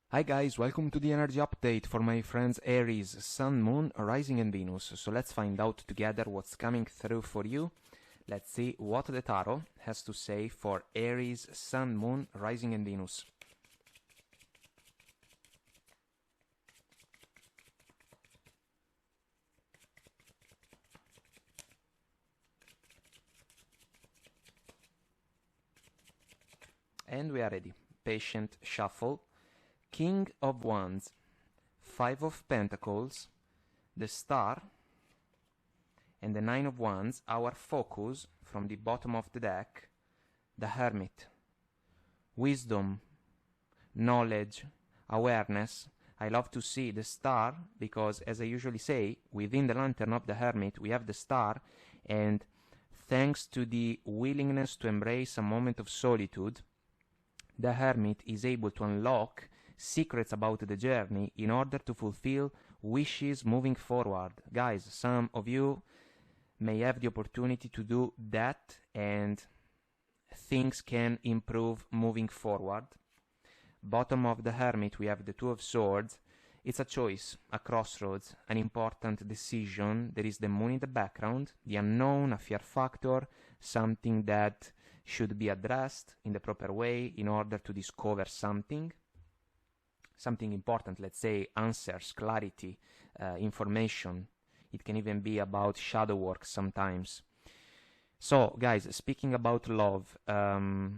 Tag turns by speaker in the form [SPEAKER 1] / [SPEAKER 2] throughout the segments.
[SPEAKER 1] Hi guys, welcome to the energy update for my friends Aries, Sun, Moon, Rising and Venus. So let's find out together what's coming through for you. Let's see what the tarot has to say for Aries, Sun, Moon, Rising and Venus. And we are ready. Patient shuffle. King of Wands, Five of Pentacles, the Star, and the Nine of Wands. Our focus from the bottom of the deck, the Hermit. Wisdom, knowledge, awareness. I love to see the Star because, as I usually say, within the Lantern of the Hermit we have the Star, and thanks to the willingness to embrace a moment of solitude, the Hermit is able to unlock secrets about the journey in order to fulfill wishes moving forward. Guys, some of you may have the opportunity to do that and things can improve moving forward. Bottom of the Hermit we have the Two of Swords. It's a choice, a crossroads, an important decision. There is the Moon in the background, the unknown, a fear factor, something that should be addressed in the proper way in order to discover something important, let's say answers, clarity, information. It can even be about shadow work sometimes. So guys, speaking about love, I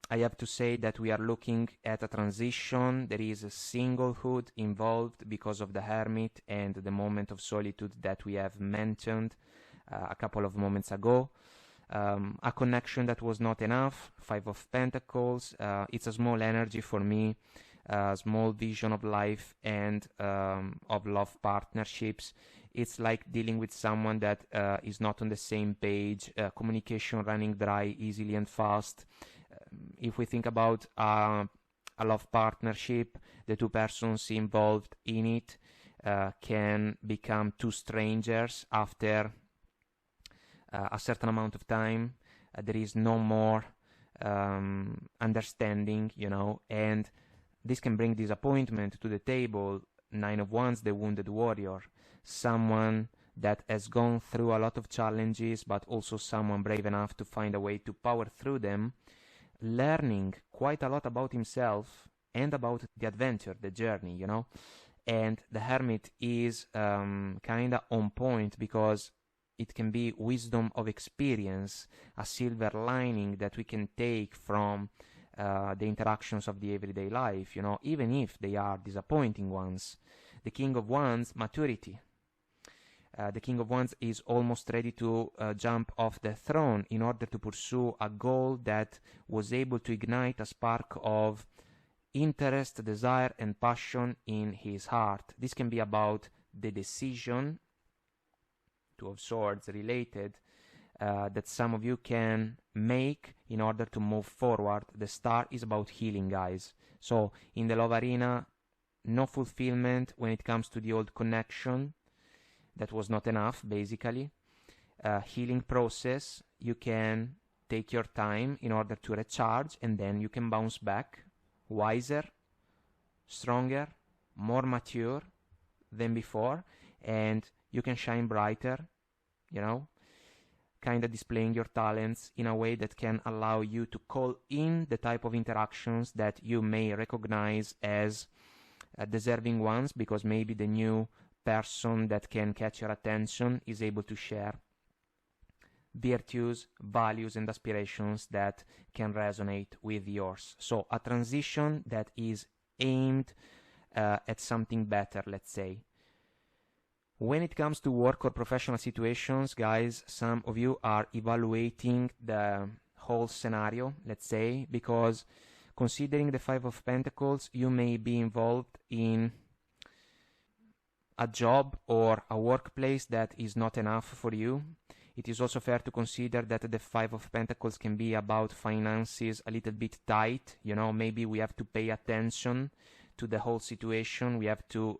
[SPEAKER 1] have to say that we are looking at a transition. There is a singlehood involved because of the Hermit and the moment of solitude that we have mentioned a couple of moments ago. A connection that was not enough, Five of Pentacles. It's a small energy for me, small vision of life and of love partnerships. It's like dealing with someone that is not on the same page, communication running dry easily and fast. If we think about a love partnership, the two persons involved in it can become two strangers after a certain amount of time. There is no more understanding, and this can bring disappointment to the table. Nine of Wands, the wounded warrior, someone that has gone through a lot of challenges, but also someone brave enough to find a way to power through them, learning quite a lot about himself and about the adventure, the journey, And the Hermit is kinda on point because it can be wisdom of experience, a silver lining that we can take from the interactions of the everyday life, even if they are disappointing ones. The King of Wands, maturity. The King of Wands is almost ready to jump off the throne in order to pursue a goal that was able to ignite a spark of interest, desire, and passion in his heart. This can be about the decision, Two of Swords related, that some of you can make in order to move forward. The Star is about healing, guys. So in the love arena, no fulfillment when it comes to the old connection. That was not enough, basically. Healing process, you can take your time in order to recharge, and then you can bounce back wiser, stronger, more mature than before, and you can shine brighter, kind of displaying your talents in a way that can allow you to call in the type of interactions that you may recognize as deserving ones, because maybe the new person that can catch your attention is able to share virtues, values, and aspirations that can resonate with yours. So a transition that is aimed at something better, let's say. When it comes to work or professional situations, guys, some of you are evaluating the whole scenario, let's say, because considering the Five of Pentacles, you may be involved in a job or a workplace that is not enough for you. It is also fair to consider that the Five of Pentacles can be about finances a little bit tight. Maybe we have to pay attention to the whole situation. We have to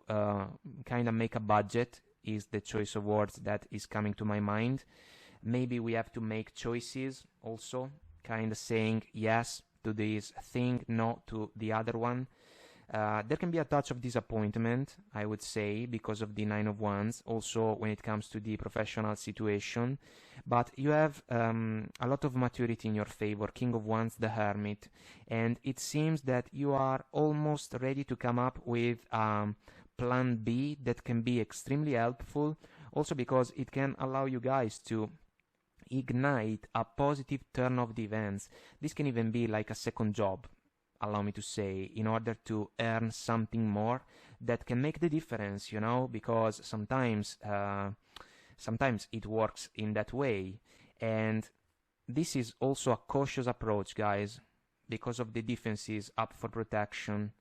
[SPEAKER 1] kind of make a budget, is the choice of words that is coming to my mind. Maybe we have to make choices also, kind of saying yes to this thing, no to the other one. There can be a touch of disappointment, I would say, because of the Nine of Wands, also when it comes to the professional situation. But you have a lot of maturity in your favor, King of Wands, the Hermit. And it seems that you are almost ready to come up with plan B that can be extremely helpful, also because it can allow you guys to ignite a positive turn of the events. This can even be like a second job, allow me to say, in order to earn something more that can make the difference, you know, because sometimes it works in that way. And this is also a cautious approach, guys, because of the defenses up for protection.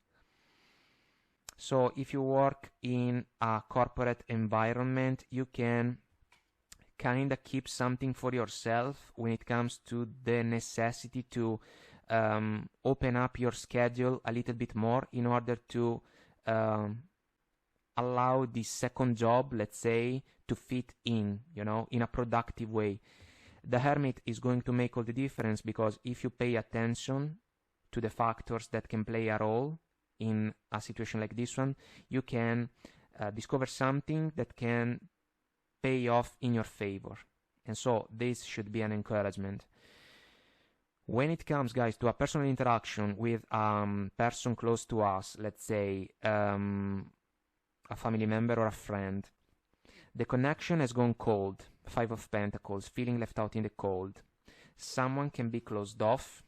[SPEAKER 1] So if you work in a corporate environment, you can kind of keep something for yourself when it comes to the necessity to open up your schedule a little bit more in order to allow the second job, let's say, to fit in, you know, in a productive way. The Hermit is going to make all the difference, because if you pay attention to the factors that can play a role in a situation like this one, you can discover something that can pay off in your favor. And so this should be an encouragement. When it comes, guys, to a personal interaction with a person close to us, let's say a family member or a friend, the connection has gone cold. Five of Pentacles, feeling left out in the cold. Someone can be closed off,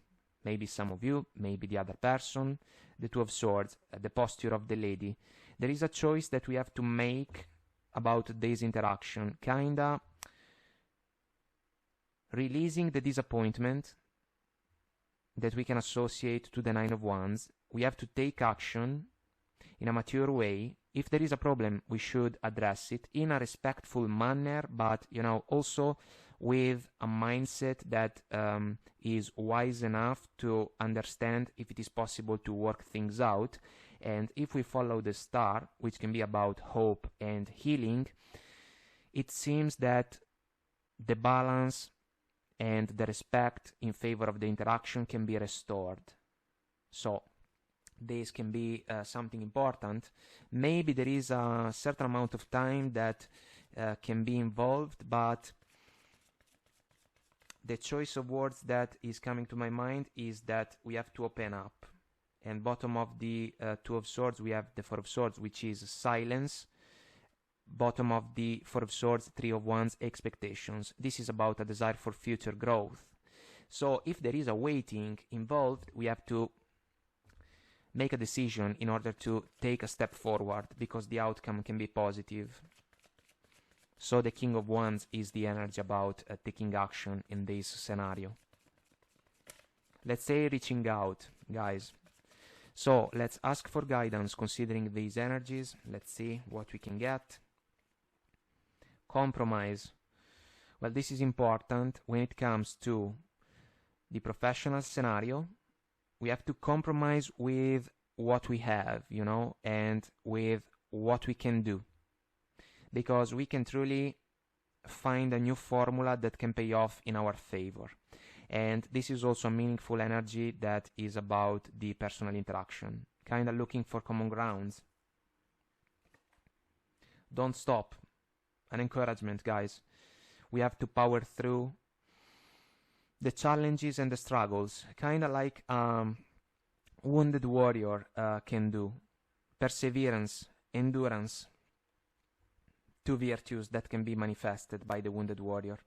[SPEAKER 1] maybe some of you, maybe the other person. The Two of Swords, the posture of the lady. There is a choice that we have to make about this interaction, kinda releasing the disappointment that we can associate to the Nine of Wands. We have to take action in a mature way. If there is a problem, we should address it in a respectful manner, but, you know, also with a mindset that is wise enough to understand if it is possible to work things out. And if we follow the star, which can be about hope and healing, it seems that the balance and the respect in favor of the interaction can be restored. So this can be something important. Maybe there is a certain amount of time that can be involved, but the choice of words that is coming to my mind is that we have to open up. And bottom of the Two of Swords, we have the Four of Swords, which is silence. Bottom of the Four of Swords, Three of Wands, expectations. This is about a desire for future growth. So if there is a waiting involved, we have to make a decision in order to take a step forward, because the outcome can be positive. So the King of Wands is the energy about taking action in this scenario. Let's say reaching out, guys. So let's ask for guidance considering these energies. Let's see what we can get. Compromise. Well, this is important when it comes to the professional scenario. We have to compromise with what we have, you know, and with what we can do, because we can truly find a new formula that can pay off in our favor. And this is also a meaningful energy that is about the personal interaction, kind of looking for common grounds. Don't stop. An encouragement, guys. We have to power through the challenges and the struggles, kind of like wounded warrior can do. Perseverance, endurance, two virtues that can be manifested by the wounded warrior.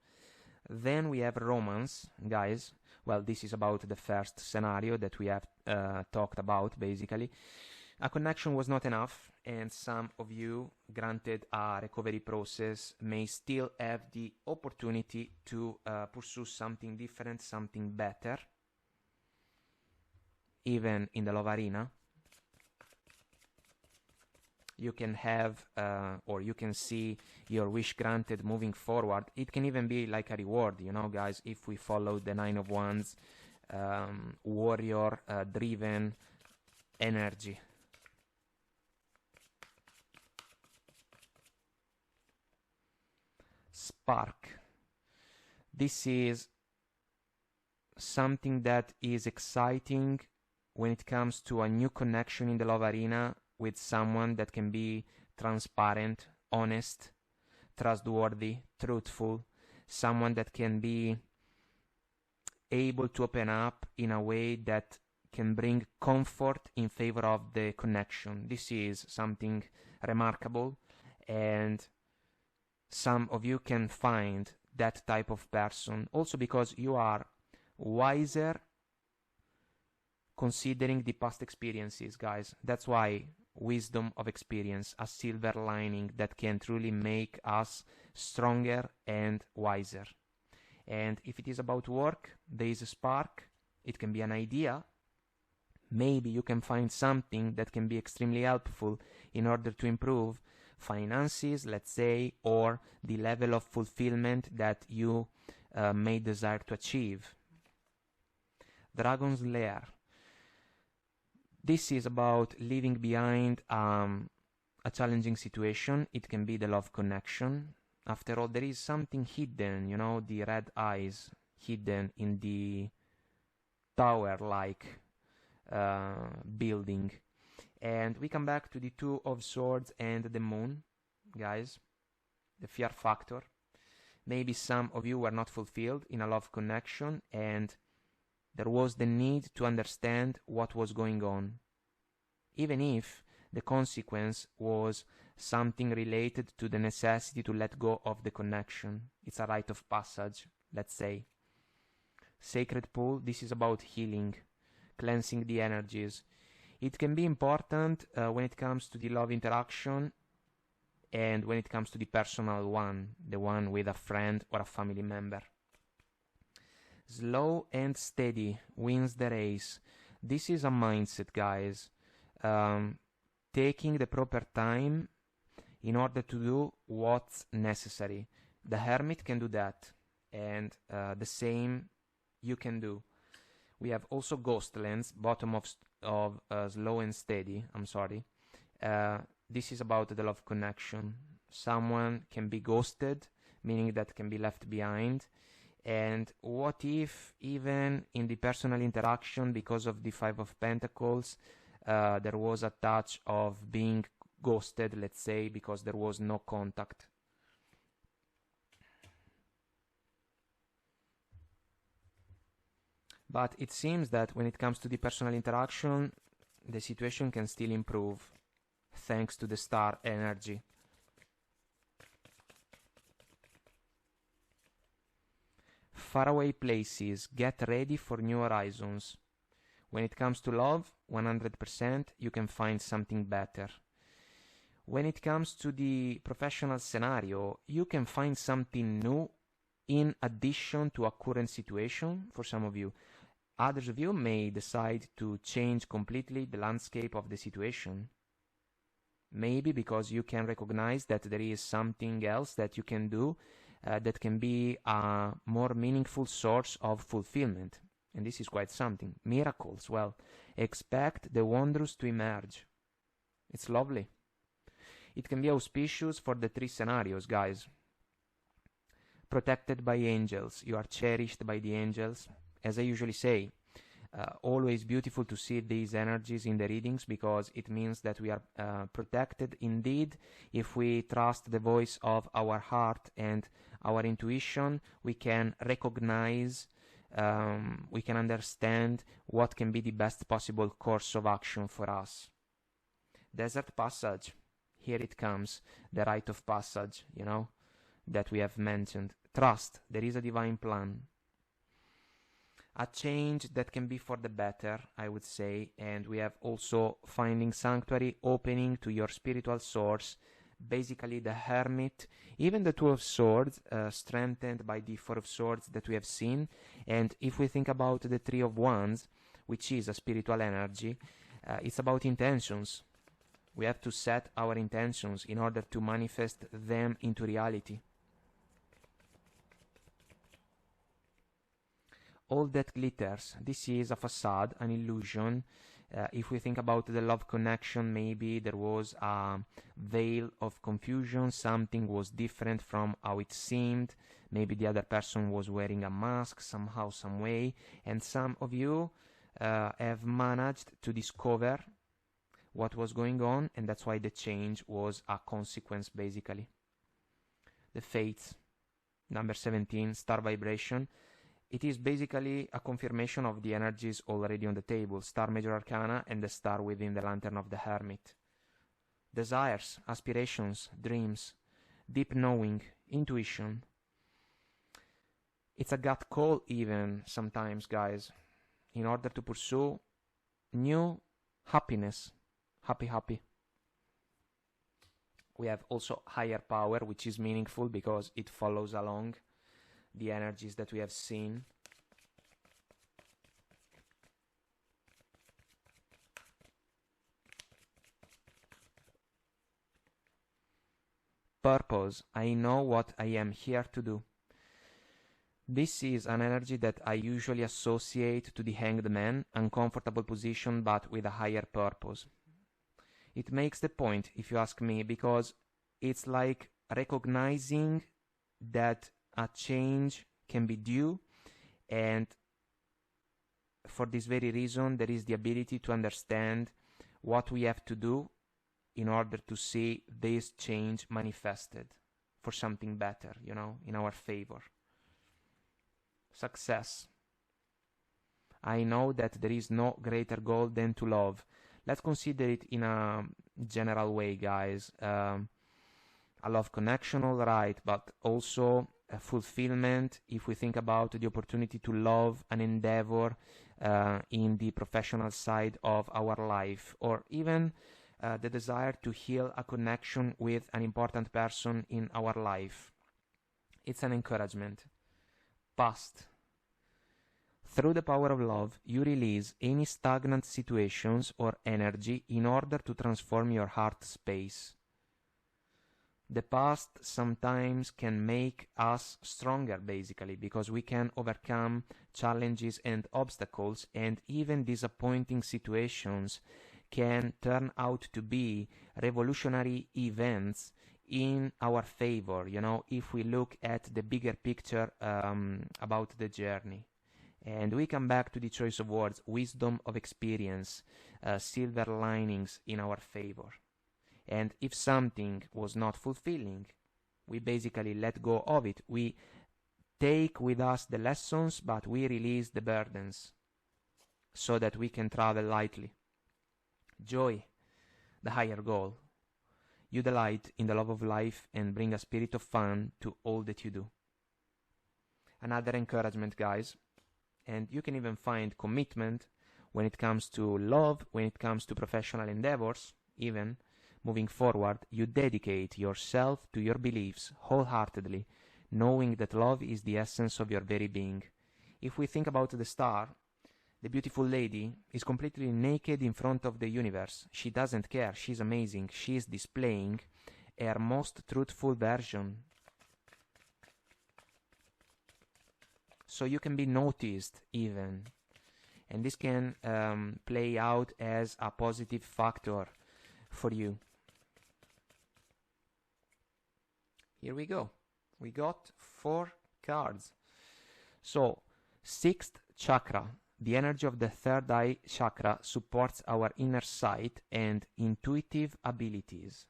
[SPEAKER 1] Then we have romance, guys. Well, this is about the first scenario that we have talked about, basically. A connection was not enough, and some of you, granted a recovery process, may still have the opportunity to pursue something different, something better, even in the love arena. You can have or you can see your wish granted moving forward. It can even be like a reward, you know, guys, if we follow the Nine of Wands, warrior driven energy. Spark. This is something that is exciting when it comes to a new connection in the love arena with someone that can be transparent, honest, trustworthy, truthful, someone that can be able to open up in a way that can bring comfort in favor of the connection. This is something remarkable, and some of you can find that type of person also because you are wiser considering the past experiences, guys. That's why wisdom of experience, a silver lining that can truly make us stronger and wiser. And if it is about work, there is a spark. It can be an idea. Maybe you can find something that can be extremely helpful in order to improve finances, let's say, or the level of fulfillment that you may desire to achieve. Dragon's Lair. This is about leaving behind a challenging situation. It can be the love connection. After all, there is something hidden, you know, the red eyes hidden in the tower-like building. And we come back to the Two of Swords and the Moon, guys. The fear factor. Maybe some of you were not fulfilled in a love connection, and there was the need to understand what was going on, even if the consequence was something related to the necessity to let go of the connection. It's a rite of passage, let's say. Sacred Pool, this is about healing, cleansing the energies. It can be important when it comes to the love interaction and when it comes to the personal one, the one with a friend or a family member. Slow and steady wins the race. This is a mindset, guys. Taking the proper time in order to do what's necessary. The Hermit can do that, and the same you can do. We have also Ghostlands, bottom of Slow and Steady. I'm sorry. This is about the love connection. Someone can be ghosted, meaning that can be left behind. And what if even in the personal interaction, because of the Five of Pentacles, there was a touch of being ghosted, let's say, because there was no contact. But it seems that when it comes to the personal interaction, the situation can still improve, thanks to the star energy. Faraway places, get ready for new horizons. When it comes to love, 100% you can find something better. When it comes to the professional scenario, you can find something new in addition to a current situation for some of you. Others of you may decide to change completely the landscape of the situation. Maybe because you can recognize that there is something else that you can do that can be a more meaningful source of fulfillment. And this is quite something. Miracles, well, expect the wondrous to emerge. It's lovely. It can be auspicious for the three scenarios, guys. Protected by angels. You are cherished by the angels. As I usually say, always beautiful to see these energies in the readings, because it means that we are protected indeed. If we trust the voice of our heart and our intuition, we can recognize, we can understand what can be the best possible course of action for us. Desert Passage, here it comes, the rite of passage, you know, that we have mentioned. Trust, there is a divine plan. A change that can be for the better, I would say, and we have also finding sanctuary, opening to your spiritual source, basically the Hermit, even the Two of Swords, strengthened by the Four of Swords that we have seen. And if we think about the Three of Wands, which is a spiritual energy, it's about intentions. We have to set our intentions in order to manifest them into reality. All that glitters, this is a facade, an illusion. If we think about the love connection, maybe there was a veil of confusion, something was different from how it seemed, maybe the other person was wearing a mask somehow, some way, and some of you have managed to discover what was going on, and that's why the change was a consequence, basically. The Fates, number 17, Star Vibration. It is basically a confirmation of the energies already on the table, Star Major Arcana and the star within the Lantern of the Hermit. Desires, aspirations, dreams, deep knowing, intuition. It's a gut call even sometimes, guys, in order to pursue new happiness. Happy. We have also higher power, which is meaningful because it follows along the energies that we have seen. Purpose. I know what I am here to do. This is an energy that I usually associate to the Hanged Man, uncomfortable position but with a higher purpose. It makes the point, if you ask me, because it's like recognizing that a change can be due, and for this very reason there is the ability to understand what we have to do in order to see this change manifested for something better, you know, in our favor. Success. I know that there is no greater goal than to love. Let's consider it in a general way, guys. A love connection, all right, but also a fulfillment if we think about the opportunity to love an endeavor in the professional side of our life, or even the desire to heal a connection with an important person in our life. It's an encouragement. Past. Through the power of love, you release any stagnant situations or energy in order to transform your heart space. The past sometimes can make us stronger, basically, because we can overcome challenges and obstacles, and even disappointing situations can turn out to be revolutionary events in our favor, you know, if we look at the bigger picture about the journey. And we come back to the choice of words, wisdom of experience, silver linings in our favor. And if something was not fulfilling, we basically let go of it. We take with us the lessons, but we release the burdens so that we can travel lightly. Joy, the higher goal. You delight in the love of life and bring a spirit of fun to all that you do. Another encouragement, guys. And you can even find commitment when it comes to love, when it comes to professional endeavors, even moving forward. You dedicate yourself to your beliefs wholeheartedly, knowing that love is the essence of your very being. If we think about the star, the beautiful lady is completely naked in front of the universe. She doesn't care. She's amazing. She is displaying her most truthful version. So you can be noticed even. And this can play out as a positive factor for you. Here we go. We got 4 cards. So, 6th chakra. The energy of the third eye chakra supports our inner sight and intuitive abilities.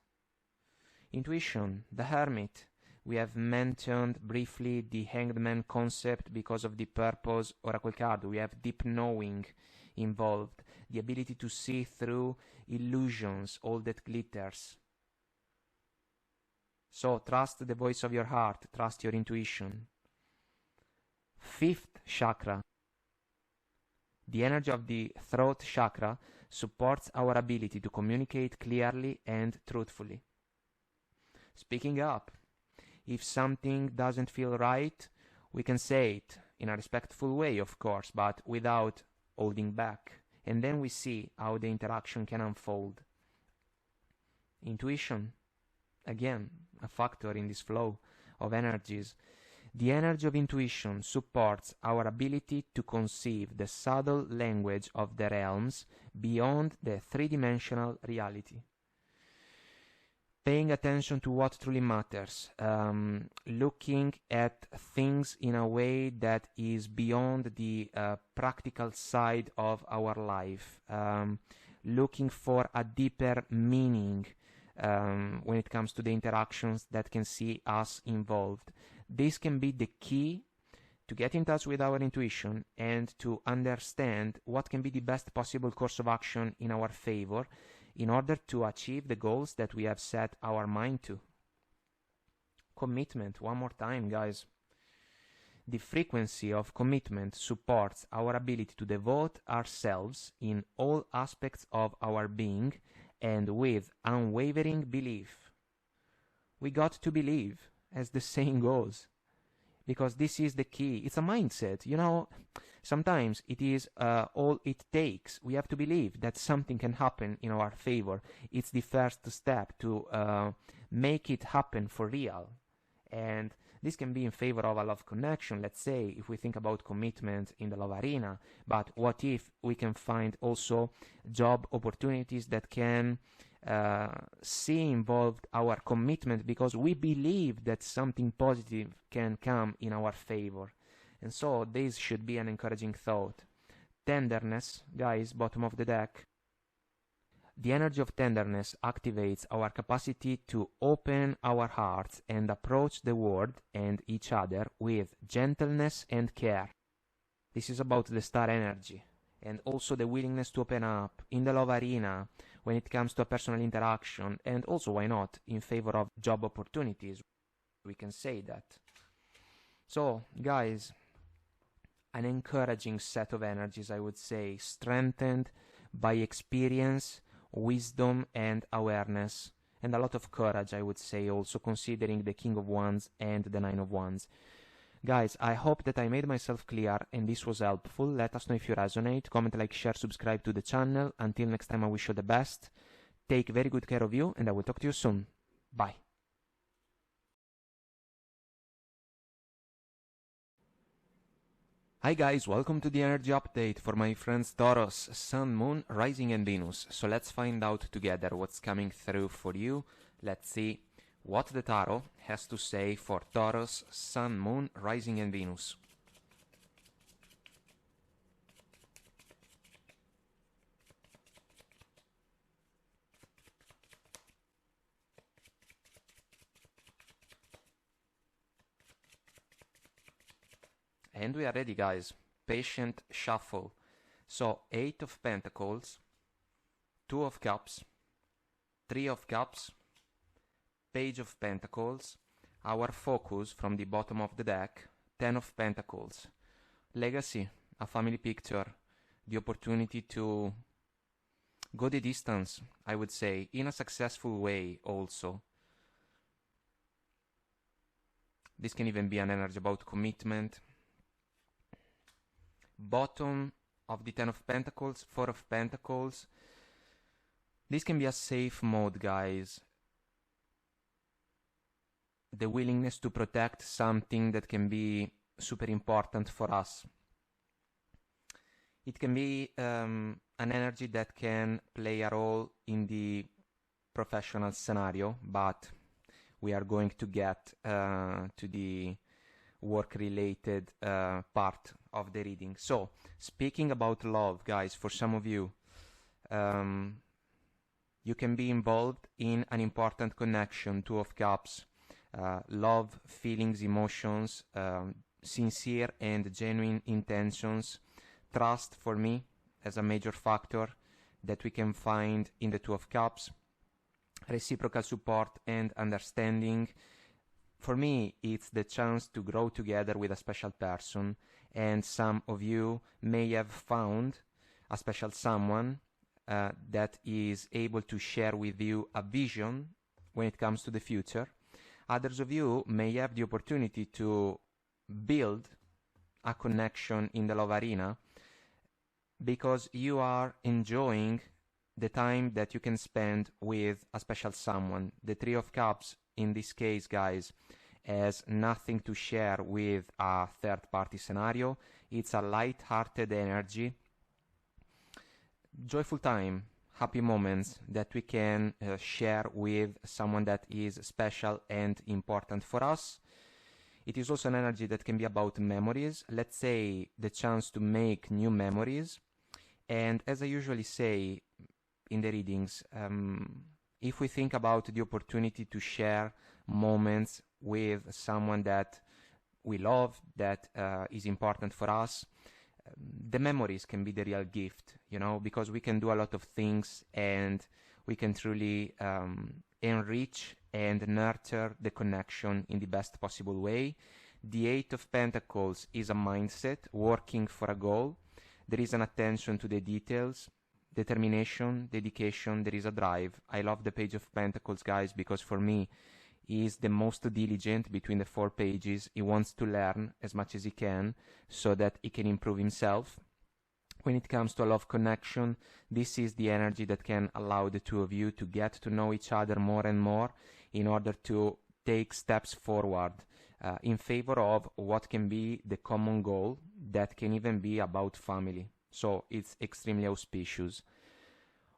[SPEAKER 1] Intuition, the Hermit. We have mentioned briefly the Hanged Man concept because of the Purpose Oracle card. We have deep knowing involved, the ability to see through illusions, all that glitters. So trust the voice of your heart, trust your intuition. 5th chakra. The energy of the throat chakra supports our ability to communicate clearly and truthfully. Speaking up. If something doesn't feel right, we can say it in a respectful way, of course, but without holding back. And then we see how the interaction can unfold. Intuition, again, a factor in this flow of energies. The energy of intuition supports our ability to conceive the subtle language of the realms beyond the three-dimensional reality. paying attention to what truly matters, looking at things in a way that is beyond the practical side of our life, looking for a deeper meaning when it comes to the interactions that can see us involved. This can be the key to get in touch with our intuition and to understand what can be the best possible course of action in our favor in order to achieve the goals that we have set our mind to. Commitment, one more time, guys. The frequency of commitment supports our ability to devote ourselves in all aspects of our being and with unwavering belief. We got to believe, as the saying goes, because this is the key. It's a mindset, you know. Sometimes it is all it takes. We have to believe that something can happen in our favor. It's the first step to make it happen for real. And this can be in favor of a love connection, let's say, if we think about commitment in the love arena. But what if we can find also job opportunities that can see involved our commitment because we believe that something positive can come in our favor. And so this should be an encouraging thought. Tenderness, guys, bottom of the deck. The energy of tenderness activates our capacity to open our hearts and approach the world and each other with gentleness and care. This is about the star energy, and also the willingness to open up in the love arena when it comes to a personal interaction, and also, why not, in favor of job opportunities. We can say that. So, guys, an encouraging set of energies, I would say, strengthened by experience, wisdom, and awareness, and a lot of courage, I would say, also considering the King of Wands and the Nine of Wands. Guys, I hope that I made myself clear and this was helpful. Let us know if you resonate. Comment, like, share, subscribe to the channel. Until next time, I wish you the best. Take very good care of you, and I will talk to you soon. Bye. Hi guys, welcome to the energy update for my friends Taurus, Sun, Moon, Rising and Venus. So let's find out together what's coming through for you. Let's see what the tarot has to say for Taurus, Sun, Moon, Rising and Venus. And we are ready, guys. Patient shuffle. So, 8 of Pentacles, 2 of Cups, 3 of Cups, Page of Pentacles, our focus from the bottom of the deck, 10 of Pentacles. Legacy, a family picture, the opportunity to go the distance, I would say, in a successful way also. This can even be an energy about commitment. Bottom of the 10 of Pentacles, 4 of Pentacles. This can be a safe mode, guys. The willingness to protect something that can be super important for us. It can be an energy that can play a role in the professional scenario, but we are going to get to the work-related part of the reading. So, speaking about love, guys, for some of you, you can be involved in an important connection, 2 of Cups, love, feelings, emotions, sincere and genuine intentions, trust for me as a major factor that we can find in the 2 of Cups, reciprocal support and understanding. For me, it's the chance to grow together with a special person, and some of you may have found a special someone that is able to share with you a vision when it comes to the future. Others of you may have the opportunity to build a connection in the love arena because you are enjoying the time that you can spend with a special someone. The 3 of Cups, in this case, guys, has nothing to share with a third-party scenario. It's a light-hearted energy, joyful time, happy moments that we can share with someone that is special and important for us. It is also an energy that can be about memories, let's say the chance to make new memories. And as I usually say in the readings, if we think about the opportunity to share moments with someone that we love, that is important for us, the memories can be the real gift, you know, because we can do a lot of things and we can truly enrich and nurture the connection in the best possible way. The Eight of Pentacles is a mindset working for a goal. There is an attention to the details, determination, dedication, there is a drive. I love the Page of Pentacles, guys, because for me, he is the most diligent between the 4 pages. He wants to learn as much as he can so that he can improve himself. When it comes to a love connection, this is the energy that can allow the two of you to get to know each other more and more in order to take steps forward in favor of what can be the common goal that can even be about family. So it's extremely auspicious.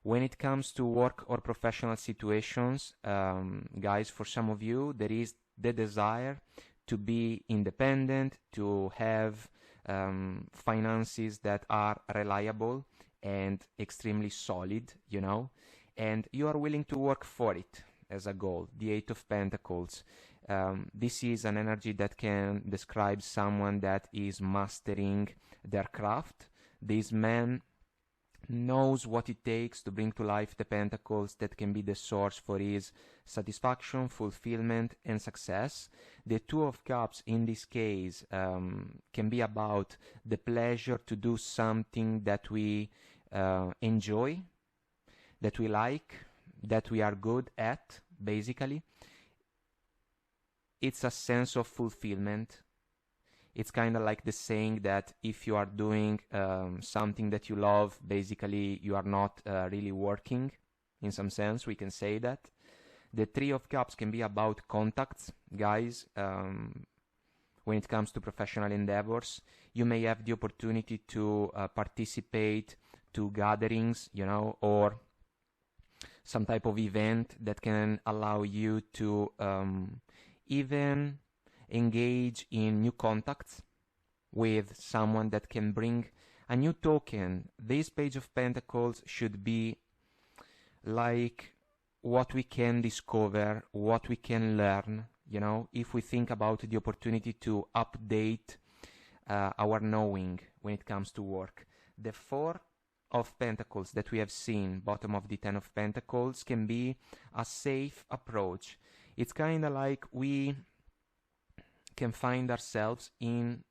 [SPEAKER 1] When it comes to work or professional situations, guys, for some of you, there is the desire to be independent, to have finances that are reliable and extremely solid, you know, and you are willing to work for it as a goal. The Eight of Pentacles. This is an energy that can describe someone that is mastering their craft. This man knows what it takes to bring to life the pentacles that can be the source for his satisfaction, fulfillment, and success. The Two of Cups in this case can be about the pleasure to do something that we enjoy, that we like, that we are good at, basically. It's a sense of fulfillment. It's kind of like the saying that if you are doing something that you love, basically you are not really working. In some sense, we can say that. The Three of Cups can be about contacts, guys. When it comes to professional endeavors, you may have the opportunity to participate to gatherings, you know, or some type of event that can allow you to even engage in new contacts with someone that can bring a new token. This Page of Pentacles should be like what we can discover, what we can learn, you know, if we think about the opportunity to update our knowing when it comes to work. The Four of Pentacles that we have seen, bottom of the Ten of Pentacles, can be a safe approach. It's kind of like we can find ourselves in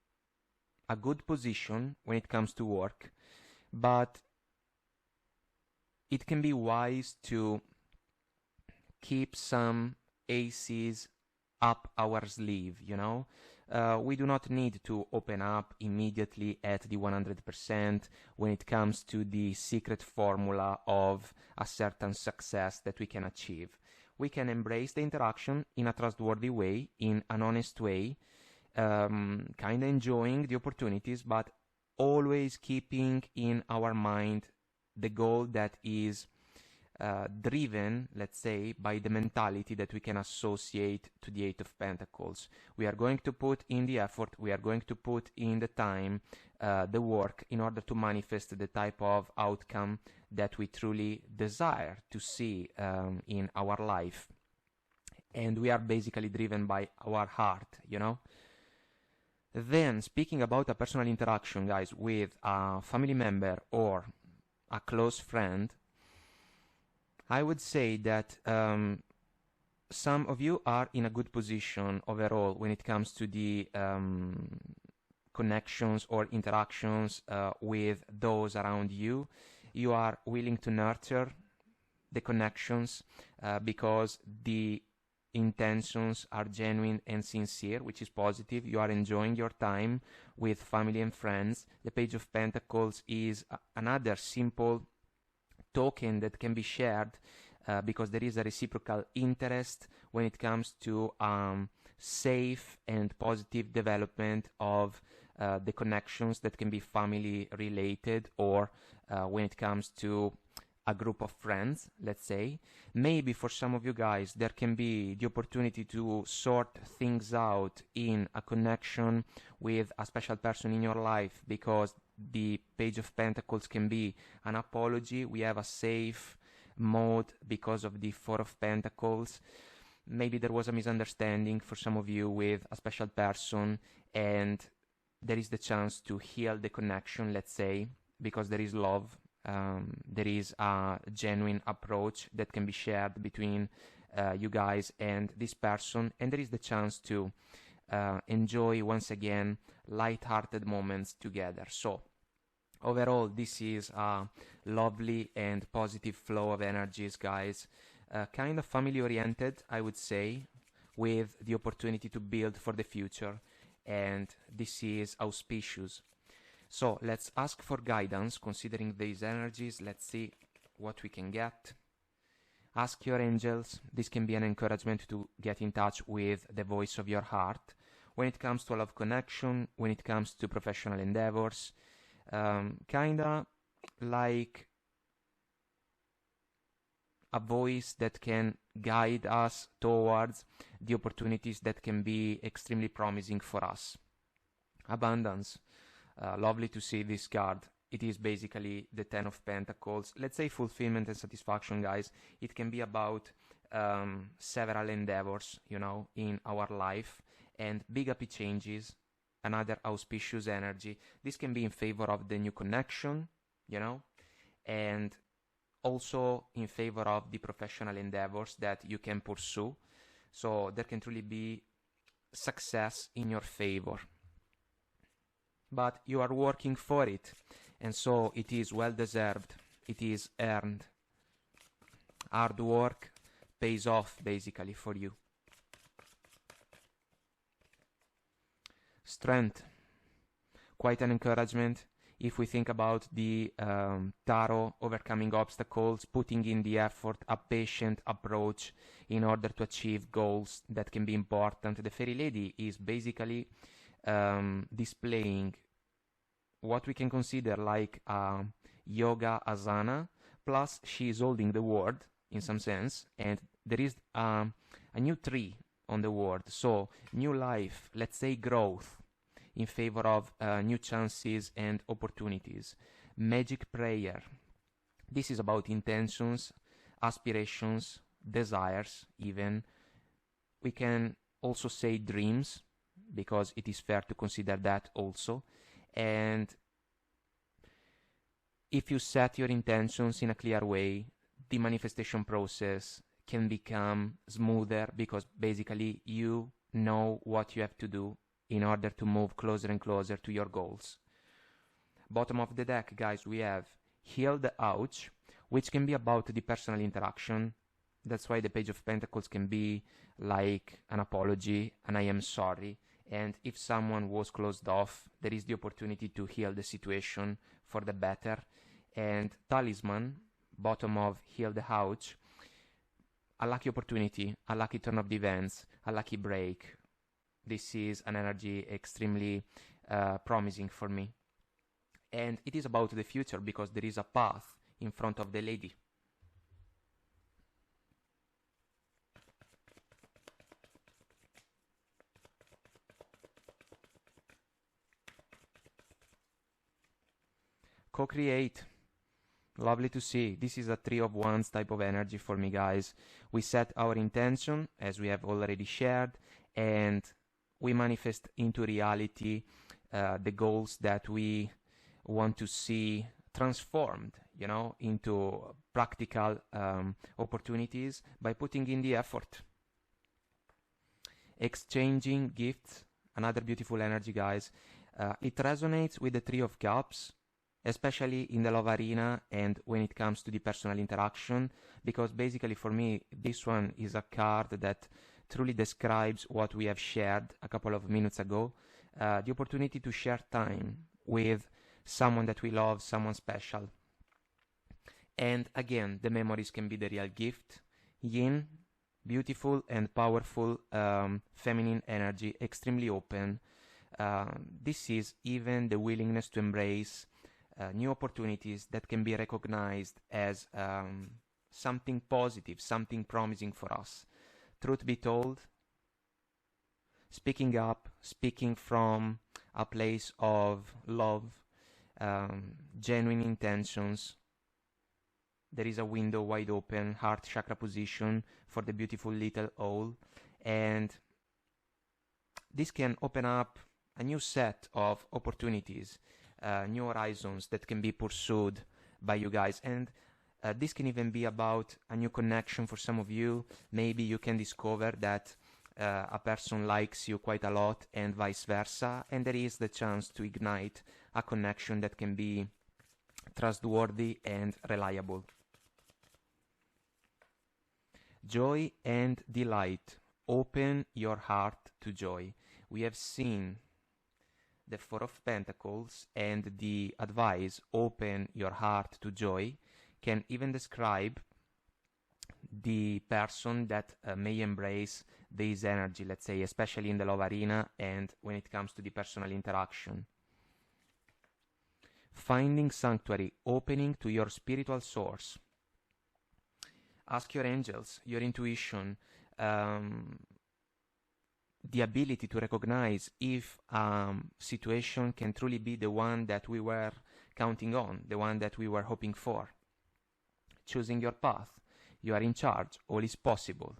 [SPEAKER 1] a good position when it comes to work, but it can be wise to keep some aces up our sleeve, you know. We do not need to open up immediately at the 100% when it comes to the secret formula of a certain success that we can achieve. We can embrace the interaction in a trustworthy way, in an honest way, kind of enjoying the opportunities, but always keeping in our mind the goal that is driven, let's say, by the mentality that we can associate to the Eight of Pentacles. We are going to put in the effort, we are going to put in the time, the work, in order to manifest the type of outcome that we truly desire to see in our life. And we are basically driven by our heart, you know. Then, speaking about a personal interaction, guys, with a family member or a close friend, I would say that some of you are in a good position overall when it comes to the connections or interactions with those around you. You are willing to nurture the connections because the intentions are genuine and sincere, which is positive. You are enjoying your time with family and friends. The Page of Pentacles is another simple token that can be shared because there is a reciprocal interest when it comes to safe and positive development of the connections that can be family related, or when it comes to a group of friends, let's say. Maybe for some of you guys there can be the opportunity to sort things out in a connection with a special person in your life, because the Page of Pentacles can be an apology. We have a safe mode because of the Four of Pentacles. Maybe there was a misunderstanding for some of you with a special person, and there is the chance to heal the connection, let's say, because there is love. There is a genuine approach that can be shared between you guys and this person, and there is the chance to enjoy once again light-hearted moments together. So overall, this is a lovely and positive flow of energies, guys. Kind of family-oriented, I would say, with the opportunity to build for the future, and this is auspicious. So let's ask for guidance considering these energies. Let's see what we can get. Ask your angels. This can be an encouragement to get in touch with the voice of your heart when it comes to love connection, when it comes to professional endeavors. Kinda like a voice that can guide us towards the opportunities that can be extremely promising for us. Abundance. Lovely to see this card. It is basically the Ten of Pentacles. Let's say fulfillment and satisfaction, guys. It can be about several endeavors, you know, in our life, and big happy changes, another auspicious energy. This can be in favor of the new connection, you know, and also in favor of the professional endeavors that you can pursue. So there can truly be success in your favor. But you are working for it, and so it is well deserved. It is earned. Hard work pays off basically for you. Strength. Quite an encouragement if we think about the tarot, overcoming obstacles, putting in the effort, a patient approach in order to achieve goals that can be important. The Fairy Lady is basically displaying what we can consider like a yoga asana, plus she is holding the word in some sense, and there is a new tree on the word. So new life, let's say growth in favor of new chances and opportunities. Magic prayer. This is about intentions, aspirations, desires even. We can also say dreams, because it is fair to consider that also. And if you set your intentions in a clear way, the manifestation process can become smoother, because basically you know what you have to do in order to move closer and closer to your goals. Bottom of the deck, guys, we have Heal the Ouch, which can be about the personal interaction. That's why the Page of Pentacles can be like an apology, and I am sorry. And if someone was closed off, there is the opportunity to heal the situation for the better. And Talisman, bottom of Heal the Ouch, a lucky opportunity, a lucky turn of the events, a lucky break. This is an energy extremely promising for me. And it is about the future, because there is a path in front of the lady. Co-create. Lovely to see. This is a Three of Wands type of energy for me, guys. We set our intention, as we have already shared, and we manifest into reality the goals that we want to see transformed, you know, into practical opportunities by putting in the effort. Exchanging gifts, another beautiful energy, guys. It resonates with the Three of Cups, especially in the love arena and when it comes to the personal interaction, because basically for me this one is a card that truly describes what we have shared a couple of minutes ago, the opportunity to share time with someone that we love, someone special. And again, the memories can be the real gift. Yin, beautiful and powerful feminine energy, extremely open. This is even the willingness to embrace new opportunities that can be recognized as something positive, something promising for us. Truth be told, speaking up, speaking from a place of love, genuine intentions, there is a window wide open, heart chakra position for the beautiful little owl, and this can open up a new set of opportunities, new horizons that can be pursued by you guys. And this can even be about a new connection for some of you. Maybe you can discover that a person likes you quite a lot and vice versa, and there is the chance to ignite a connection that can be trustworthy and reliable. Joy and delight. Open your heart to joy. We have seen the Four of Pentacles, and the advice, open your heart to joy, can even describe the person that may embrace this energy, let's say, especially in the love arena and when it comes to the personal interaction. Finding sanctuary, opening to your spiritual source. Ask your angels, your intuition, the ability to recognize if a situation can truly be the one that we were counting on, the one that we were hoping for. Choosing your path. You are in charge. All is possible.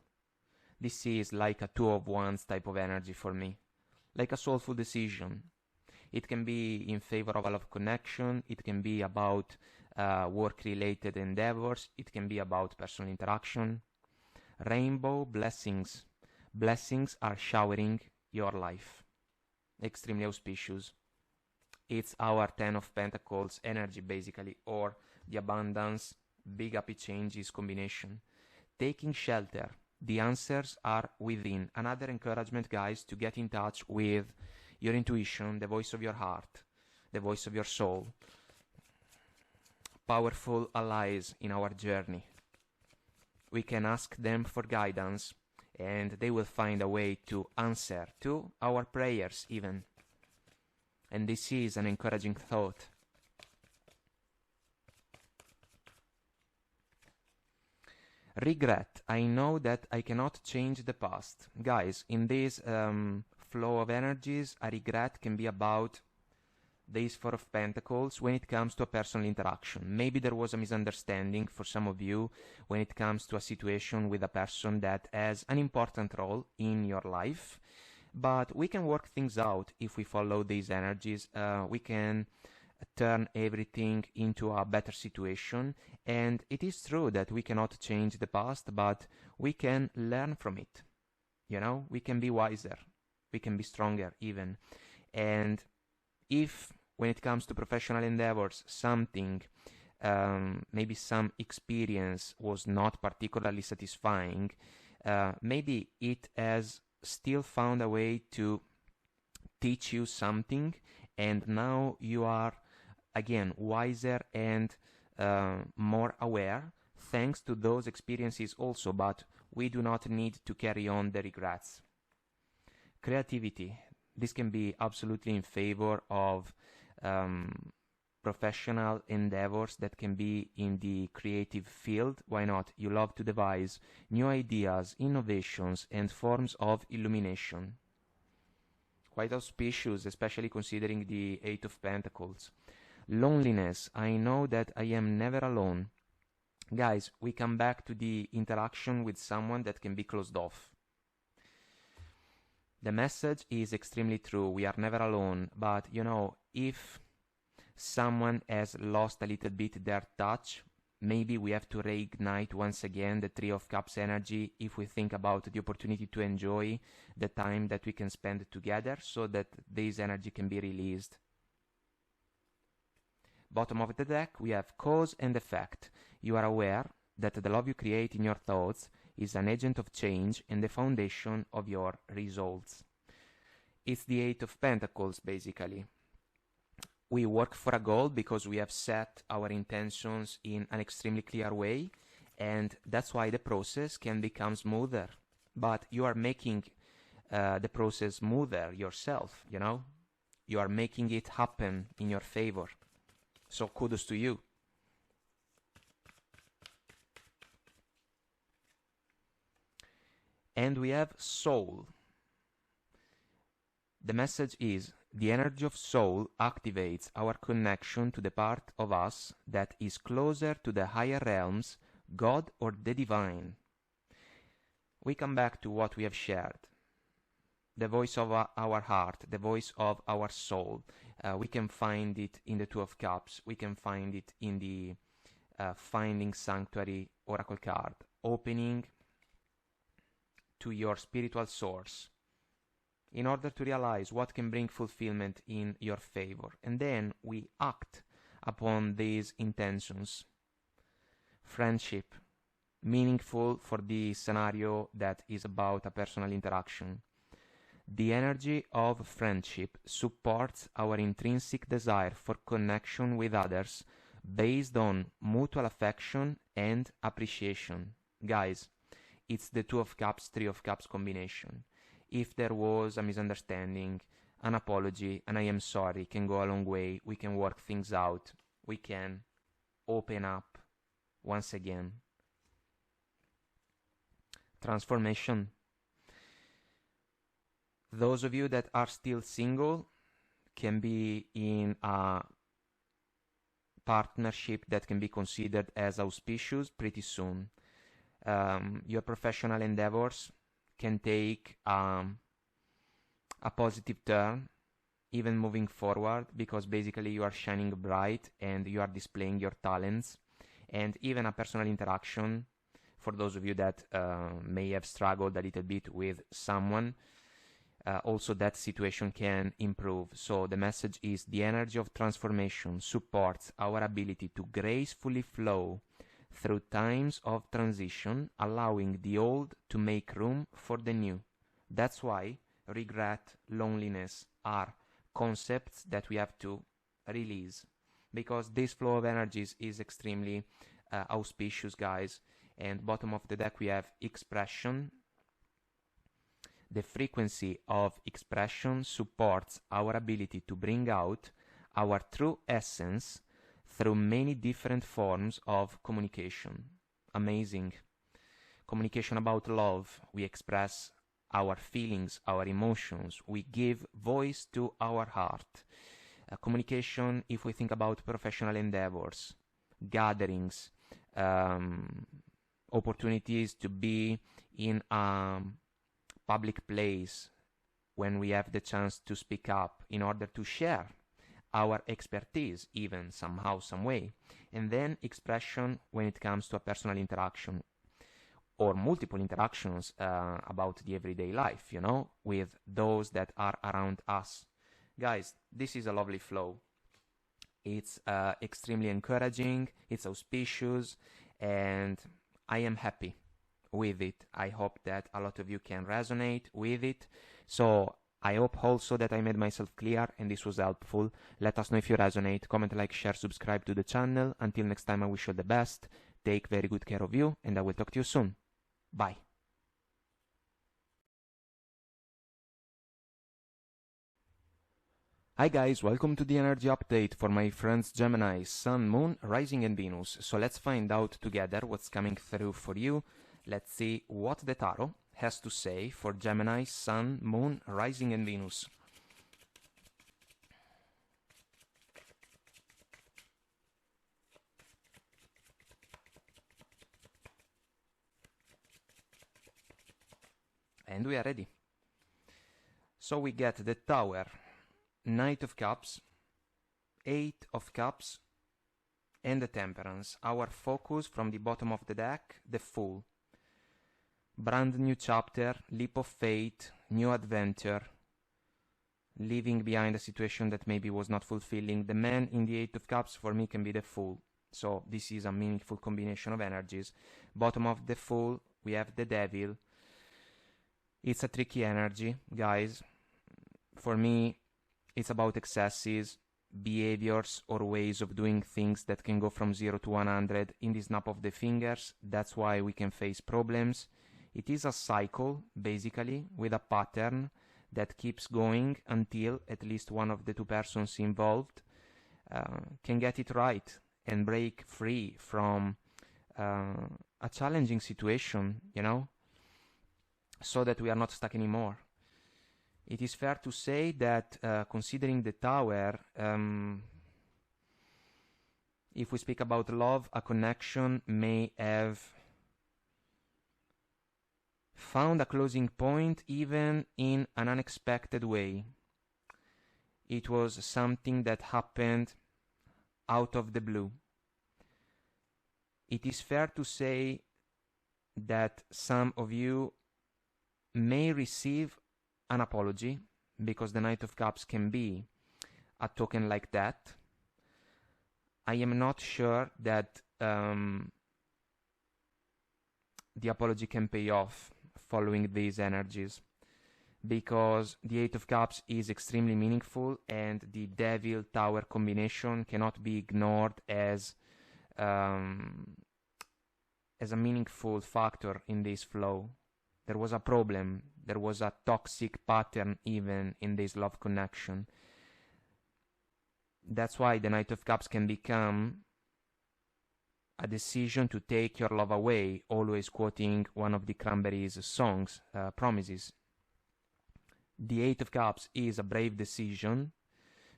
[SPEAKER 1] This is like a two of wands type of energy for me. Like a soulful decision. It can be in favor of a love connection. It can be about work-related endeavors. It can be about personal interaction. Rainbow blessings. Blessings are showering your life. Extremely auspicious. It's our 10 of Pentacles energy, basically, or the abundance, big happy changes combination. Taking shelter. The answers are within. Another encouragement, guys, to get in touch with your intuition, the voice of your heart, the voice of your soul. Powerful allies in our journey. We can ask them for guidance, and they will find a way to answer to our prayers even. And this is an encouraging thought. Regret. I know that I cannot change the past. Guys, in this flow of energies, a regret can be about this Four of Pentacles when it comes to a personal interaction. Maybe there was a misunderstanding for some of you when it comes to a situation with a person that has an important role in your life. But we can work things out if we follow these energies. We can turn everything into a better situation. And it is true that we cannot change the past, but we can learn from it. You know, we can be wiser. We can be stronger even. And if when it comes to professional endeavors, something, maybe some experience was not particularly satisfying, maybe it has still found a way to teach you something, and now you are, again, wiser and more aware thanks to those experiences also, but we do not need to carry on the regrets. Creativity. This can be absolutely in favor of professional endeavors that can be in the creative field. Why not? You love to devise new ideas, innovations, and forms of illumination. Quite auspicious, especially considering the Eight of Pentacles. Loneliness. I know that I am never alone. Guys, we come back to the interaction with someone that can be closed off. The message is extremely true. We are never alone. But, you know, if someone has lost a little bit their touch, maybe we have to reignite once again the Three of Cups energy if we think about the opportunity to enjoy the time that we can spend together so that this energy can be released. Bottom of the deck, we have cause and effect. You are aware that the love you create in your thoughts is an agent of change and the foundation of your results. It's the Eight of Pentacles, basically. We work for a goal because we have set our intentions in an extremely clear way, and that's why the process can become smoother. But you are making the process smoother yourself, you know? You are making it happen in your favor. So kudos to you. And we have soul. The message is, the energy of soul activates our connection to the part of us that is closer to the higher realms, God or the divine. We come back to what we have shared. The voice of our heart, the voice of our soul. We can find it in the Two of Cups. We can find it in the Finding Sanctuary Oracle card. Opening to your spiritual source in order to realize what can bring fulfillment in your favor. And then we act upon these intentions. Friendship, meaningful for the scenario that is about a personal interaction. The energy of friendship supports our intrinsic desire for connection with others based on mutual affection and appreciation. Guys, it's the Two of Cups, Three of Cups combination. If there was a misunderstanding, an apology, and I am sorry can go a long way. We can work things out. We can open up once again. Transformation. Those of you that are still single can be in a partnership that can be considered as auspicious pretty soon. Your professional endeavors can take a positive turn, even moving forward, because basically you are shining bright and you are displaying your talents. And even a personal interaction, for those of you that may have struggled a little bit with someone, also that situation can improve. So the message is, the energy of transformation supports our ability to gracefully flow through times of transition, allowing the old to make room for the new. That's why regret, loneliness are concepts that we have to release, because this flow of energies is extremely auspicious, guys. And bottom of the deck we have expression. The frequency of expression supports our ability to bring out our true essence through many different forms of communication. Amazing. Communication about love. We express our feelings, our emotions. We give voice to our heart. Communication, if we think about professional endeavors, gatherings, opportunities to be in a public place when we have the chance to speak up in order to share our expertise, even somehow, some way. And then expression when it comes to a personal interaction or multiple interactions about the everyday life, you know, with those that are around us. Guys, this is a lovely flow. It's extremely encouraging, it's auspicious, and I am happy with it. I hope that a lot of you can resonate with it. So I hope also that I made myself clear and this was helpful. Let us know if you resonate. Comment, like, share, subscribe to the channel. Until next time, I wish you the best. Take very good care of you, and I will talk to you soon. Bye. Hi guys, welcome to the energy update for my friends Gemini, Sun, Moon, Rising and Venus. So let's find out together what's coming through for you. Let's see what the tarot has to say for Gemini, Sun, Moon, Rising and Venus. And we are ready. So we get the Tower, Knight of Cups, Eight of Cups, and the Temperance. Our focus from the bottom of the deck, the Fool. Brand new chapter, leap of faith, new adventure, leaving behind a situation that maybe was not fulfilling. The Man in the Eight of Cups for me can be the Fool. So this is a meaningful combination of energies. Bottom of the Fool, we have the Devil. It's a tricky energy, guys. For me, it's about excesses, behaviors, or ways of doing things that can go from 0 to 100 in the snap of the fingers. That's why we can face problems. It is a cycle, basically, with a pattern that keeps going until at least one of the two persons involved can get it right and break free from a challenging situation, you know, so that we are not stuck anymore. It is fair to say that considering the Tower, if we speak about love, a connection may have found a closing point even in an unexpected way. It was something that happened out of the blue. It is fair to say that some of you may receive an apology, because the Knight of Cups can be a token like that. I am not sure that the apology can pay off following these energies, because the Eight of Cups is extremely meaningful, and the Devil Tower combination cannot be ignored as a meaningful factor in this flow. There was a problem, there was a toxic pattern even in this love connection. That's why the Knight of Cups can become a decision to take your love away, always quoting one of the Cranberries' songs, Promises. The Eight of Cups is a brave decision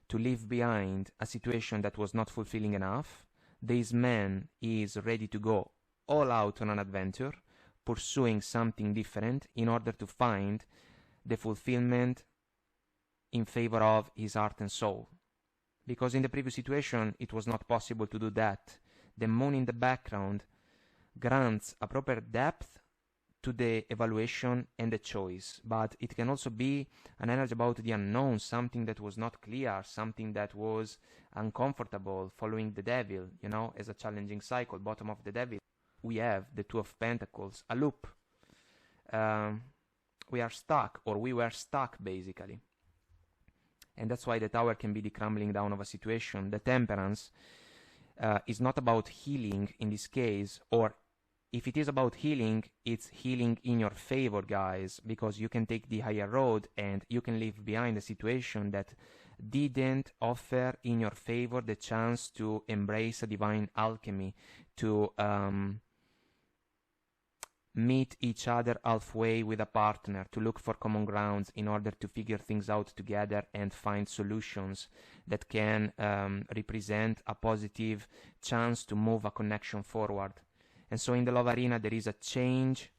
[SPEAKER 1] to leave behind a situation that was not fulfilling enough. This man is ready to go all out on an adventure, pursuing something different in order to find the fulfillment in favor of his heart and soul. Because in the previous situation, it was not possible to do that. The moon in the background grants a proper depth to the evaluation and the choice, but it can also be an energy about the unknown, something that was not clear, something that was uncomfortable, following the Devil, you know, as a challenging cycle. Bottom of the Devil, we have the Two of Pentacles, a loop. We are stuck, or we were stuck, basically. And that's why the Tower can be the crumbling down of a situation. The Temperance is not about healing in this case, or if it is about healing, it's healing in your favor, guys, because you can take the higher road and you can leave behind a situation that didn't offer in your favor the chance to embrace a divine alchemy, to meet each other halfway with a partner, to look for common grounds in order to figure things out together and find solutions that can represent a positive chance to move a connection forward. And so in the love arena, there is a change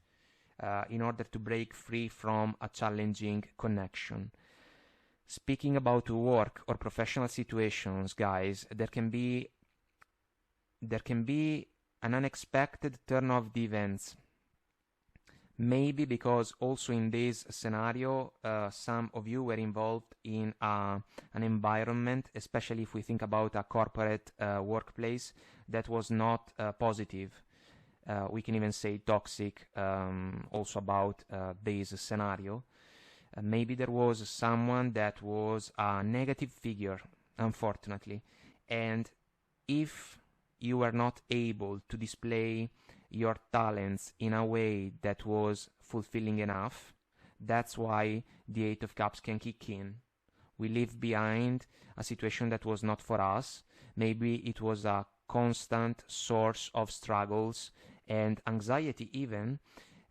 [SPEAKER 1] in order to break free from a challenging connection. Speaking about work or professional situations, guys, there can be an unexpected turn of the events. Maybe because also in this scenario, some of you were involved in an environment, especially if we think about a corporate workplace, that was not positive. We can even say toxic also about this scenario. Maybe there was someone that was a negative figure, unfortunately. And if you were not able to display your talents in a way that was fulfilling enough, that's why the Eight of Cups can kick in. We leave behind a situation that was not for us. Maybe it was a constant source of struggles and anxiety even.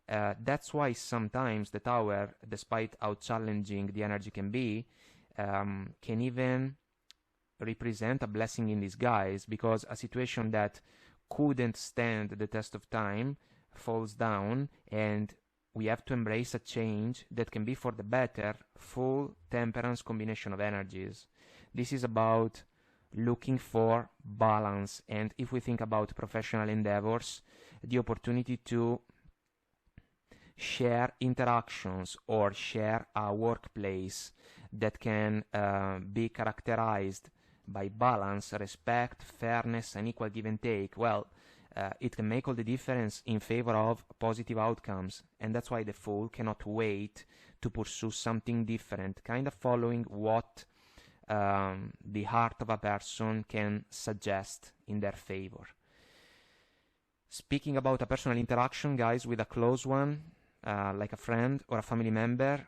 [SPEAKER 1] That's why sometimes the Tower, despite how challenging the energy can be, can even represent a blessing in disguise, because a situation that couldn't stand the test of time falls down, and we have to embrace a change that can be for the better. Full Temperance combination of energies. This is about looking for balance, and if we think about professional endeavors, the opportunity to share interactions or share a workplace that can be characterized by balance, respect, fairness, and equal give and take, well, it can make all the difference in favor of positive outcomes. And that's why the Fool cannot wait to pursue something different, kind of following what the heart of a person can suggest in their favor. Speaking about a personal interaction, guys, with a close one, like a friend or a family member,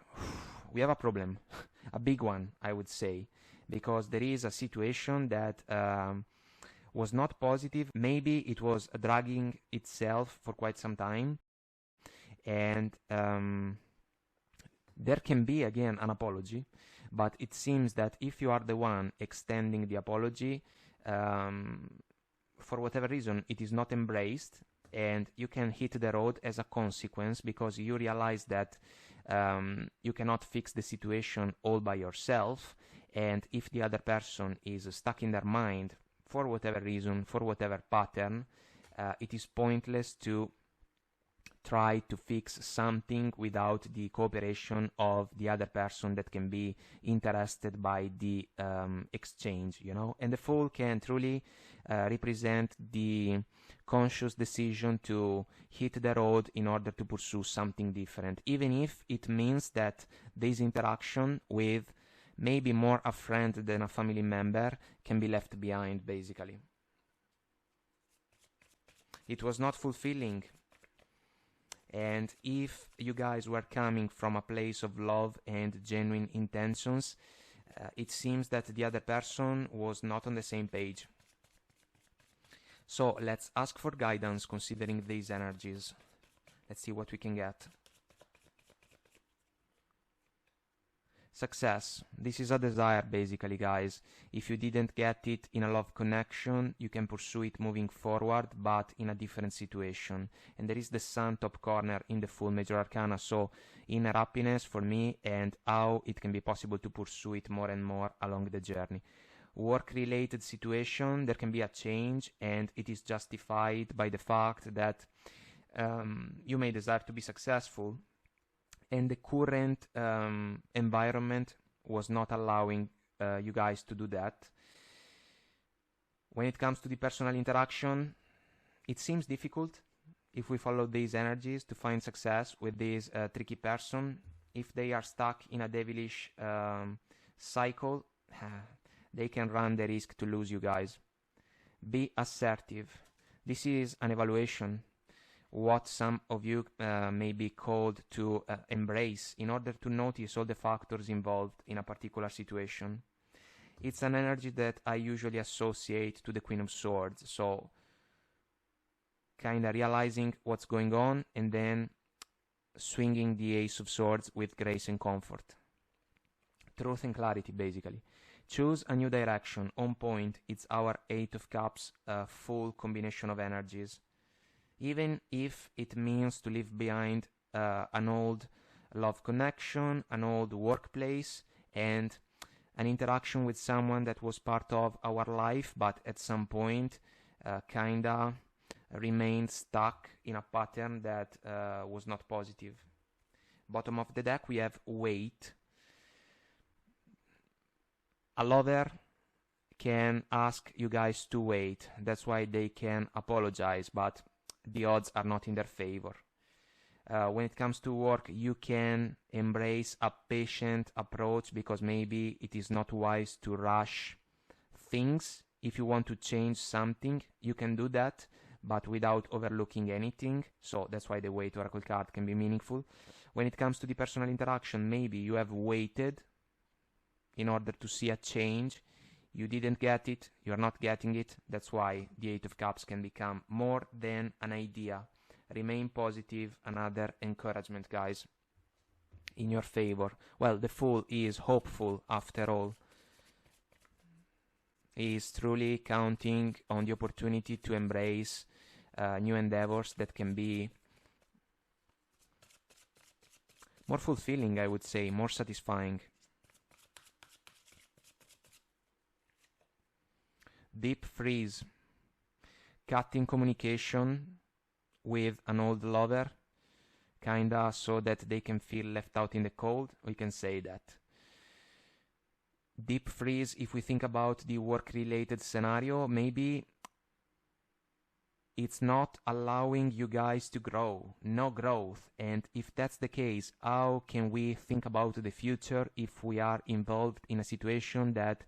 [SPEAKER 1] we have a problem, a big one, I would say. because there is a situation that was not positive. Maybe it was dragging itself for quite some time, and there can be again an apology, but it seems that if you are the one extending the apology, for whatever reason it is not embraced, and you can hit the road as a consequence, because you realize that you cannot fix the situation all by yourself, and if the other person is stuck in their mind for whatever reason, for whatever pattern, it is pointless to try to fix something without the cooperation of the other person that can be interested by the exchange, you know. And the Fool can truly represent the conscious decision to hit the road in order to pursue something different, even if it means that this interaction with maybe more a friend than a family member can be left behind, basically. It was not fulfilling. And if you guys were coming from a place of love and genuine intentions, it seems that the other person was not on the same page. So let's ask for guidance considering these energies. Let's see what we can get. Success. This is a desire, basically, guys. If you didn't get it in a love connection, you can pursue it moving forward, but in a different situation. And there is the Sun top corner in the Full Major Arcana, so inner happiness for me, and how it can be possible to pursue it more and more along the journey. Work-related situation, there can be a change, and it is justified by the fact that you may desire to be successful, and the current environment was not allowing you guys to do that. When it comes to the personal interaction, it seems difficult, if we follow these energies, to find success with this tricky person. If they are stuck in a devilish cycle, they can run the risk to lose you guys. Be assertive. This is an evaluation, what some of you may be called to embrace in order to notice all the factors involved in a particular situation. It's an energy that I usually associate to the Queen of Swords, so kind of realizing what's going on and then swinging the Ace of Swords with grace and comfort. Truth and clarity, basically. Choose a new direction, on point. It's our Eight of Cups, full combination of energies. Even if it means to leave behind an old love connection, an old workplace, and an interaction with someone that was part of our life, but at some point kinda remained stuck in a pattern that was not positive. Bottom of the deck we have Wait. A lover can ask you guys to wait. That's why they can apologize, but the odds are not in their favor. When it comes to work, you can embrace a patient approach, because maybe it is not wise to rush things. If you want to change something, you can do that, but without overlooking anything. So that's why the Wait Oracle card can be meaningful. When it comes to the personal interaction, maybe you have waited in order to see a change. You didn't get it, you're not getting it. That's why the Eight of Cups can become more than an idea. Remain positive, another encouragement, guys, in your favor. Well, the Fool is hopeful after all. He is truly counting on the opportunity to embrace new endeavors that can be more fulfilling, I would say, more satisfying. Deep freeze. Cutting communication with an old lover, kinda so that they can feel left out in the cold. We can say that. Deep freeze, if we think about the work-related scenario, maybe it's not allowing you guys to grow, no growth. And if that's the case, how can we think about the future if we are involved in a situation that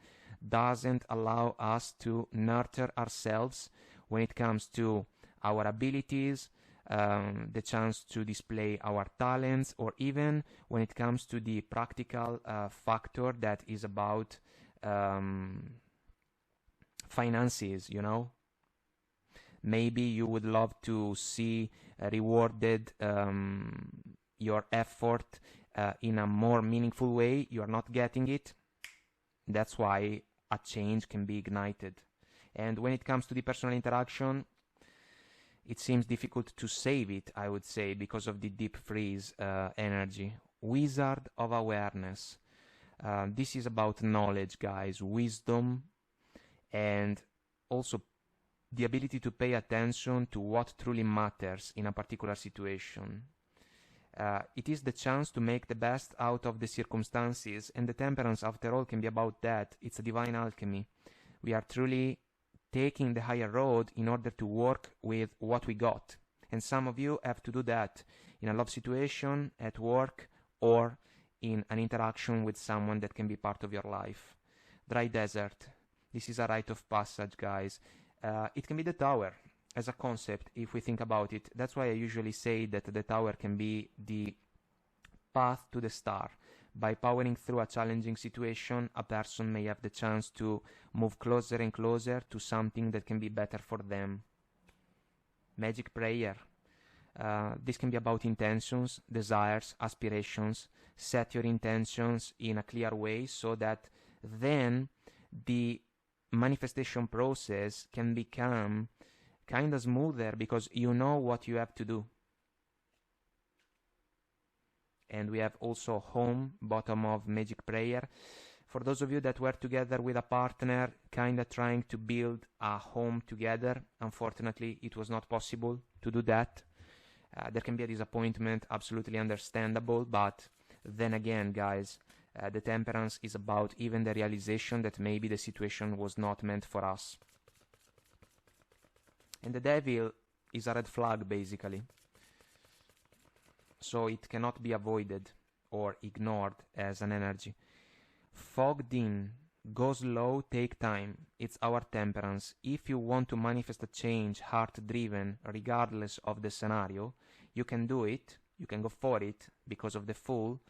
[SPEAKER 1] doesn't allow us to nurture ourselves when it comes to our abilities, the chance to display our talents, or even when it comes to the practical factor that is about finances, you know. Maybe you would love to see rewarded your effort in a more meaningful way. You are not getting it. That's why a change can be ignited. And when it comes to the personal interaction, it seems difficult to save it, I would say, because of the deep freeze energy. Wizard of awareness. This is about knowledge, guys, wisdom, and also the ability to pay attention to what truly matters in a particular situation. It is the chance to make the best out of the circumstances, and the temperance, after all, can be about that. It's a divine alchemy. We are truly taking the higher road in order to work with what we got. And some of you have to do that in a love situation, at work, or in an interaction with someone that can be part of your life. Dry desert. This is a rite of passage, guys. It can be the tower as a concept, if we think about it. That's why I usually say that the tower can be the path to the star. By powering through a challenging situation, a person may have the chance to move closer and closer to something that can be better for them. Magic prayer. This can be about intentions, desires, aspirations. Set your intentions in a clear way so that then the manifestation process can become kind of smoother because you know what you have to do. And we have also home, bottom of magic prayer. For those of you that were together with a partner, kind of trying to build a home together, unfortunately, it was not possible to do that. There can be a disappointment, absolutely understandable, but then again, guys, the temperance is about even the realization that maybe the situation was not meant for us. And the devil is a red flag, basically. So it cannot be avoided or ignored as an energy. Fogged in, go slow, take time. It's our temperance. If you want to manifest a change, heart-driven, regardless of the scenario, you can do it. You can go for it because of the Fool.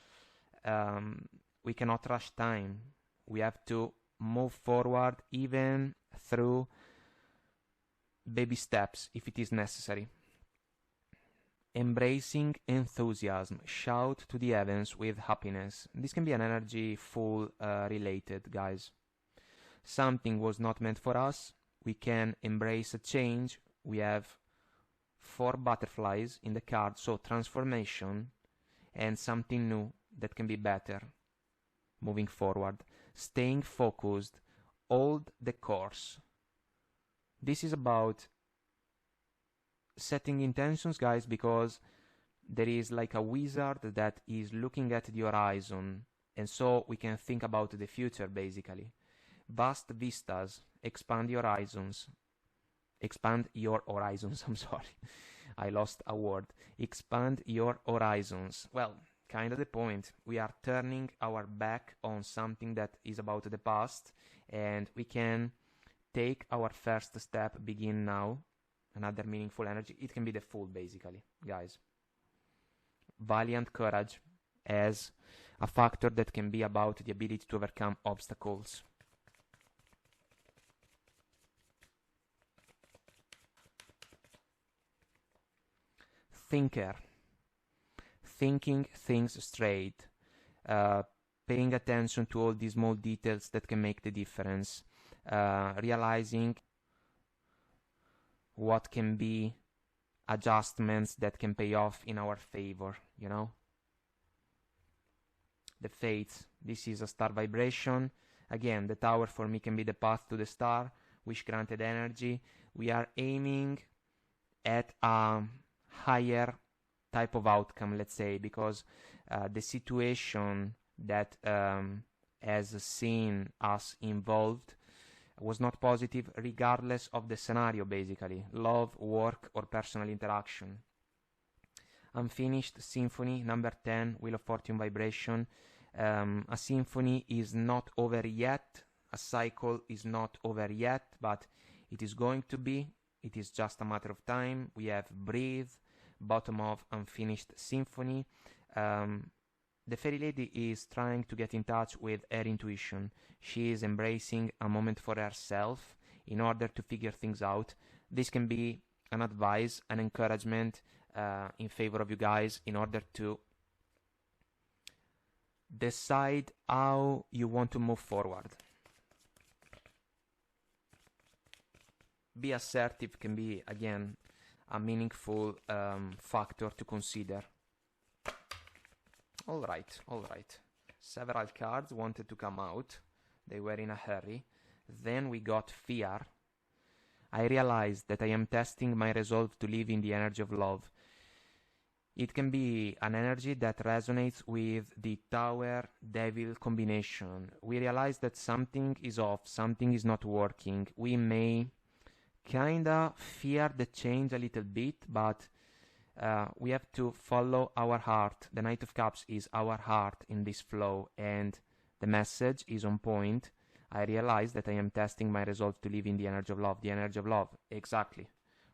[SPEAKER 1] We cannot rush time. We have to move forward even through baby steps if it is necessary. Embracing enthusiasm. Shout to the heavens with happiness. This can be an energy Fool related, guys. Something was not meant for us. We can embrace a change. We have 4 butterflies in the card, so transformation and something new that can be better moving forward. Staying focused. Hold the course. This is about setting intentions, guys, because there is like a wizard that is looking at the horizon, and so we can think about the future, basically. Vast vistas. Expand your horizons. Expand your horizons, I'm sorry. I lost a word. Expand your horizons. Well, kind of the point. We are turning our back on something that is about the past, and we can take our first step, begin now. Another meaningful energy. It can be the Fool, basically, guys. Valiant courage as a factor that can be about the ability to overcome obstacles. Thinker. Thinking things straight. Paying attention to all these small details that can make the difference. Realizing what can be adjustments that can pay off in our favor, you know. The Fates. This is a star vibration. Again, the tower for me can be the path to the star. Wish granted energy. We are aiming at a higher type of outcome, let's say, because the situation that has seen us involved was not positive, regardless of the scenario, basically. Love, work, or personal interaction. Unfinished symphony, number 10, Wheel of Fortune vibration. A symphony is not over yet. A cycle is not over yet, but it is going to be. It is just a matter of time. We have Breathe, bottom of Unfinished symphony. the fairy lady is trying to get in touch with her intuition. She is embracing a moment for herself in order to figure things out. This can be an advice, an encouragement in favor of you guys in order to decide how you want to move forward. Be assertive can be, again, a meaningful factor to consider. All right. Several cards wanted to come out. They were in a hurry. Then we got fear. I realized that I am testing my resolve to live in the energy of love. It can be an energy that resonates with the Tower-Devil combination. We realize that something is off, something is not working. We may kinda fear the change a little bit, but we have to follow our heart. The Knight of Cups is our heart in this flow, and the message is on point. I realize that I am testing my resolve to live in the energy of love. The energy of love, exactly.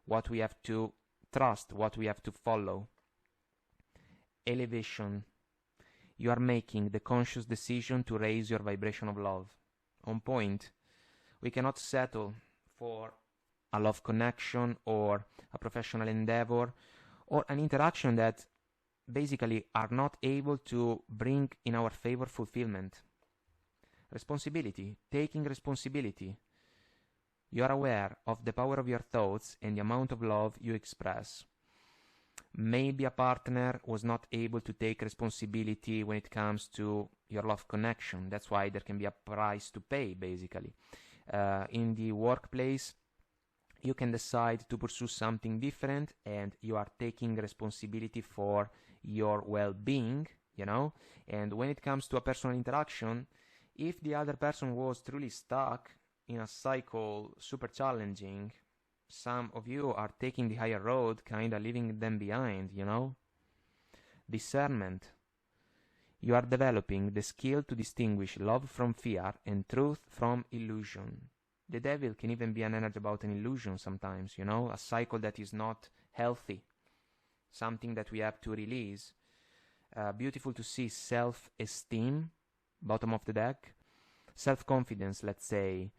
[SPEAKER 1] What we have to trust, what we have to follow. Elevation. You are making the conscious decision to raise your vibration of love. On point. We cannot settle for a love connection or a professional endeavor or an interaction that basically are not able to bring in our favor fulfillment. Responsibility, taking responsibility. You are aware of the power of your thoughts and the amount of love you express. Maybe a partner was not able to take responsibility when it comes to your love connection. That's why there can be a price to pay, basically. In the workplace, you can decide to pursue something different and you are taking responsibility for your well-being, you know. And when it comes to a personal interaction, if the other person was truly stuck in a cycle, super challenging, some of you are taking the higher road, kind of leaving them behind, you know. Discernment. You are developing the skill to distinguish love from fear and truth from illusion. The devil can even be an energy about an illusion sometimes, you know, a cycle that is not healthy, something that we have to release. Beautiful to see self-esteem, bottom of the deck, self-confidence, let's say,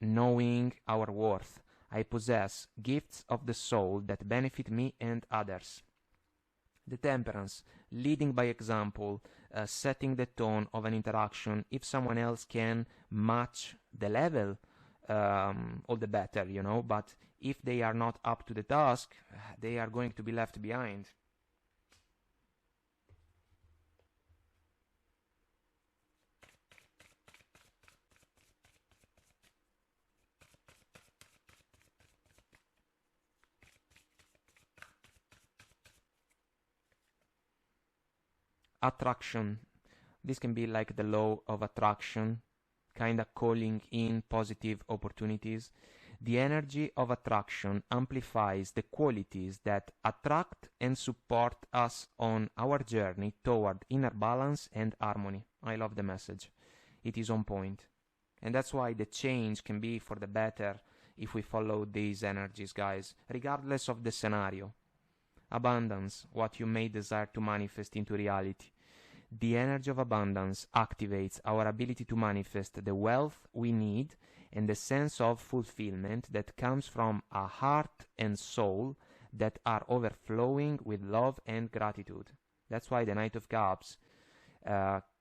[SPEAKER 1] knowing our worth. I possess gifts of the soul that benefit me and others. The temperance, leading by example, setting the tone of an interaction. If someone else can match the level, all the better, you know, but if they are not up to the task, they are going to be left behind. Attraction. This can be like the law of attraction, kind of calling in positive opportunities. The energy of attraction amplifies the qualities that attract and support us on our journey toward inner balance and harmony. I love the message. It is on point. And that's why the change can be for the better if we follow these energies, guys, regardless of the scenario. Abundance, what you may desire to manifest into reality. The energy of abundance activates our ability to manifest the wealth we need and the sense of fulfillment that comes from a heart and soul that are overflowing with love and gratitude. That's why the Knight of Cups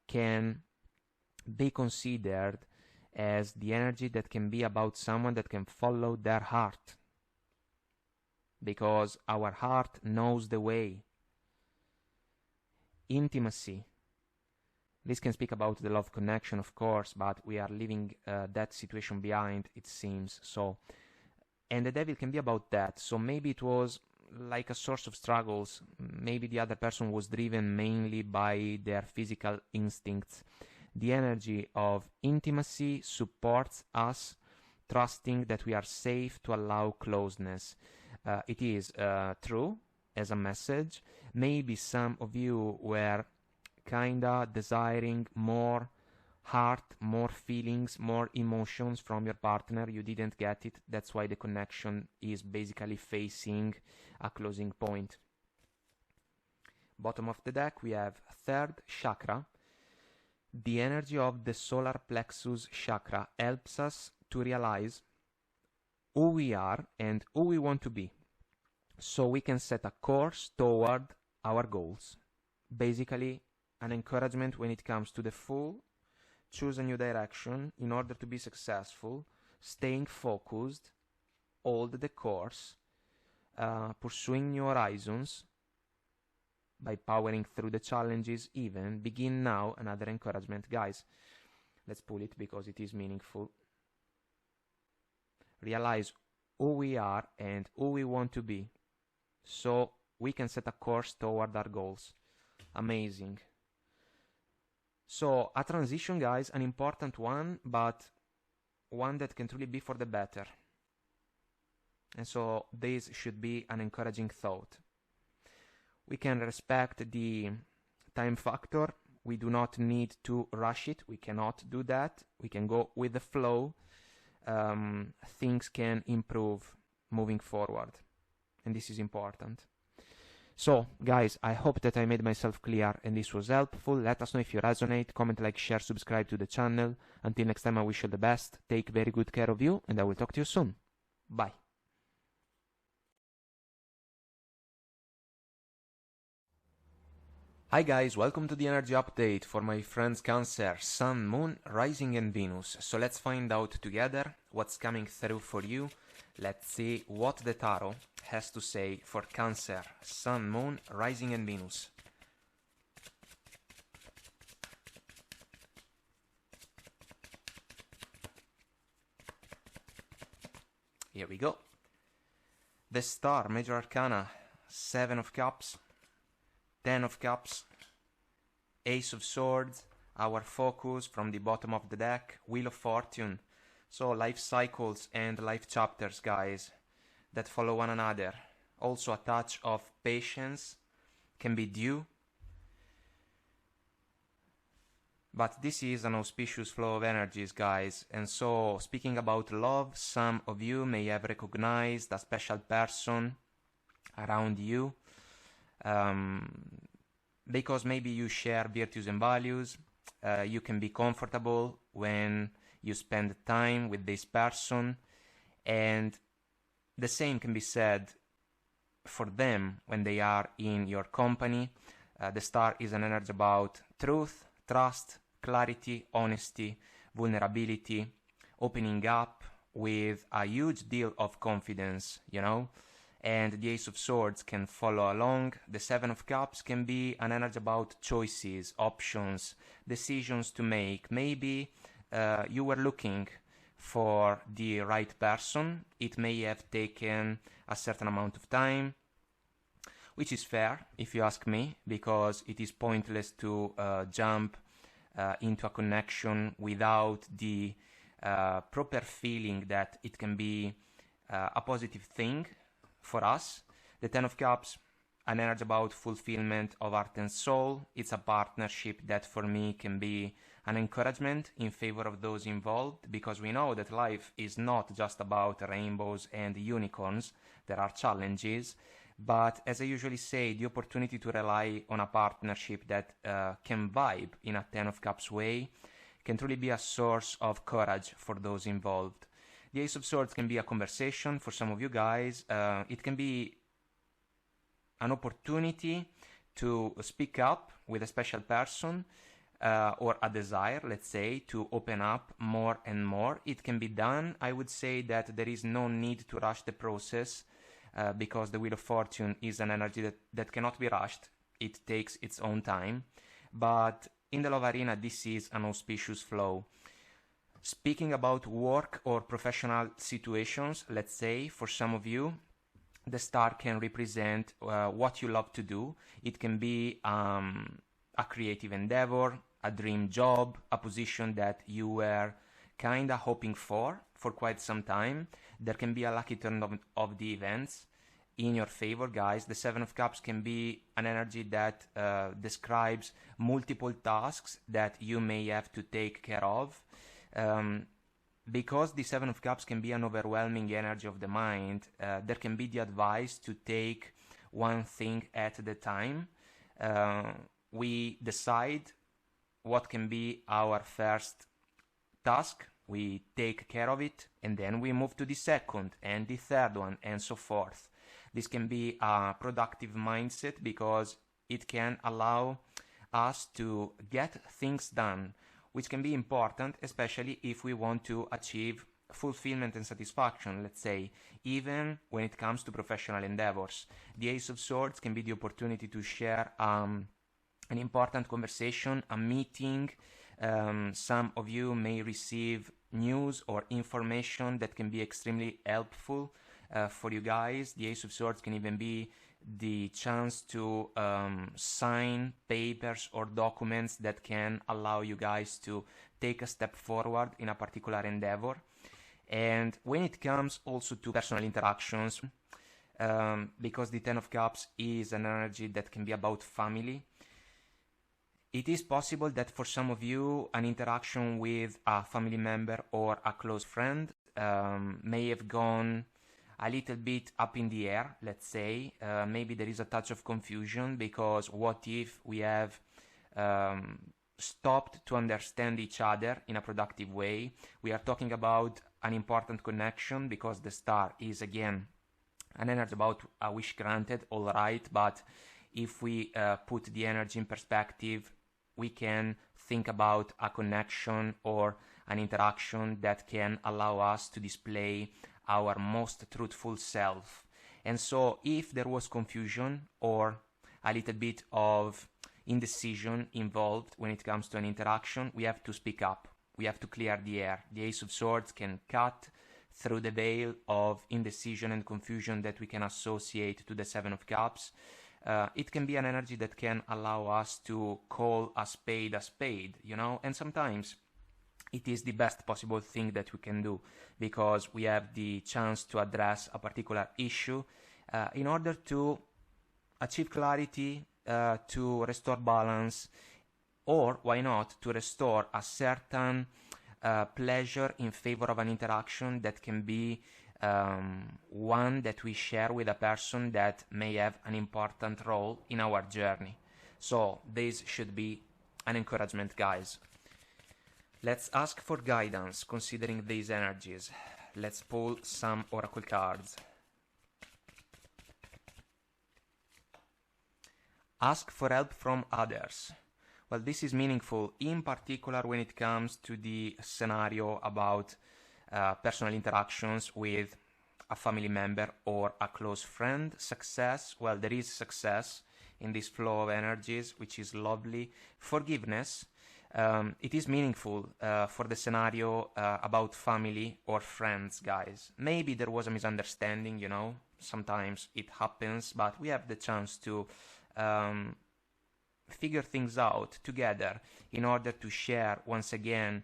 [SPEAKER 1] can be considered as the energy that can be about someone that can follow their heart. Because our heart knows the way. Intimacy. This can speak about the love connection, of course, but we are leaving that situation behind, it seems. So, and the devil can be about that. So maybe it was like a source of struggles. Maybe the other person was driven mainly by their physical instincts. The energy of intimacy supports us, trusting that we are safe to allow closeness. It is true as a message. Maybe some of you were kinda desiring more heart, more feelings, more emotions from your partner. You didn't get it. That's why the connection is basically facing a closing point. bottom of the deck, we have third chakra. The energy of the solar plexus chakra helps us to realize who we are and who we want to be, so we can set a course toward our goals. Basically, an encouragement when it comes to the full, choose a new direction in order to be successful, staying focused, hold the course, pursuing new horizons, by powering through the challenges even. Begin now, another encouragement. Guys, let's pull it because it is meaningful. Realize who we are and who we want to be, so we can set a course toward our goals. Amazing. So, a transition, guys, an important one, but one that can truly be for the better. And so, this should be an encouraging thought. We can respect the time factor. We do not need to rush it. We cannot do that. We can go with the flow. Things can improve moving forward. And this is important. So, guys, I hope that I made myself clear and this was helpful. Let us know if you resonate. Comment, like, share, subscribe to the channel. Until next time, I wish you the best. Take very good care of you, and I will talk to you soon. Bye. Hi guys, welcome to the energy update for my friends Cancer, Sun, Moon, Rising and Venus. So let's find out together what's coming through for you. Let's see what the tarot has to say for Cancer, Sun, Moon, Rising and Venus. Here we go. The Star, Major Arcana, 7 of Cups, 10 of Cups, Ace of Swords, our focus from the bottom of the deck, Wheel of Fortune. So life cycles and life chapters, guys, that follow one another. Also a touch of patience can be due. But this is an auspicious flow of energies, guys. And so, speaking about love, some of you may have recognized a special person around you. Because maybe you share virtues and values, you can be comfortable when you spend time with this person, and the same can be said for them when they are in your company. The Star is an energy about truth, trust, clarity, honesty, vulnerability, opening up with a huge deal of confidence, you know. And the Ace of Swords can follow along. The Seven of Cups can be an energy about choices, options, decisions to make. Maybe you were looking for the right person. It may have taken a certain amount of time, which is fair, if you ask me, because it is pointless to jump into a connection without the proper feeling that it can be a positive thing for us. The Ten of Cups, an energy about fulfillment of heart and soul. It's a partnership that for me can be an encouragement in favor of those involved, because we know that life is not just about rainbows and unicorns. There are challenges, but as I usually say, the opportunity to rely on a partnership that can vibe in a Ten of Cups way can truly be a source of courage for those involved. The Ace of Swords can be a conversation for some of you guys. It can be an opportunity to speak up with a special person, or a desire, let's say, to open up more and more. It can be done. I would say that there is no need to rush the process, because the Wheel of Fortune is an energy that cannot be rushed. It takes its own time. But in the love arena, this is an auspicious flow. Speaking about work or professional situations, let's say, for some of you, the Star can represent what you love to do. It can be a creative endeavor, a dream job, a position that you were kinda hoping for quite some time. There can be a lucky turn of the events in your favor, guys. The Seven of Cups can be an energy that describes multiple tasks that you may have to take care of. Because the Seven of Cups can be an overwhelming energy of the mind, there can be the advice to take one thing at the time. we decide what can be our first task, we take care of it, and then we move to the second and the third one, and so forth. This can be a productive mindset because it can allow us to get things done, which can be important, especially if we want to achieve fulfillment and satisfaction, let's say, even when it comes to professional endeavors. The Ace of Swords can be the opportunity to share an important conversation, a meeting. Some of you may receive news or information that can be extremely helpful for you guys. The Ace of Swords can even be the chance to sign papers or documents that can allow you guys to take a step forward in a particular endeavor. And when it comes also to personal interactions, because the Ten of Cups is an energy that can be about family, it is possible that for some of you an interaction with a family member or a close friend may have gone a little bit up in the air, let's say. Maybe there is a touch of confusion because what if we have stopped to understand each other in a productive way? We are talking about an important connection because the star is again an energy about a wish granted, all right, but if we put the energy in perspective, we can think about a connection or an interaction that can allow us to display our most truthful self. And so if there was confusion or a little bit of indecision involved when it comes to an interaction, we have to speak up. We have to clear the air. The Ace of Swords can cut through the veil of indecision and confusion that we can associate to the Seven of Cups. It can be an energy that can allow us to call a spade, you know, and sometimes it is the best possible thing that we can do because we have the chance to address a particular issue in order to achieve clarity, to restore balance, or why not to restore a certain pleasure in favor of an interaction that can be one that we share with a person that may have an important role in our journey. So this should be an encouragement, guys. Let's ask for guidance considering these energies. Let's pull some oracle cards. Ask for help from others. Well, this is meaningful, in particular when it comes to the scenario about personal interactions with a family member or a close friend. Success, well, there is success in this flow of energies, which is lovely. Forgiveness, it is meaningful for the scenario about family or friends, guys. Maybe there was a misunderstanding, you know, sometimes it happens, but we have the chance to figure things out together in order to share once again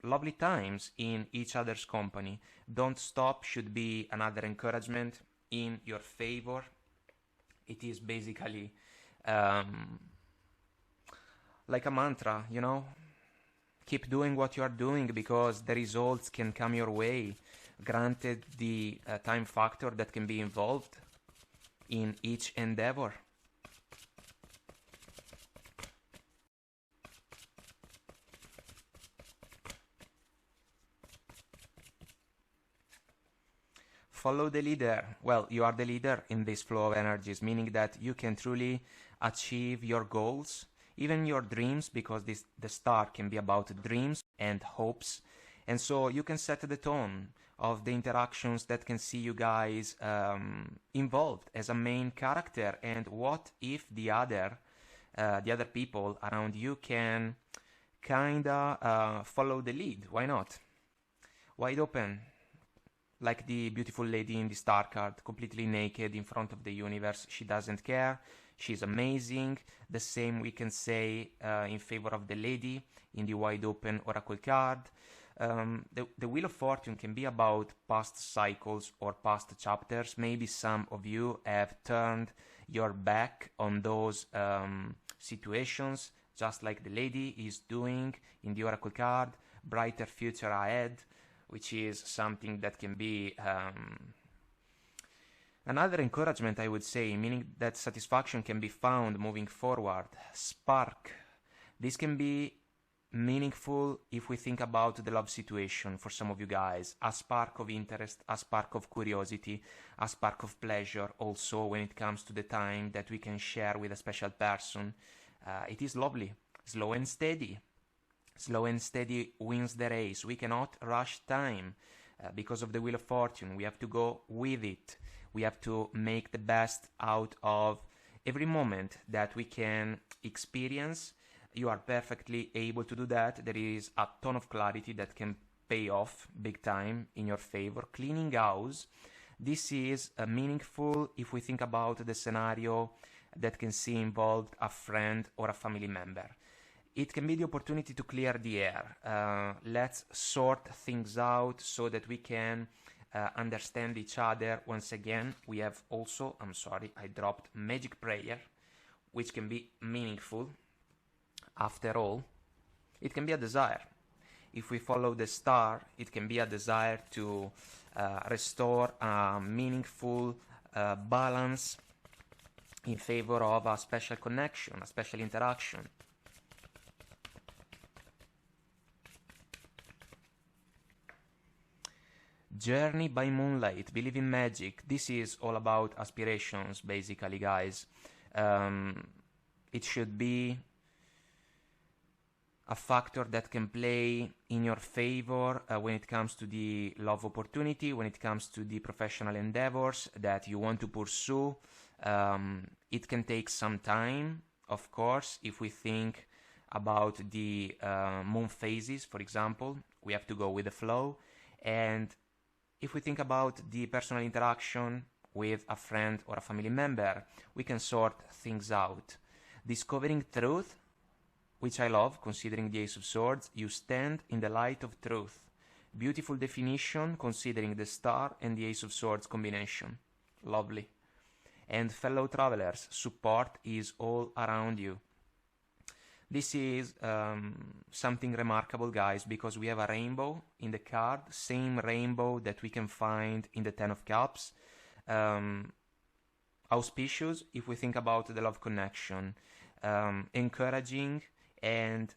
[SPEAKER 1] lovely times in each other's company. Don't stop should be another encouragement in your favor. It is basically like a mantra, you know. Keep doing what you are doing because the results can come your way, granted the time factor that can be involved in each endeavor. Follow the leader. Well, you are the leader in this flow of energies, meaning that you can truly achieve your goals, even your dreams, because the star can be about dreams and hopes. And so you can set the tone of the interactions that can see you guys involved as a main character. And what if the other people around you can kinda follow the lead? Why not? Wide open. Like the beautiful lady in the star card, completely naked in front of the universe. She doesn't care. She's amazing. The same we can say in favor of the lady in the wide open oracle card. The Wheel of Fortune can be about past cycles or past chapters. Maybe some of you have turned your back on those situations, just like the lady is doing in the oracle card. Brighter future ahead, which is something that can be Another encouragement, I would say, meaning that satisfaction can be found moving forward. Spark. This can be meaningful if we think about the love situation for some of you guys. A spark of interest, a spark of curiosity, a spark of pleasure also when it comes to the time that we can share with a special person. It is lovely. Slow and steady. Slow and steady wins the race. We cannot rush time because of the wheel of fortune. We have to go with it. We have to make the best out of every moment that we can experience. You are perfectly able to do that. There is a ton of clarity that can pay off big time in your favor. Cleaning house. This is meaningful if we think about the scenario that can see involved a friend or a family member. It can be the opportunity to clear the air. Let's sort things out so that we can understand each other. Once again, we have also, I'm sorry, I dropped magic prayer, which can be meaningful. After all, it can be a desire. If we follow the star, it can be a desire to restore a meaningful balance in favor of a special connection, a special interaction. Journey by moonlight, believe in magic. This is all about aspirations, basically, guys. It should be a factor that can play in your favor when it comes to the love opportunity, when it comes to the professional endeavors that you want to pursue. It can take some time, of course. If we think about the moon phases, for example, we have to go with the flow. And if we think about the personal interaction with a friend or a family member, we can sort things out. Discovering truth, which I love, considering the Ace of Swords. You stand in the light of truth. Beautiful definition, considering the star and the Ace of Swords combination. Lovely. And fellow travelers, support is all around you. This is something remarkable, guys, because we have a rainbow in the card, same rainbow that we can find in the Ten of Cups. Auspicious, if we think about the love connection. Encouraging and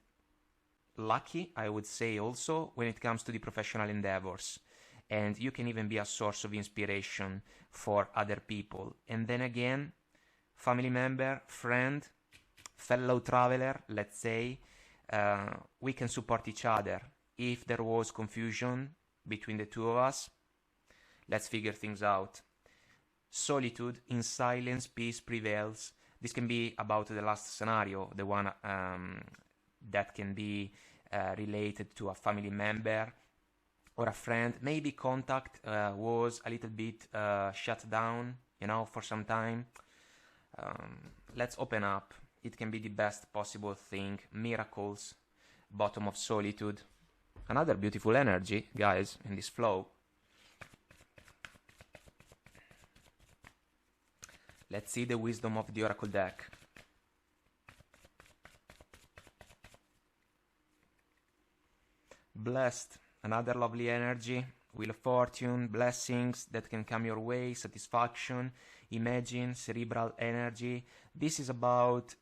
[SPEAKER 1] lucky, I would say also, when it comes to the professional endeavors. And you can even be a source of inspiration for other people. And then again, family member, friend, fellow traveler, let's say, we can support each other. If there was confusion between the two of us, let's figure things out. Solitude, in silence, peace prevails. This can be about the last scenario, the one that can be related to a family member or a friend. Maybe contact was a little bit shut down, for some time. Let's open up. It can be the best possible thing. Miracles, bottom of solitude. Another beautiful energy, guys, in this flow. Let's see the wisdom of the Oracle deck. Blessed, another lovely energy. Wheel of Fortune, blessings that can come your way, satisfaction, imagine, cerebral energy. This is about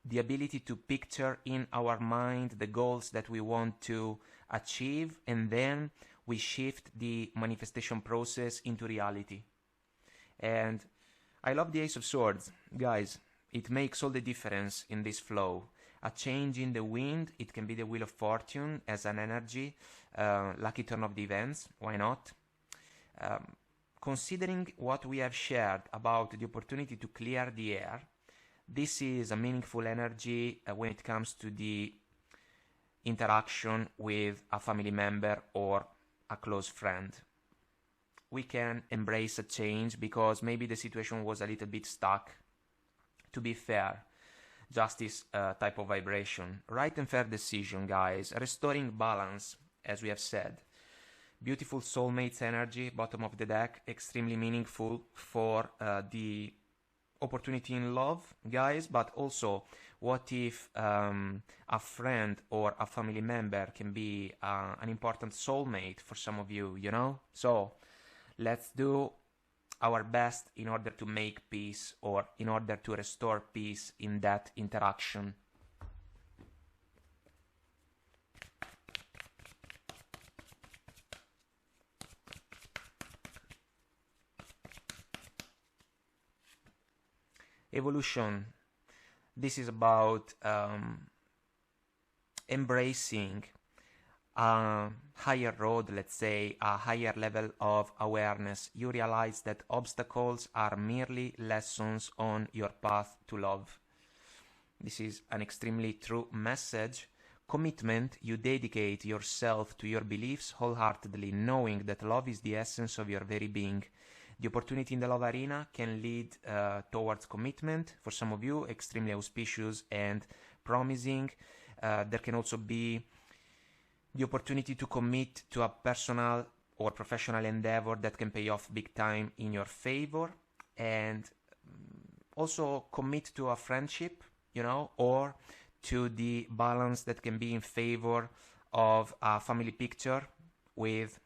[SPEAKER 1] the ability to picture in our mind the goals that we want to achieve, and then we shift the manifestation process into reality. And I love the Ace of Swords, guys. It makes all the difference in this flow. A change in the wind, it can be the Wheel of Fortune as an energy, lucky turn of the events, why not? Considering what we have shared about the opportunity to clear the air, this is a meaningful energy when it comes to the interaction with a family member or a close friend. We can embrace a change because maybe the situation was a little bit stuck. To be fair, justice type of vibration. Right and fair decision, guys. Restoring balance, as we have said. Beautiful soulmates energy, bottom of the deck. Extremely meaningful for the opportunity in love, guys, but also what if a friend or a family member can be an important soulmate for some of you, So let's do our best in order to make peace or in order to restore peace in that interaction. Evolution. This is about embracing a higher road, let's say, a higher level of awareness. You realize that obstacles are merely lessons on your path to love. This is an extremely true message. Commitment, you dedicate yourself to your beliefs wholeheartedly, knowing that love is the essence of your very being. The opportunity in the love arena can lead towards commitment. For some of you, extremely auspicious and promising. There can also be the opportunity to commit to a personal or professional endeavor that can pay off big time in your favor, and also commit to a friendship, you know, or to the balance that can be in favor of a family picture with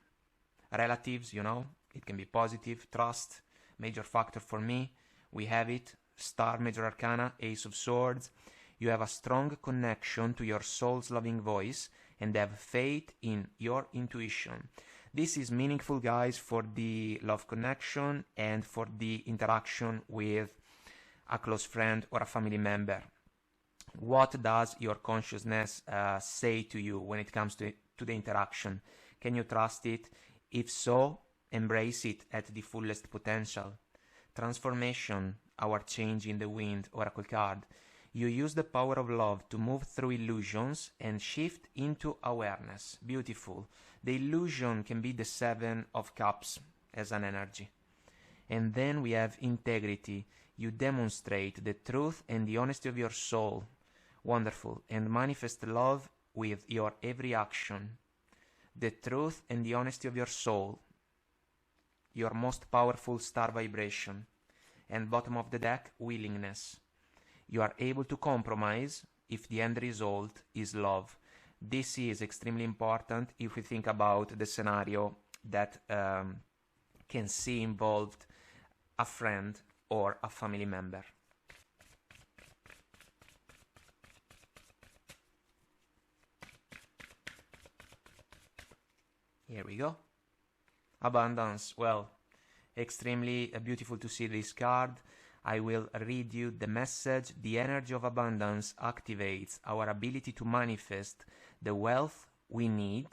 [SPEAKER 1] relatives, you know. It can be positive, trust, major factor for me. We have it, star, major arcana, ace of swords. You have a strong connection to your soul's loving voice and have faith in your intuition. This is meaningful, guys, for the love connection and for the interaction with a close friend or a family member. What does your consciousness say to you when it comes to the interaction? Can you trust it? If so, embrace it at the fullest potential. Transformation, our change in the wind, oracle card. You use the power of love to move through illusions and shift into awareness. Beautiful. The illusion can be the Seven of Cups as an energy. And then we have integrity. You demonstrate the truth and the honesty of your soul. Wonderful. And manifest love with your every action. The truth and the honesty of your soul. Your most powerful star vibration. And bottom of the deck, willingness. You are able to compromise if the end result is love. This is extremely important if we think about the scenario that can see involved a friend or a family member. Here we go. Abundance. Well, extremely beautiful to see this card. I will read you the message. The energy of abundance activates our ability to manifest the wealth we need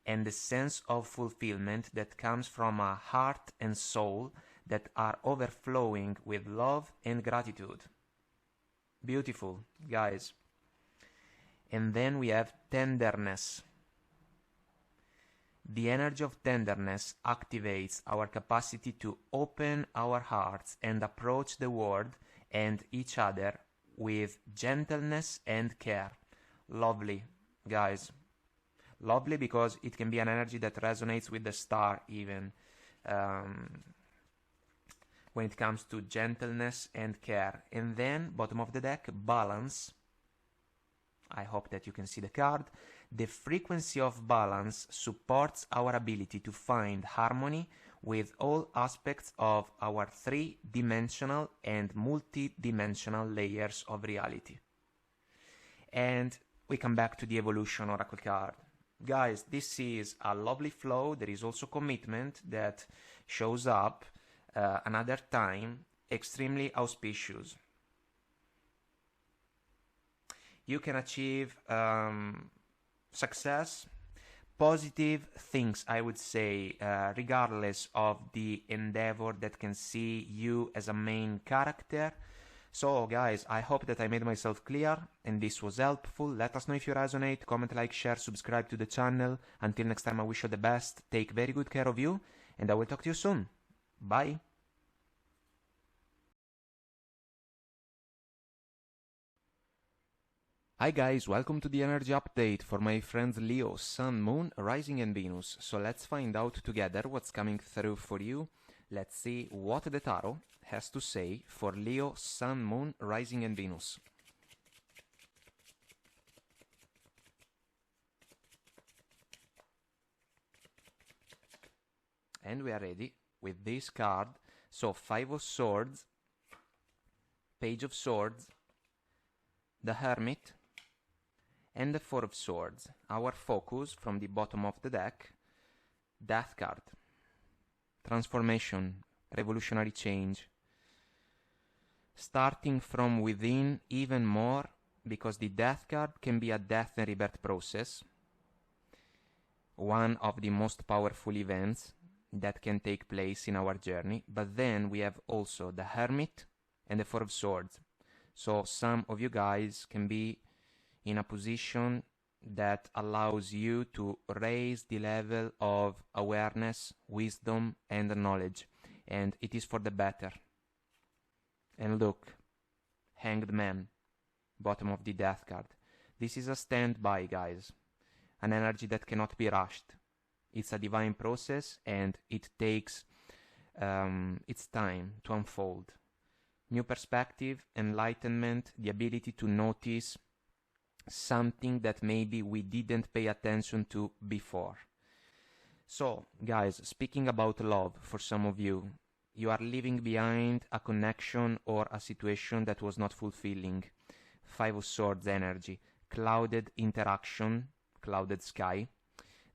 [SPEAKER 1] and the sense of fulfillment that comes from a heart and soul that are overflowing with love and gratitude. Beautiful, guys. And then we have tenderness. The energy of tenderness activates our capacity to open our hearts and approach the world and each other with gentleness and care. Lovely, guys. Lovely because it can be an energy that resonates with the star even. When it comes to gentleness and care. And then, bottom of the deck, balance. I hope that you can see the card. The frequency of balance supports our ability to find harmony with all aspects of our three-dimensional and multi-dimensional layers of reality. And we come back to the evolution oracle card. Guys, this is a lovely flow. There is also commitment that shows up another time, extremely auspicious. You can achieve success, positive things, I would say, regardless of the endeavor that can see you as a main character. So guys, I hope that I made myself clear and this was helpful. Let us know if you resonate, comment, like, share, subscribe to the channel. Until next time, I wish you the best. Take very good care of you and I will talk to you soon. Bye. Hi guys, welcome to the energy update for my friends Leo, Sun, Moon, Rising and Venus. So let's find out together what's coming through for you. Let's see what the tarot has to say for Leo, Sun, Moon, Rising and Venus. And we are ready with this card, So 5 of Swords, Page of Swords, the Hermit, and the 4 of Swords. Our focus from the bottom of the deck, Death card. Transformation, revolutionary change. Starting from within even more, because the Death card can be a death and rebirth process. One of the most powerful events that can take place in our journey. But then we have also the Hermit and the 4 of Swords. So some of you guys can be in a position that allows you to raise the level of awareness, wisdom, and knowledge. And it is for the better. And look, Hanged Man, bottom of the Death card. This is a standby, guys. An energy that cannot be rushed. It's a divine process and it takes its time to unfold. New perspective, enlightenment, the ability to notice something that maybe we didn't pay attention to before. So, guys, speaking about love, for some of you, you are leaving behind a connection or a situation that was not fulfilling. 5 of Swords energy, clouded interaction, clouded sky,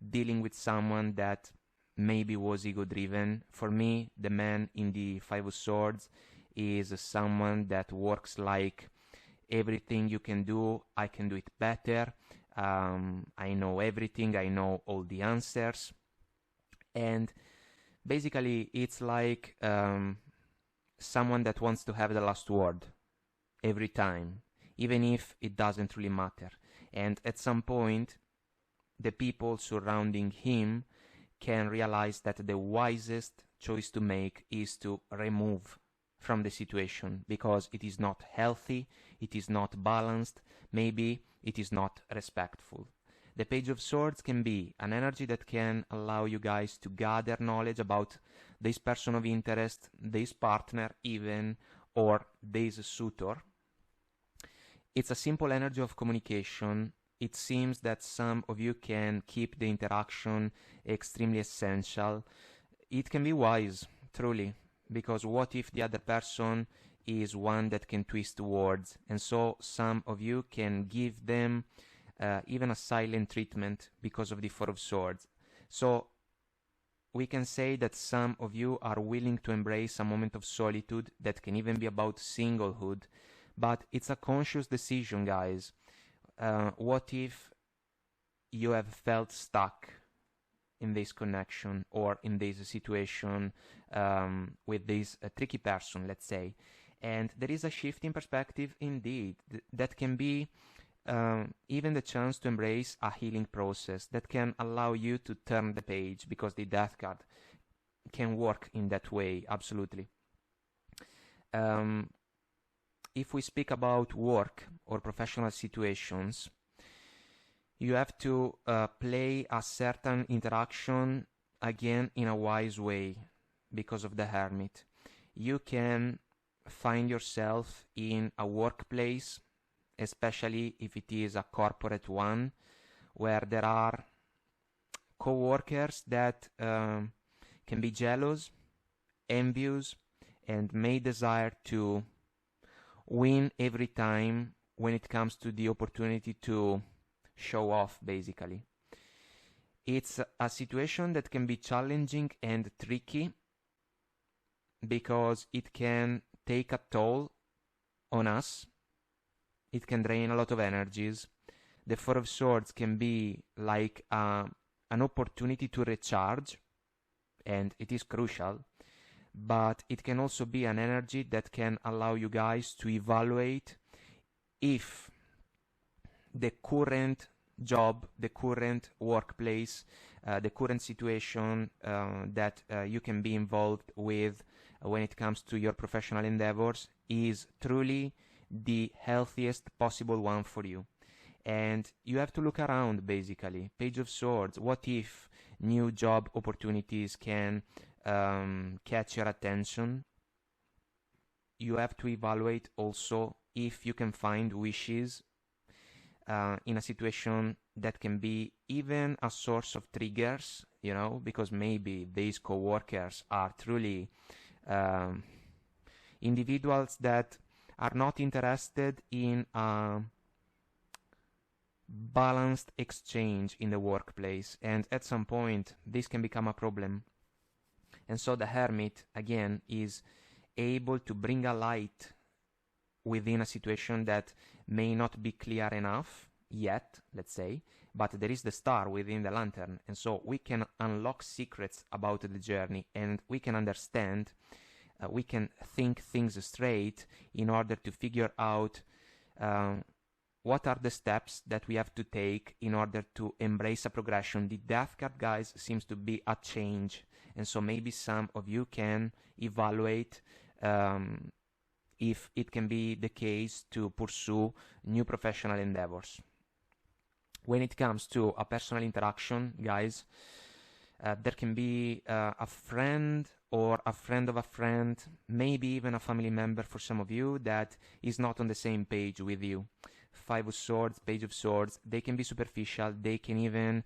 [SPEAKER 1] dealing with someone that maybe was ego-driven. For me, the man in the 5 of Swords is someone that works like everything you can do, I can do it better. I know everything, I know all the answers. And basically, it's like someone that wants to have the last word every time, even if it doesn't really matter. And at some point, the people surrounding him can realize that the wisest choice to make is to remove from the situation, because it is not healthy, it is not balanced, maybe it is not respectful. The Page of Swords can be an energy that can allow you guys to gather knowledge about this person of interest, this partner even, or this suitor. It's a simple energy of communication. It seems that some of you can keep the interaction extremely essential. It can be wise, truly, because what if the other person is one that can twist words, and so some of you can give them even a silent treatment because of the 4 of Swords. So we can say that some of you are willing to embrace a moment of solitude that can even be about singlehood, but it's a conscious decision, guys. What if you have felt stuck in this connection or in this situation with this tricky person, let's say, and there is a shift in perspective indeed that can be even the chance to embrace a healing process that can allow you to turn the page, because the Death card can work in that way, absolutely. If we speak about work or professional situations, you have to play a certain interaction again in a wise way because of the Hermit. You can find yourself in a workplace, especially if it is a corporate one, where there are co-workers that can be jealous, envious, and may desire to win every time when it comes to the opportunity to show off, basically. It's a situation that can be challenging and tricky because it can take a toll on us. It can drain a lot of energies. The 4 of Swords can be like an opportunity to recharge, and it is crucial, but it can also be an energy that can allow you guys to evaluate if the current job, the current workplace, the current situation that you can be involved with when it comes to your professional endeavors is truly the healthiest possible one for you. And you have to look around, basically. Page of Swords, what if new job opportunities can catch your attention? You have to evaluate also if you can find wishes in a situation that can be even a source of triggers, you know, because maybe these co-workers are truly individuals that are not interested in a balanced exchange in the workplace, and at some point this can become a problem. And so the Hermit again is able to bring a light within a situation that may not be clear enough yet, let's say, but there is the star within the lantern, and so we can unlock secrets about the journey, and we can understand, we can think things straight in order to figure out what are the steps that we have to take in order to embrace a progression. The Death card, guys, seems to be a change, and so maybe some of you can evaluate if it can be the case to pursue new professional endeavors. When it comes to a personal interaction, guys, there can be a friend or a friend of a friend, maybe even a family member for some of you that is not on the same page with you. Five of Swords, Page of Swords, they can be superficial, they can even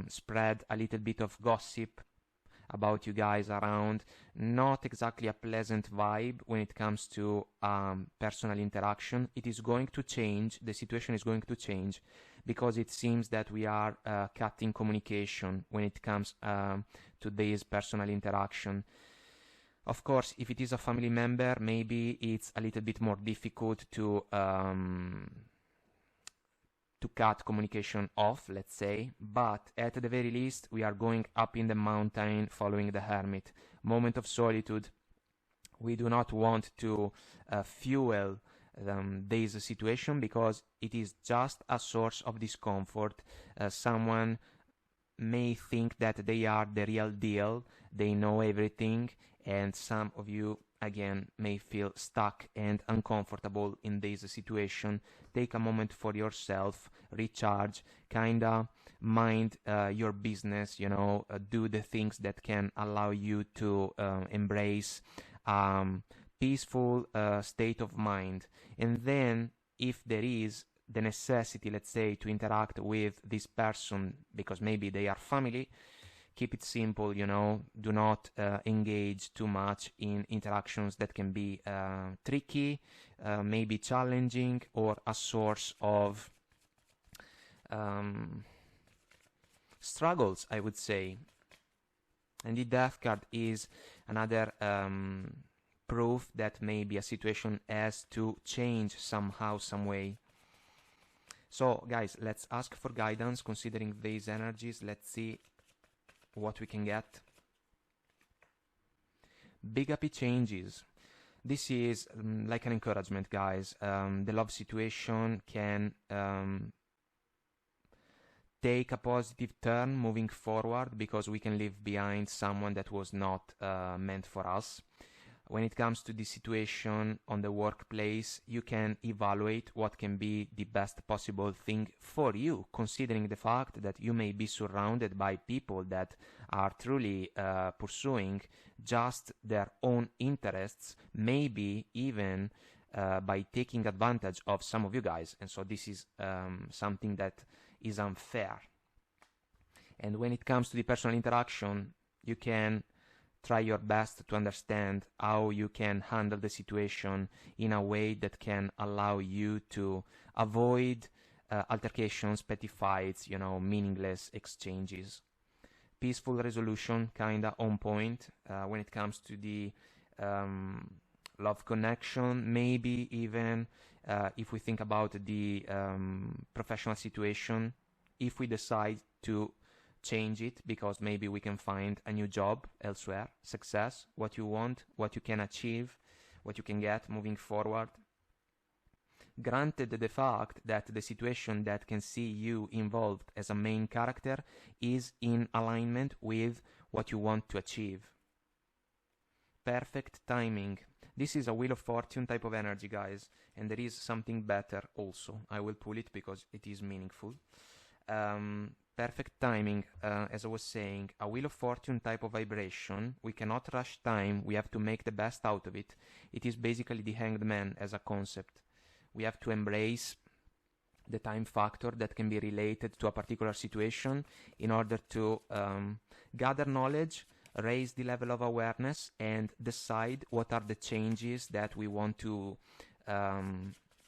[SPEAKER 1] spread a little bit of gossip about you guys around. Not exactly a pleasant vibe when it comes to personal interaction. It is going to change, the situation is going to change, because it seems that we are cutting communication when it comes to this personal interaction. Of course, if it is a family member, maybe it's a little bit more difficult to cut communication off, let's say, but at the very least we are going up in the mountain following the Hermit. Moment of solitude. We do not want to fuel this situation, because it is just a source of discomfort. Someone may think that they are the real deal, they know everything, and some of you again may feel stuck and uncomfortable in this situation. Take a moment for yourself, recharge, kinda mind your business, you know, do the things that can allow you to embrace peaceful state of mind. And then if there is the necessity, let's say, to interact with this person because maybe they are family, keep it simple, you know, do not engage too much in interactions that can be tricky, maybe challenging, or a source of struggles, I would say. And the Death card is another proof that maybe a situation has to change somehow, some way. So guys, let's ask for guidance considering these energies. Let's see what we can get. Big happy changes. This is like an encouragement, guys. The love situation can take a positive turn moving forward, because we can leave behind someone that was not meant for us. When it comes to the situation on the workplace, you can evaluate what can be the best possible thing for you, considering the fact that you may be surrounded by people that are truly pursuing just their own interests, maybe even by taking advantage of some of you guys. And so this is something that is unfair. And when it comes to the personal interaction, you can try your best to understand how you can handle the situation in a way that can allow you to avoid altercations, petty fights, you know, meaningless exchanges. Peaceful resolution, kinda on point when it comes to the love connection. Maybe even if we think about the professional situation, if we decide to change it because maybe we can find a new job elsewhere, success, what you want, what you can achieve, what you can get moving forward. Granted the fact that the situation that can see you involved as a main character is in alignment with what you want to achieve. Perfect timing. This is a Wheel of Fortune type of energy, guys, and there is something better also. I will pull it because it is meaningful. Perfect timing, as I was saying, a Wheel of Fortune type of vibration. We cannot rush time, we have to make the best out of it. It is basically the Hanged Man as a concept. We have to embrace the time factor that can be related to a particular situation in order to gather knowledge, raise the level of awareness, and decide what are the changes that we want to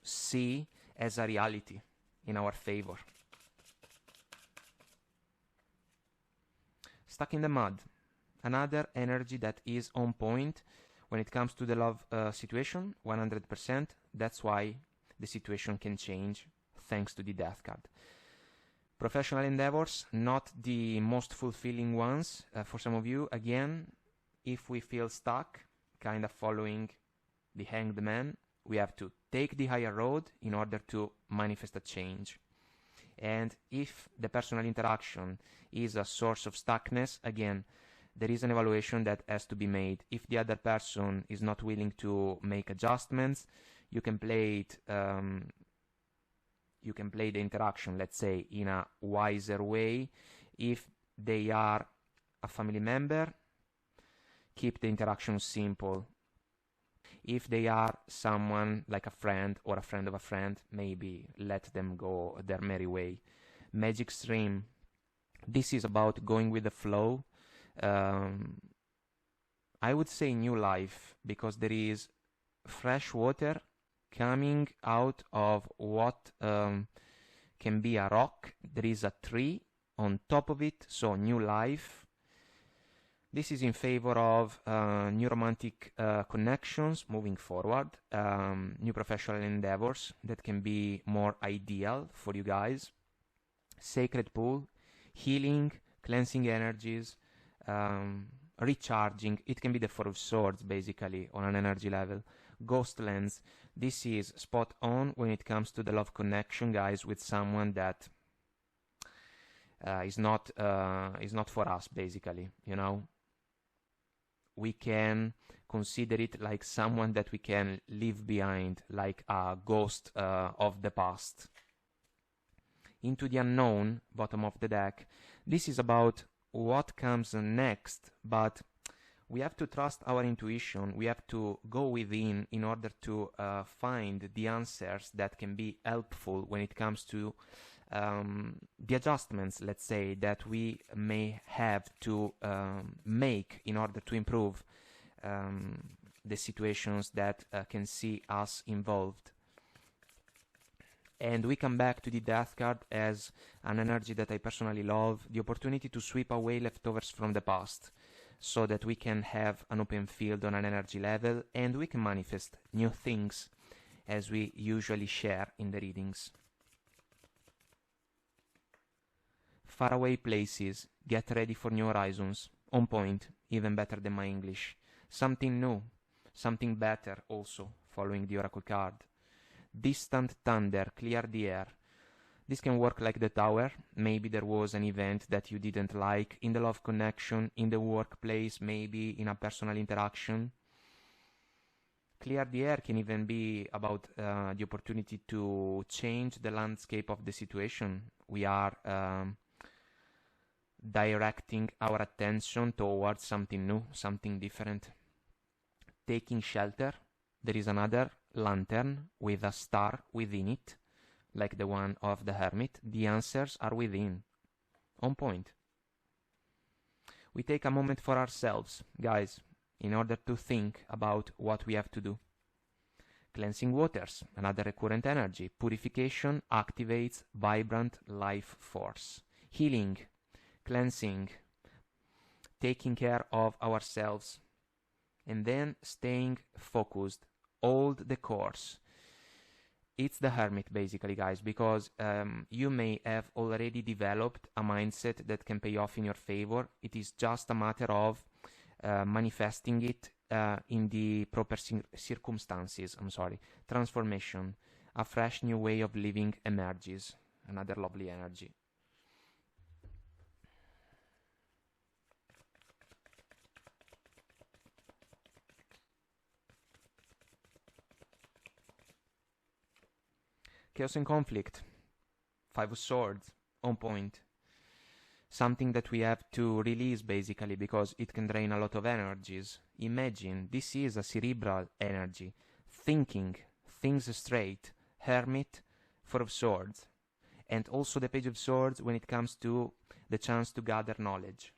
[SPEAKER 1] see as a reality in our favor. Stuck in the mud. Another energy that is on point when it comes to the love situation, 100%. That's why the situation can change thanks to the Death card. Professional endeavors, not the most fulfilling ones for some of you. Again, if we feel stuck, kind of following the Hanged Man, we have to take the higher road in order to manifest a change. And if the personal interaction is a source of stuckness, again, there is an evaluation that has to be made. If the other person is not willing to make adjustments, you can play it. You can play the interaction, let's say, in a wiser way. If they are a family member, keep the interaction simple. If they are someone like a friend or a friend of a friend, maybe let them go their merry way. Magic stream. This is about going with the flow. I would say new life, because there is fresh water coming out of what can be a rock. There is a tree on top of it, so new life. This is in favor of new romantic connections moving forward, new professional endeavors that can be more ideal for you guys. Sacred pool, healing, cleansing energies, recharging. It can be the Four of Swords, basically, on an energy level. Ghost lens. This is spot on when it comes to the love connection, guys, with someone that is not for us, basically. You know, we can consider it like someone that we can leave behind, like a ghost of the past. Into the unknown, bottom of the deck. This is about what comes next, but we have to trust our intuition. We have to go within in order to find the answers that can be helpful when it comes to the adjustments, let's say, that we may have to make in order to improve the situations that can see us involved. And we come back to the Death card as an energy that I personally love, the opportunity to sweep away leftovers from the past, so that we can have an open field on an energy level, and we can manifest new things, as we usually share in the readings. Faraway places, get ready for new horizons, on point, even better than my English. Something new, something better also, following the Oracle card. Distant thunder, clear the air. This can work like the Tower. Maybe there was an event that you didn't like in the love connection, in the workplace, maybe in a personal interaction. Clear the air can even be about the opportunity to change the landscape of the situation. We are directing our attention towards something new, something different. Taking shelter. There is another lantern with a star within it, like the one of the Hermit. The answers are within. On point. We take a moment for ourselves, guys, in order to think about what we have to do. Cleansing waters, another recurrent energy. Purification activates vibrant life force. Healing, cleansing, taking care of ourselves, and then staying focused. Hold the course. It's the Hermit, basically, guys, because you may have already developed a mindset that can pay off in your favor. It is just a matter of manifesting it in the proper circumstances. Transformation. A fresh new way of living emerges. Another lovely energy. Chaos and conflict. Five of Swords. On point. Something that we have to release, basically, because it can drain a lot of energies. Imagine, this is a cerebral energy. Thinking things straight. Hermit, Four of Swords. And also the Page of Swords when it comes to the chance to gather knowledge.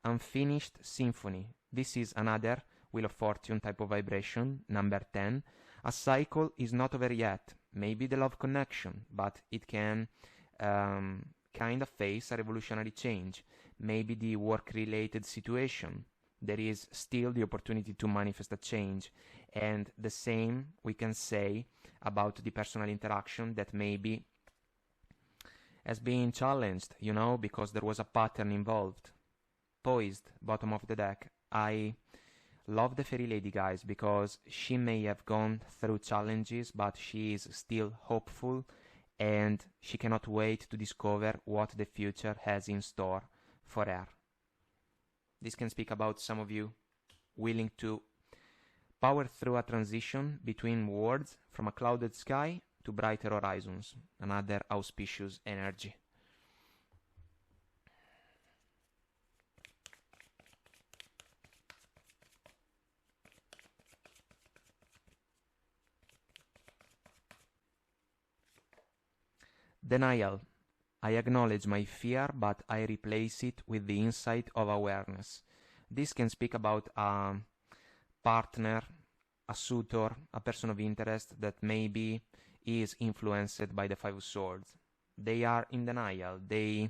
[SPEAKER 1] unfinished symphony. This is another Wheel of Fortune type of vibration, number 10. A cycle is not over yet. Maybe the love connection, but it can kind of face a revolutionary change. Maybe the work-related situation. There is still the opportunity to manifest a change. And the same we can say about the personal interaction that maybe has been challenged, you know, because there was a pattern involved. Poised, bottom of the deck. I love the fairy lady, guys, because she may have gone through challenges, but she is still hopeful and she cannot wait to discover what the future has in store for her. This can speak about some of you willing to power through a transition between worlds, from a clouded sky to brighter horizons. Another auspicious energy. Denial. I acknowledge my fear, but I replace it with the insight of awareness. This can speak about a partner, a suitor, a person of interest that maybe is influenced by the Five of Swords. They are in denial. They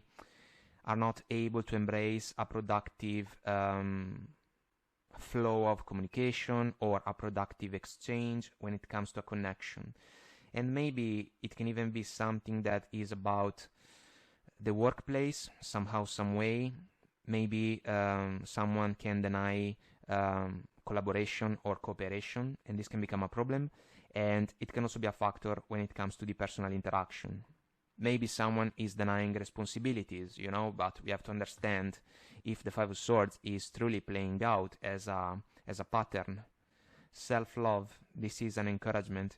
[SPEAKER 1] are not able to embrace a productive flow of communication or a productive exchange when it comes to a connection. And maybe it can even be something that is about the workplace, somehow, some way. Maybe someone can deny collaboration or cooperation, and this can become a problem. And it can also be a factor when it comes to the personal interaction. Maybe someone is denying responsibilities, you know, but we have to understand if the Five of Swords is truly playing out as a pattern. Self-love, this is an encouragement.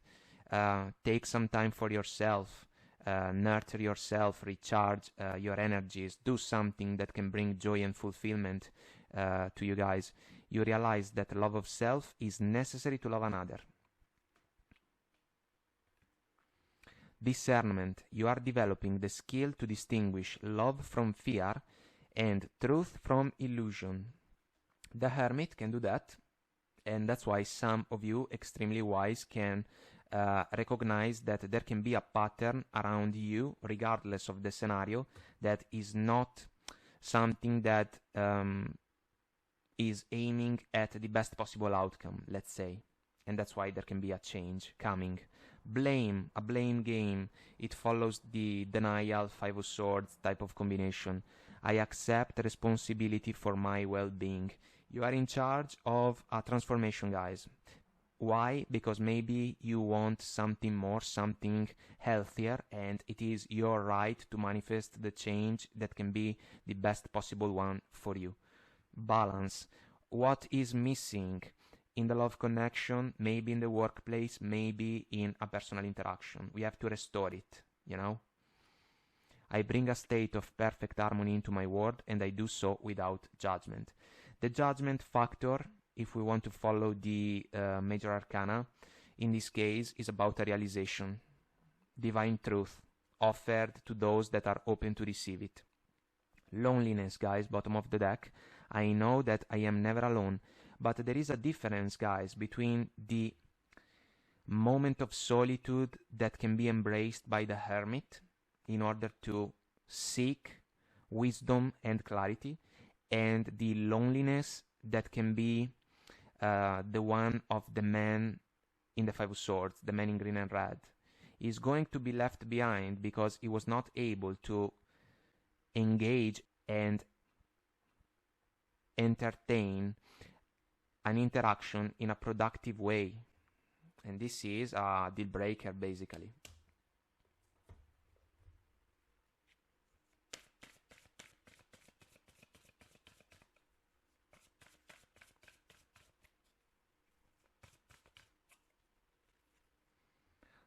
[SPEAKER 1] Take some time for yourself, nurture yourself, recharge your energies, do something that can bring joy and fulfillment to you guys. You realize that love of self is necessary to love another. Discernment. You are developing the skill to distinguish love from fear and truth from illusion. The Hermit can do that, and that's why some of you, extremely wise, can recognize that there can be a pattern around you, regardless of the scenario, that is not something that is aiming at the best possible outcome, let's say. And that's why there can be a change coming. Blame, a blame game. It follows the denial, Five of Swords type of combination. I accept responsibility for my well-being. You are in charge of a transformation, guys. Why? Because maybe you want something more, something healthier, and it is your right to manifest the change that can be the best possible one for you. Balance. What is missing in the love connection, maybe in the workplace, maybe in a personal interaction? We have to restore it, you know? I bring a state of perfect harmony into my world, and I do so without judgment. The judgment factor, if we want to follow the major arcana, in this case is about a realization, divine truth, offered to those that are open to receive it. Loneliness, guys, bottom of the deck. I know that I am never alone, but there is a difference, guys, between the moment of solitude that can be embraced by the Hermit in order to seek wisdom and clarity, and the loneliness that can be the one of the man in the Five of Swords, the man in green and red. Is going to be left behind because he was not able to engage and entertain an interaction in a productive way. And this is a deal breaker, basically.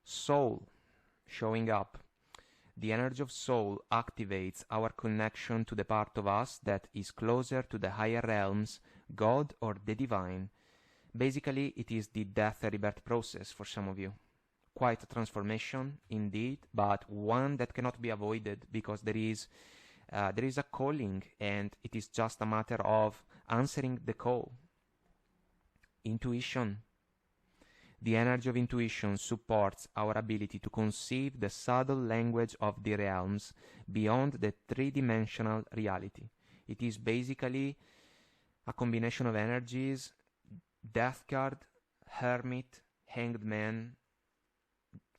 [SPEAKER 1] Soul showing up. The energy of soul activates our connection to the part of us that is closer to the higher realms, God or the divine. Basically, it is the death and rebirth process for some of you. Quite a transformation indeed, but one that cannot be avoided because there is There is a calling, and it is just a matter of answering the call. Intuition. The energy of intuition supports our ability to conceive the subtle language of the realms beyond the three-dimensional reality. It is basically a combination of energies: Death card, Hermit, Hanged Man,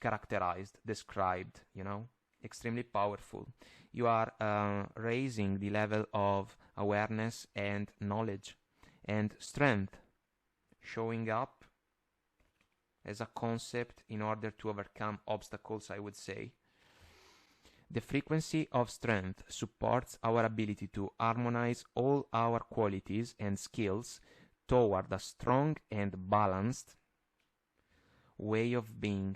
[SPEAKER 1] characterized, described, you know, extremely powerful. You are raising the level of awareness and knowledge. And Strength, showing up as a concept in order to overcome obstacles, I would say. The frequency of Strength supports our ability to harmonize all our qualities and skills toward a strong and balanced way of being.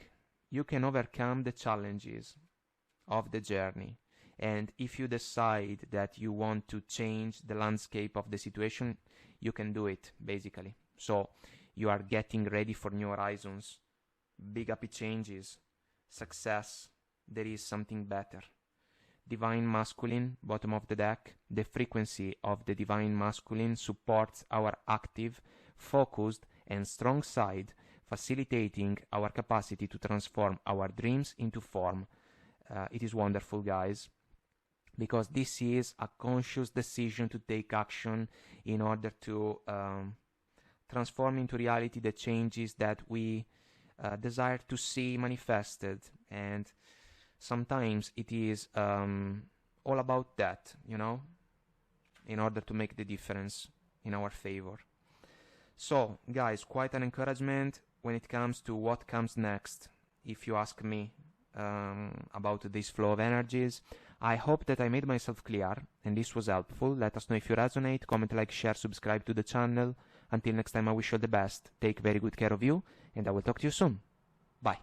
[SPEAKER 1] You can overcome the challenges of the journey, and if you decide that you want to change the landscape of the situation, you can do it, basically. So you are getting ready for new horizons, big happy changes, success. There is something better. Divine Masculine, bottom of the deck. The frequency of the Divine Masculine supports our active, focused, and strong side, facilitating our capacity to transform our dreams into form. It is wonderful, guys, because this is a conscious decision to take action in order to transform into reality the changes that we desire to see manifested. And sometimes it is all about that, you know, in order to make the difference in our favor. So, guys, quite an encouragement when it comes to what comes next, if you ask me about this flow of energies. I hope that I made myself clear and this was helpful. Let us know if you resonate. Comment, like, share, subscribe to the channel. Until next time, I wish you all the best. Take very good care of you, and I will talk to you soon. Bye.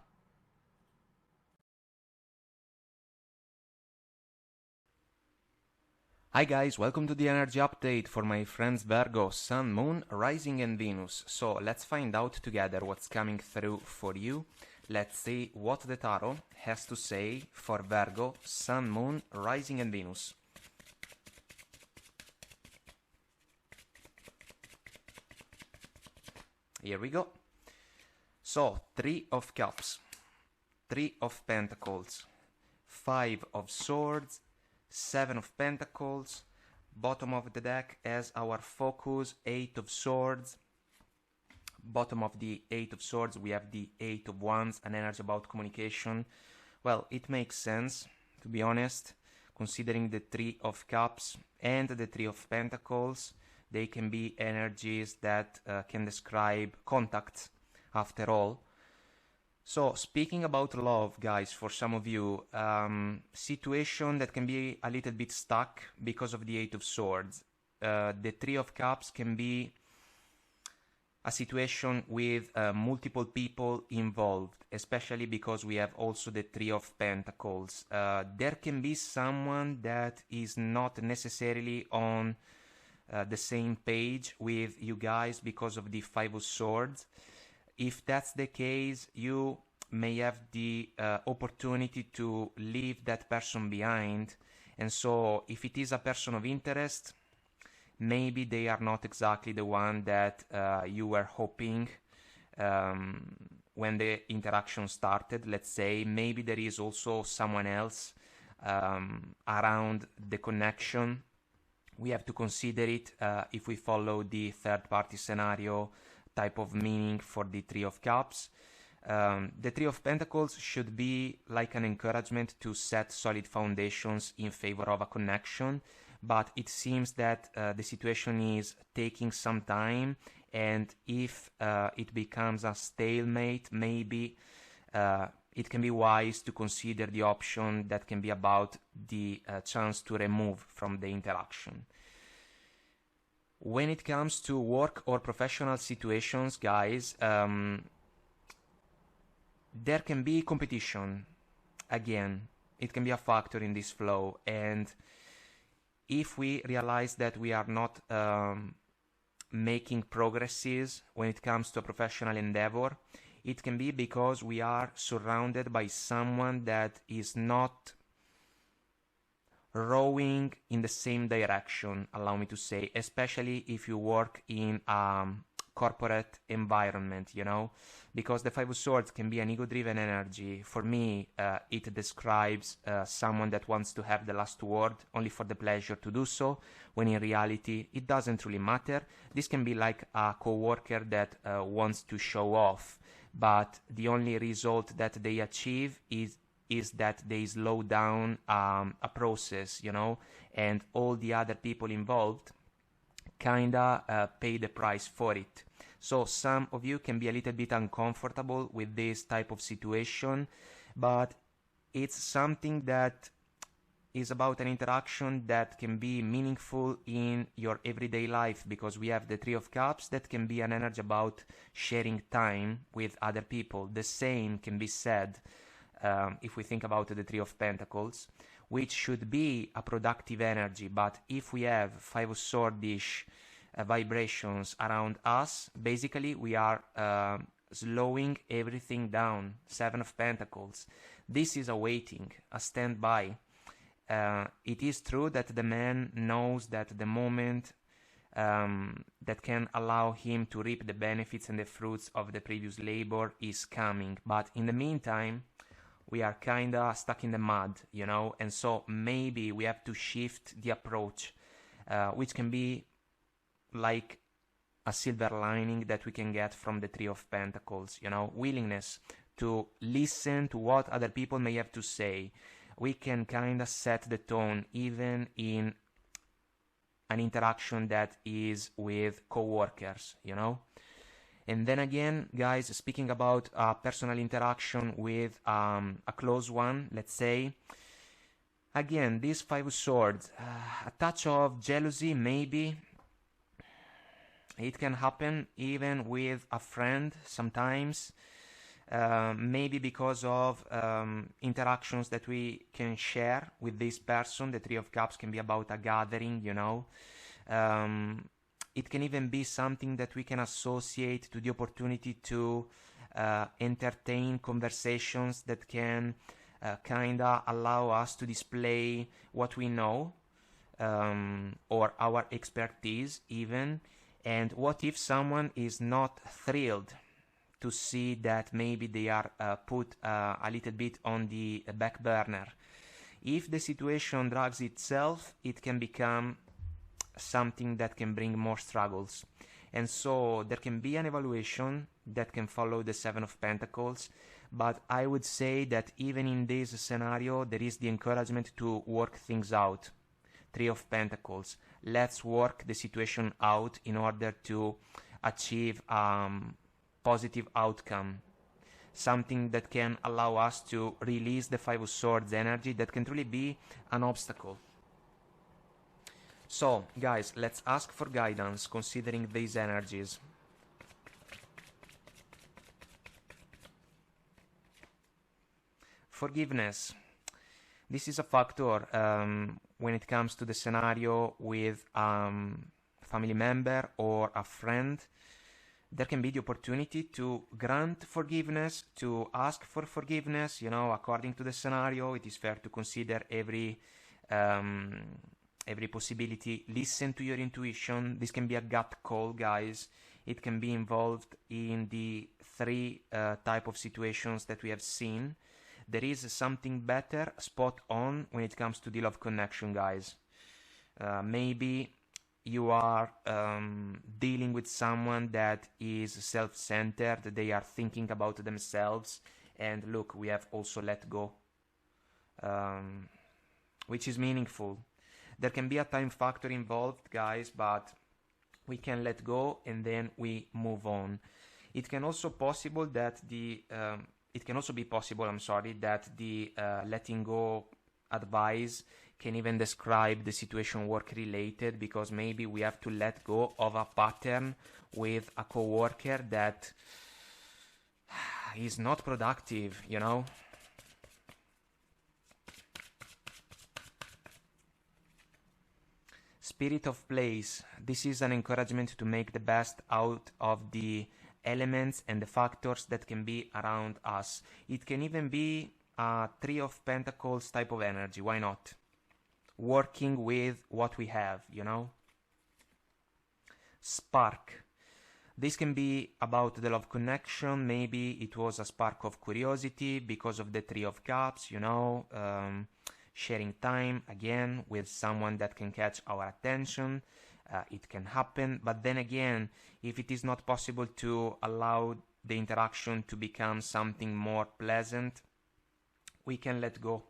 [SPEAKER 1] Hi guys, welcome to the energy update for my friends Virgo, Sun, Moon, Rising and Venus. So let's find out together what's coming through for you. Let's see what the tarot has to say for Virgo, Sun, Moon, Rising and Venus. Here we go. So, 3 of Cups, 3 of Pentacles, 5 of Swords, 7 of Pentacles, bottom of the deck as our focus, 8 of Swords. Bottom of the 8 of Swords, we have the 8 of Wands, an energy about communication. Well, it makes sense, to be honest, considering the 3 of Cups and the 3 of Pentacles. They can be energies that can describe contact, after all. So, speaking about love, guys, for some of you, situation that can be a little bit stuck because of the 8 of Swords. The 3 of Cups can be a situation with multiple people involved, especially because we have also the 3 of Pentacles. There can be someone that is not necessarily on the same page with you guys because of the 5 of Swords. If that's the case, you may have the opportunity to leave that person behind. And so if it is a person of interest, maybe they are not exactly the one that you were hoping when the interaction started. Let's say maybe there is also someone else around the connection. We have to consider it if we follow the third party scenario type of meaning for the 3 of Cups. The 3 of Pentacles should be like an encouragement to set solid foundations in favor of a connection, but it seems that the situation is taking some time, and if it becomes a stalemate, maybe it can be wise to consider the option that can be about the chance to remove from the interaction. When it comes to work or professional situations, guys, there can be competition. Again, it can be a factor in this flow, and if we realize that we are not making progresses when it comes to a professional endeavor, it can be because we are surrounded by someone that is not rowing in the same direction, allow me to say, especially if you work in a corporate environment, you know, because the Five of Swords can be an ego-driven energy. For me, it describes someone that wants to have the last word only for the pleasure to do so, when in reality it doesn't really matter. This can be like a co-worker that wants to show off, but the only result that they achieve is that they slow down a process, you know, and all the other people involved kinda pay the price for it. So some of you can be a little bit uncomfortable with this type of situation, but it's something that is about an interaction that can be meaningful in your everyday life, because we have the Three of Cups that can be an energy about sharing time with other people. The same can be said if we think about the Three of Pentacles, which should be a productive energy, but if we have Five of Swords-ish vibrations around us, basically we are slowing everything down. Seven of Pentacles. This is a waiting, a standby. It is true that the man knows that the moment that can allow him to reap the benefits and the fruits of the previous labor is coming, but in the meantime we are kinda stuck in the mud, you know, and so maybe we have to shift the approach, which can be like a silver lining that we can get from the Three of Pentacles, you know, willingness to listen to what other people may have to say. We can kinda set the tone even in an interaction that is with co-workers, you know. And then again, guys, speaking about a personal interaction with a close one, let's say, again, this Five of Swords, a touch of jealousy, maybe. It can happen even with a friend sometimes, maybe because of interactions that we can share with this person. The Three of Cups can be about a gathering, you know. It can even be something that we can associate to the opportunity to entertain conversations that can kinda allow us to display what we know, or our expertise even. And what if someone is not thrilled to see that maybe they are put a little bit on the back burner? If the situation drags itself, it can become something that can bring more struggles. And so there can be an evaluation that can follow the Seven of Pentacles, but I would say that even in this scenario there is the encouragement to work things out. Three of Pentacles. Let's work the situation out in order to achieve positive outcome. Something that can allow us to release the Five of Swords energy that can truly be an obstacle. So, guys, let's ask for guidance considering these energies. Forgiveness. This is a factor when it comes to the scenario with family member or a friend. There can be the opportunity to grant forgiveness, to ask for forgiveness, you know, according to the scenario. It is fair to consider every possibility. Listen to your intuition. This can be a gut call, guys. It can be involved in the three type of situations that we have seen. There is something better, spot on, when it comes to the love connection, guys. Maybe you are dealing with someone that is self-centered. They are thinking about themselves. And look, we have also let go, which is meaningful. There can be a time factor involved, guys, but we can let go and then we move on. It can also be possible that the letting go advice can even describe the situation work-related, because maybe we have to let go of a pattern with a coworker that is not productive, you know. Spirit of place. This is an encouragement to make the best out of the elements and the factors that can be around us. It can even be a Three of Pentacles type of energy. Why not? working with what we have, you know. Spark. This can be about the love connection. Maybe it was a spark of curiosity because of the Three of Cups, you know, sharing time again with someone that can catch our attention. It can happen, but then again, if it is not possible to allow the interaction to become something more pleasant, we can let go.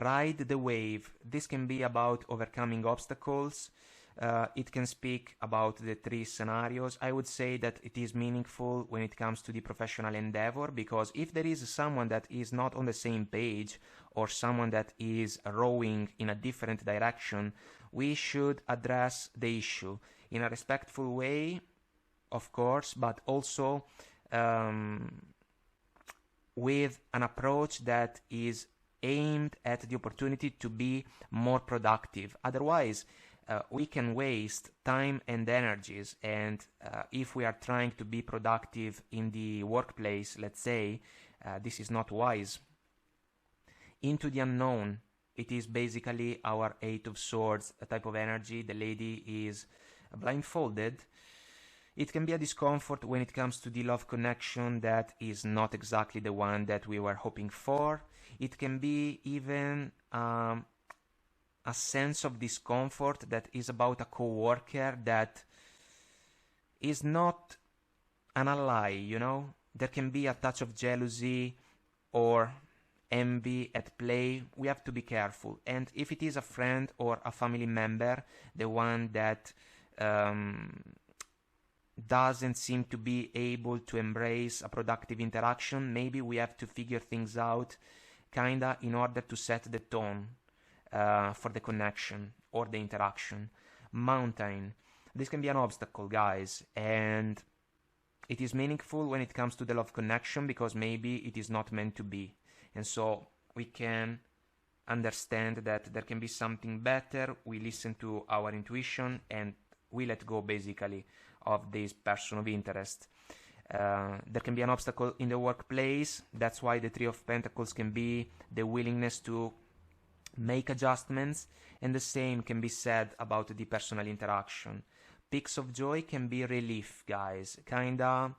[SPEAKER 1] Ride the wave. This can be about overcoming obstacles. It can speak about the three scenarios. I would say that it is meaningful when it comes to the professional endeavor, because if there is someone that is not on the same page or someone that is rowing in a different direction, we should address the issue in a respectful way, of course, but also with an approach that is aimed at the opportunity to be more productive. Otherwise, we can waste time and energies, and if we are trying to be productive in the workplace, let's say, this is not wise. Into the unknown. It is basically our Eight of Swords, a type of energy. The lady is blindfolded. It can be a discomfort when it comes to the love connection that is not exactly the one that we were hoping for. It can be even a sense of discomfort that is about a co-worker that is not an ally, you know. There can be a touch of jealousy or envy at play. We have to be careful. And if it is a friend or a family member, the one that doesn't seem to be able to embrace a productive interaction, maybe we have to figure things out kinda in order to set the tone for the connection or the interaction. Mountain. This can be an obstacle, guys, and it is meaningful when it comes to the love connection because maybe it is not meant to be. And so we can understand that there can be something better. We listen to our intuition and we let go basically of this person of interest. There can be an obstacle in the workplace. That's why the Three of Pentacles can be the willingness to make adjustments, and the same can be said about the personal interaction. Peaks of joy can be relief, guys. Kinda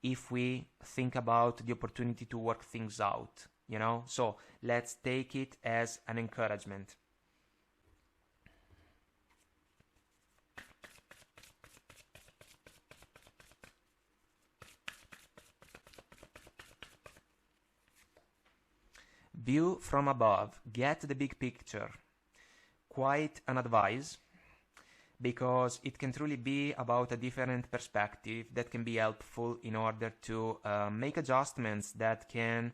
[SPEAKER 1] if we think about the opportunity to work things out, you know? So let's take it as an encouragement. View from above. Get the big picture. Quite an advice, because it can truly be about a different perspective that can be helpful in order to make adjustments that can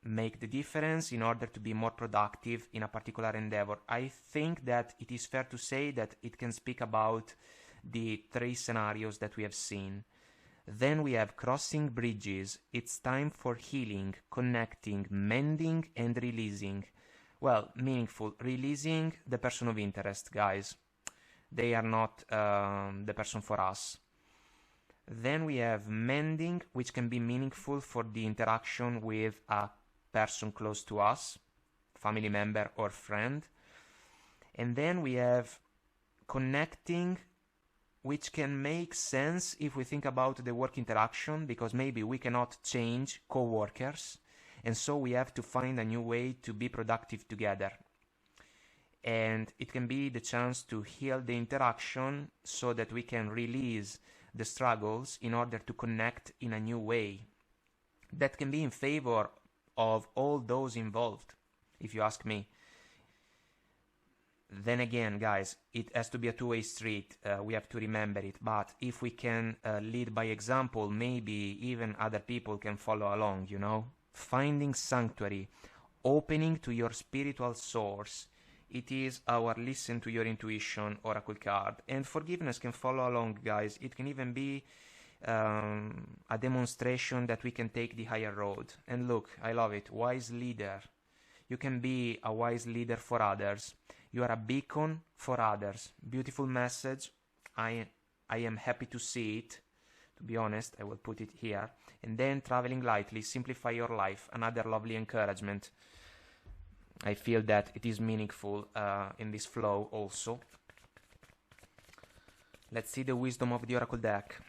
[SPEAKER 1] make the difference in order to be more productive in a particular endeavor. I think that it is fair to say that it can speak about the three scenarios that we have seen. Then we have crossing bridges. It's time for healing, connecting, mending, and releasing. Well, meaningful. Releasing the person of interest, guys. They are not the person for us. Then we have mending, which can be meaningful for the interaction with a person close to us, family member or friend. And then we have connecting, which can make sense if we think about the work interaction, because maybe we cannot change co-workers, and so we have to find a new way to be productive together. And it can be the chance to heal the interaction so that we can release the struggles in order to connect in a new way. That can be in favor of all those involved, if you ask me. Then again, guys, it has to be a two-way street. We have to remember it. But if we can lead by example, maybe even other people can follow along, you know? Finding sanctuary, opening to your spiritual source. It is our listen to your intuition oracle card. And forgiveness can follow along, guys. It can even be a demonstration that we can take the higher road. And look, I love it. Wise leader. You can be a wise leader for others. You are a beacon for others. Beautiful message. I am happy to see it. To be honest, I will put it here. And then traveling lightly, simplify your life. Another lovely encouragement. I feel that it is meaningful in this flow also. Let's see the wisdom of the Oracle deck.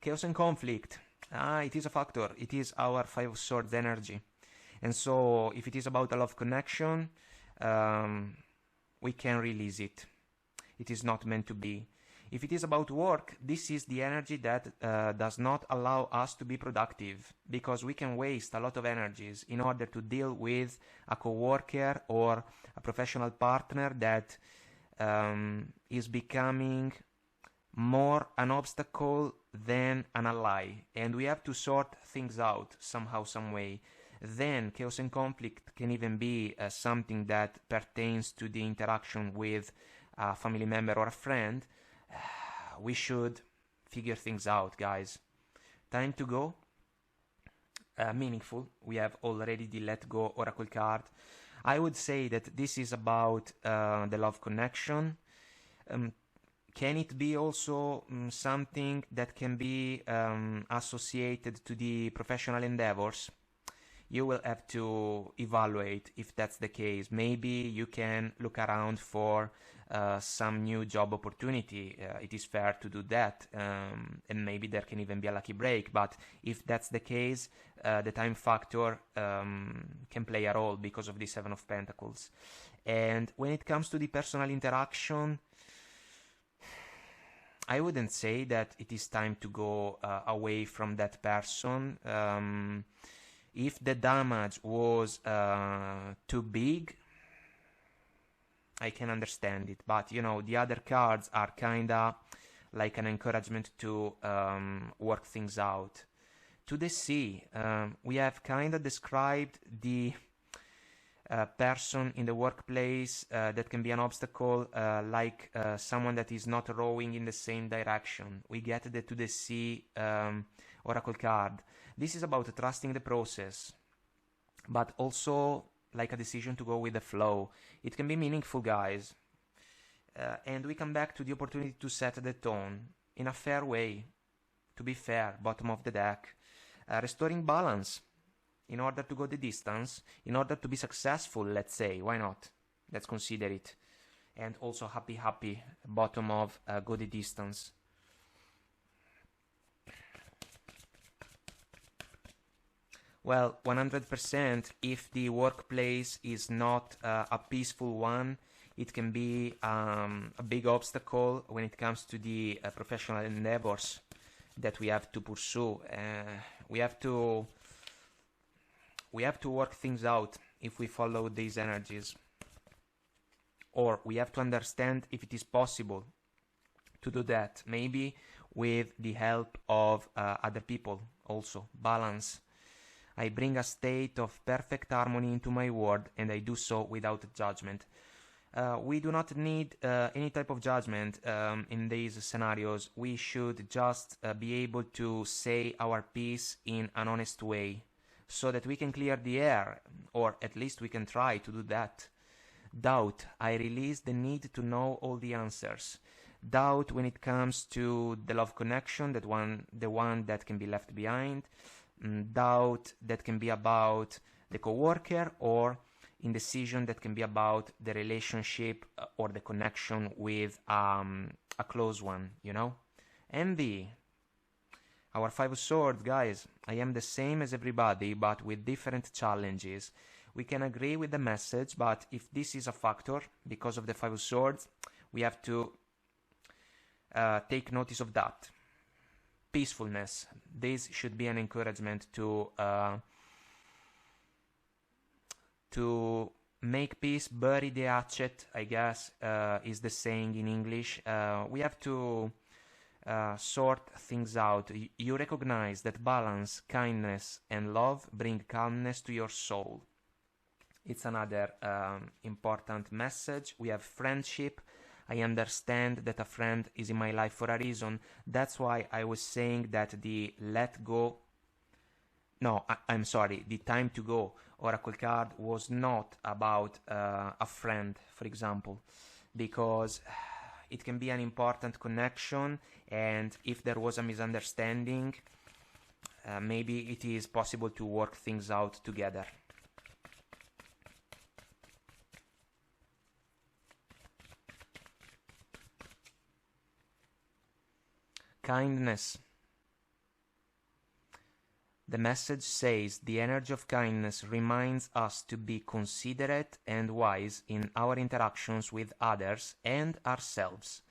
[SPEAKER 1] Chaos and conflict. It is a factor. It is our Five of Swords energy. And so if it is about a love connection, we can release it. It is not meant to be. If it is about work, this is the energy that does not allow us to be productive, because we can waste a lot of energies in order to deal with a coworker or a professional partner that is becoming more an obstacle than an ally, and we have to sort things out somehow, some way. Then chaos and conflict can even be something that pertains to the interaction with a family member or a friend. We should figure things out, guys. Time to go. Meaningful. We have already the Let Go Oracle card. I would say that this is about the love connection. Can it be also something that can be associated to the professional endeavors? You will have to evaluate if that's the case. Maybe you can look around for some new job opportunity. It is fair to do that, and maybe there can even be a lucky break. But if that's the case, the time factor can play a role because of the Seven of Pentacles. And when it comes to the personal interaction, I wouldn't say that it is time to go away from that person. If the damage was too big, I can understand it. But, you know, the other cards are kinda like an encouragement to work things out. To the sea, we have kinda described the person in the workplace that can be an obstacle, like someone that is not rowing in the same direction. We get the To the Sea Oracle card. This is about trusting the process, but also like a decision to go with the flow. It can be meaningful, guys. And we come back to the opportunity to set the tone in a fair way. To be fair, bottom of the deck. Restoring balance in order to go the distance, in order to be successful, let's say. Why not? Let's consider it. And also happy, bottom of go the distance. Well, 100%, if the workplace is not a peaceful one, it can be a big obstacle when it comes to the professional endeavors that we have to pursue. We have to work things out if we follow these energies. Or we have to understand if it is possible to do that. Maybe with the help of other people also. Balance. I bring a state of perfect harmony into my world, and I do so without judgment. We do not need any type of judgment in these scenarios. We should just be able to say our piece in an honest way, so that we can clear the air, or at least we can try to do that. Doubt. I release the need to know all the answers. Doubt when it comes to the love connection, the one that can be left behind. Doubt that can be about the coworker, or indecision that can be about the relationship or the connection with a close one, you know. Envy. Our Five of Swords, guys. I am the same as everybody, but with different challenges. We can agree with the message, but if this is a factor because of the Five of Swords, we have to take notice of that. Peacefulness. This should be an encouragement to make peace, bury the hatchet, I guess, is the saying in English. We have to sort things out. You recognize that balance, kindness, and love bring calmness to your soul. It's another important message. We have friendship. I understand that a friend is in my life for a reason. That's why I was saying that the let go... No, I'm sorry, the time to go Oracle card was not about a friend, for example. Because, it can be an important connection, and if there was a misunderstanding, maybe it is possible to work things out together. Kindness. The message says the energy of kindness reminds us to be considerate and wise in our interactions with others and ourselves,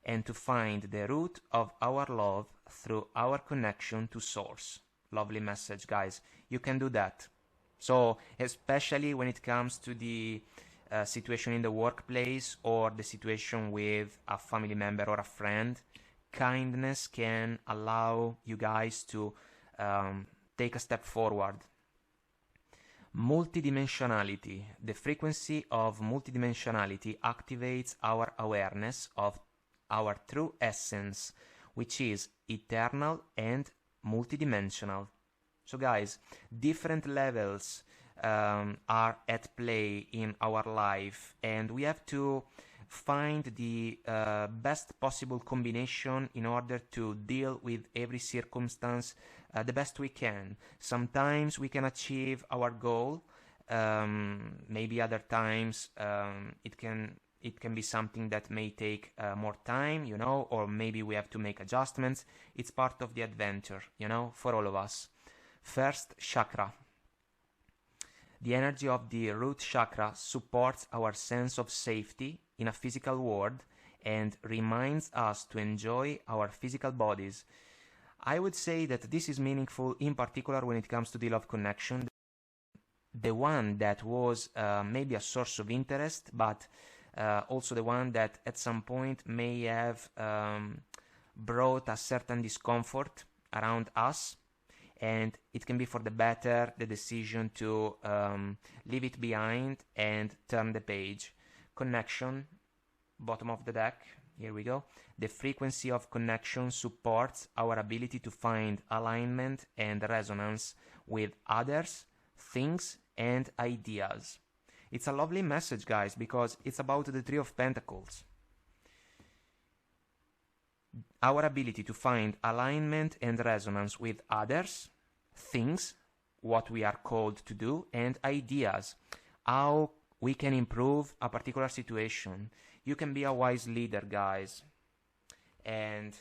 [SPEAKER 1] and to find the root of our love through our connection to Source. Lovely message, guys. You can do that. So, especially when it comes to the situation in the workplace or the situation with a family member or a friend, kindness can allow you guys to take a step forward. Multidimensionality. The frequency of multidimensionality activates our awareness of our true essence, which is eternal and multidimensional. So guys, different levels are at play in our life, and we have to find the best possible combination in order to deal with every circumstance the best we can. Sometimes we can achieve our goal, maybe other times it can be something that may take more time, you know, or maybe we have to make adjustments. It's part of the adventure, you know, for all of us. First chakra. The energy of the root chakra supports our sense of safety in a physical world and reminds us to enjoy our physical bodies. I would say that this is meaningful in particular when it comes to the love connection. The one that was maybe a source of interest, but also the one that at some point may have brought a certain discomfort around us, and it can be for the better, the decision to leave it behind and turn the page. Connection, bottom of the deck, here we go. The frequency of connection supports our ability to find alignment and resonance with others, things, and ideas. It's a lovely message, guys, because it's about the Three of Pentacles. Our ability to find alignment and resonance with others, things, what we are called to do, and ideas, how we can improve a particular situation. You can be a wise leader, guys, and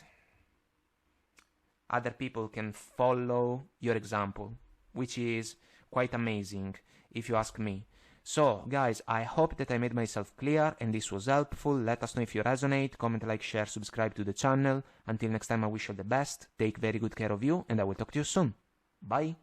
[SPEAKER 1] other people can follow your example, which is quite amazing, if you ask me. So, guys, I hope that I made myself clear and this was helpful. Let us know if you resonate. Comment, like, share, subscribe to the channel. Until next time, I wish you the best. Take very good care of you, and I will talk to you soon. Bye.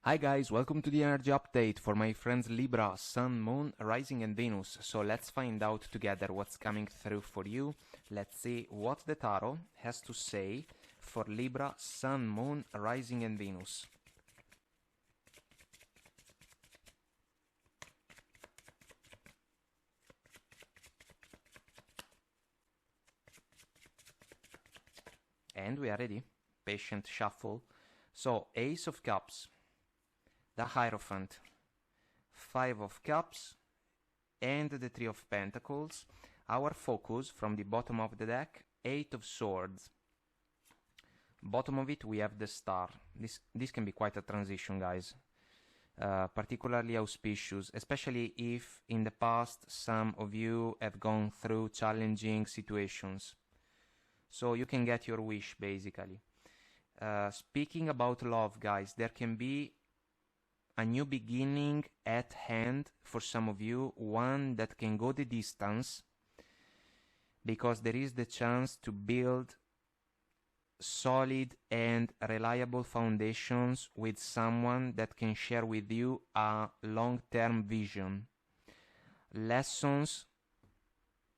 [SPEAKER 1] Hi guys, welcome to the energy update for my friends Libra, Sun, Moon, Rising and Venus. So let's find out together what's coming through for you. Let's see what the tarot has to say for Libra, Sun, Moon, Rising and Venus. And we are ready. Patient shuffle. So, Ace of Cups, the Hierophant, Five of Cups, and the Three of Pentacles. Our focus from the bottom of the deck, Eight of Swords. Bottom of it we have the Star. This can be quite a transition, guys. Particularly auspicious, especially if in the past some of you have gone through challenging situations. So you can get your wish, basically. Speaking about love, guys, there can be a new beginning at hand for some of you, one that can go the distance, because there is the chance to build solid and reliable foundations with someone that can share with you a long-term vision. Lessons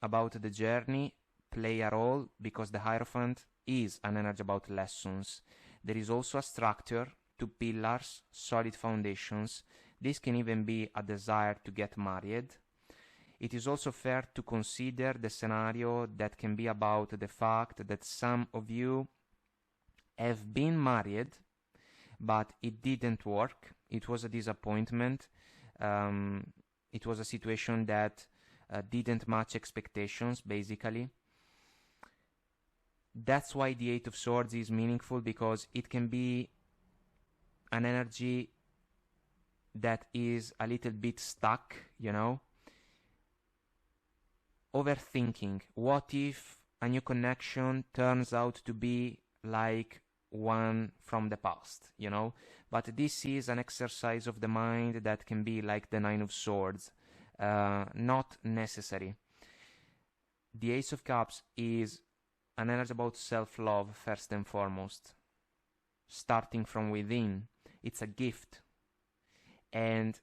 [SPEAKER 1] about the journey play a role because the Hierophant is an energy about lessons. There is also a structure, two pillars, solid foundations. This can even be a desire to get married. It is also fair to consider the scenario that can be about the fact that some of you have been married, but it didn't work. It was a disappointment. It was a situation that didn't match expectations, basically. That's why the Eight of Swords is meaningful, because it can be an energy that is a little bit stuck, you know? Overthinking. What if a new connection turns out to be like one from the past, you know? But this is an exercise of the mind that can be like the Nine of Swords. Not necessary. The Ace of Cups is an energy about self-love, first and foremost. Starting from within. It's a gift. And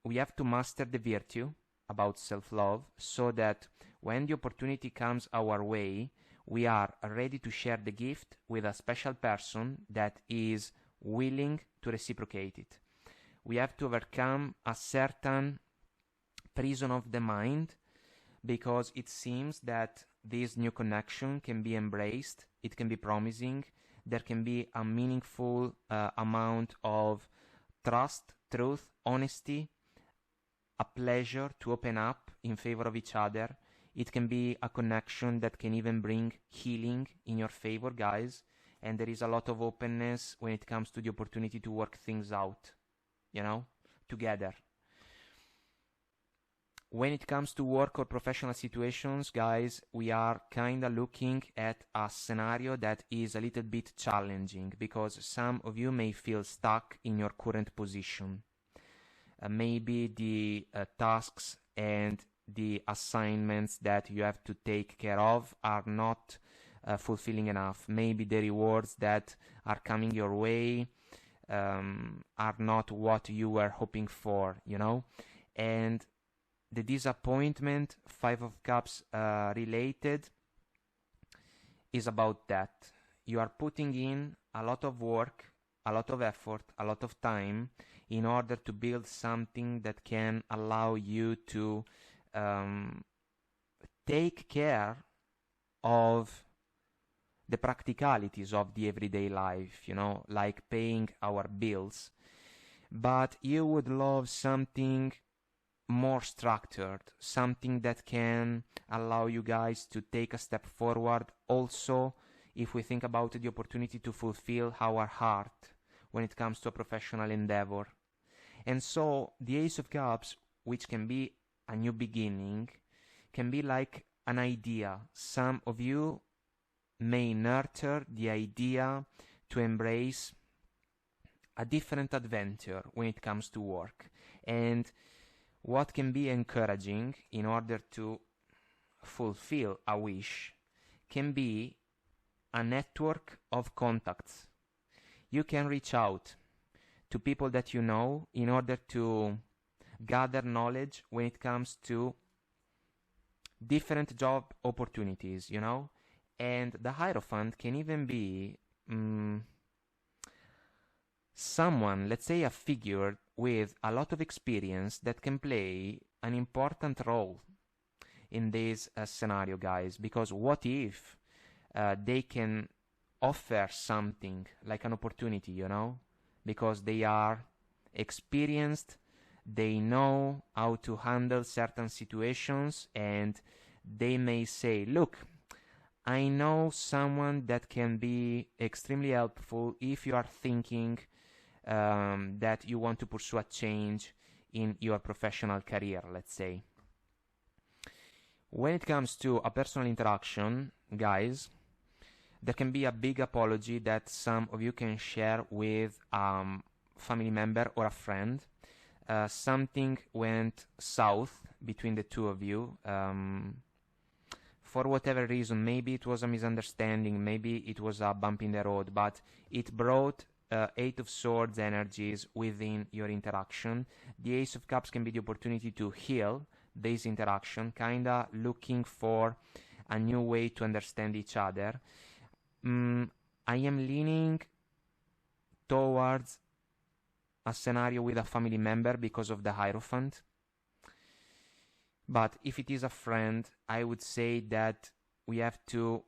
[SPEAKER 1] we have to master the virtue about self-love, so that when the opportunity comes our way, we are ready to share the gift with a special person that is willing to reciprocate it. We have to overcome a certain prison of the mind, because it seems that this new connection can be embraced, it can be promising, there can be a meaningful amount of trust, truth, honesty, a pleasure to open up in favor of each other. It can be a connection that can even bring healing in your favor, guys. And there is a lot of openness when it comes to the opportunity to work things out, you know, together. When it comes to work or professional situations, guys, we are kind of looking at a scenario that is a little bit challenging, because some of you may feel stuck in your current position. Maybe the tasks and the assignments that you have to take care of are not fulfilling enough. Maybe the rewards that are coming your way are not what you were hoping for, you know? And the disappointment, Five of Cups related, is about that. You are putting in a lot of work, a lot of effort, a lot of time in order to build something that can allow you to take care of the practicalities of the everyday life, you know, like paying our bills. But you would love something more structured, something that can allow you guys to take a step forward. Also, if we think about the opportunity to fulfill our heart when it comes to a professional endeavor. And so the Ace of Cups, which can be a new beginning, can be like an idea. Some of you may nurture the idea to embrace a different adventure when it comes to work. And what can be encouraging in order to fulfill a wish can be a network of contacts. You can reach out to people that you know in order to gather knowledge when it comes to different job opportunities, you know? And the Hierophant can even be someone, let's say a figure with a lot of experience that can play an important role in this scenario, guys. Because what if they can offer something like an opportunity, you know? Because they are experienced, they know how to handle certain situations, and they may say, look, I know someone that can be extremely helpful if you are thinking that you want to pursue a change in your professional career, let's say. When it comes to a personal interaction, guys, there can be a big apology that some of you can share with a family member or a friend. Something went south between the two of you. For whatever reason, maybe it was a misunderstanding, maybe it was a bump in the road, but it brought Eight of Swords energies within your interaction. The Ace of Cups can be the opportunity to heal this interaction, kinda looking for a new way to understand each other. I am leaning towards a scenario with a family member because of the Hierophant. But if it is a friend, I would say that we have to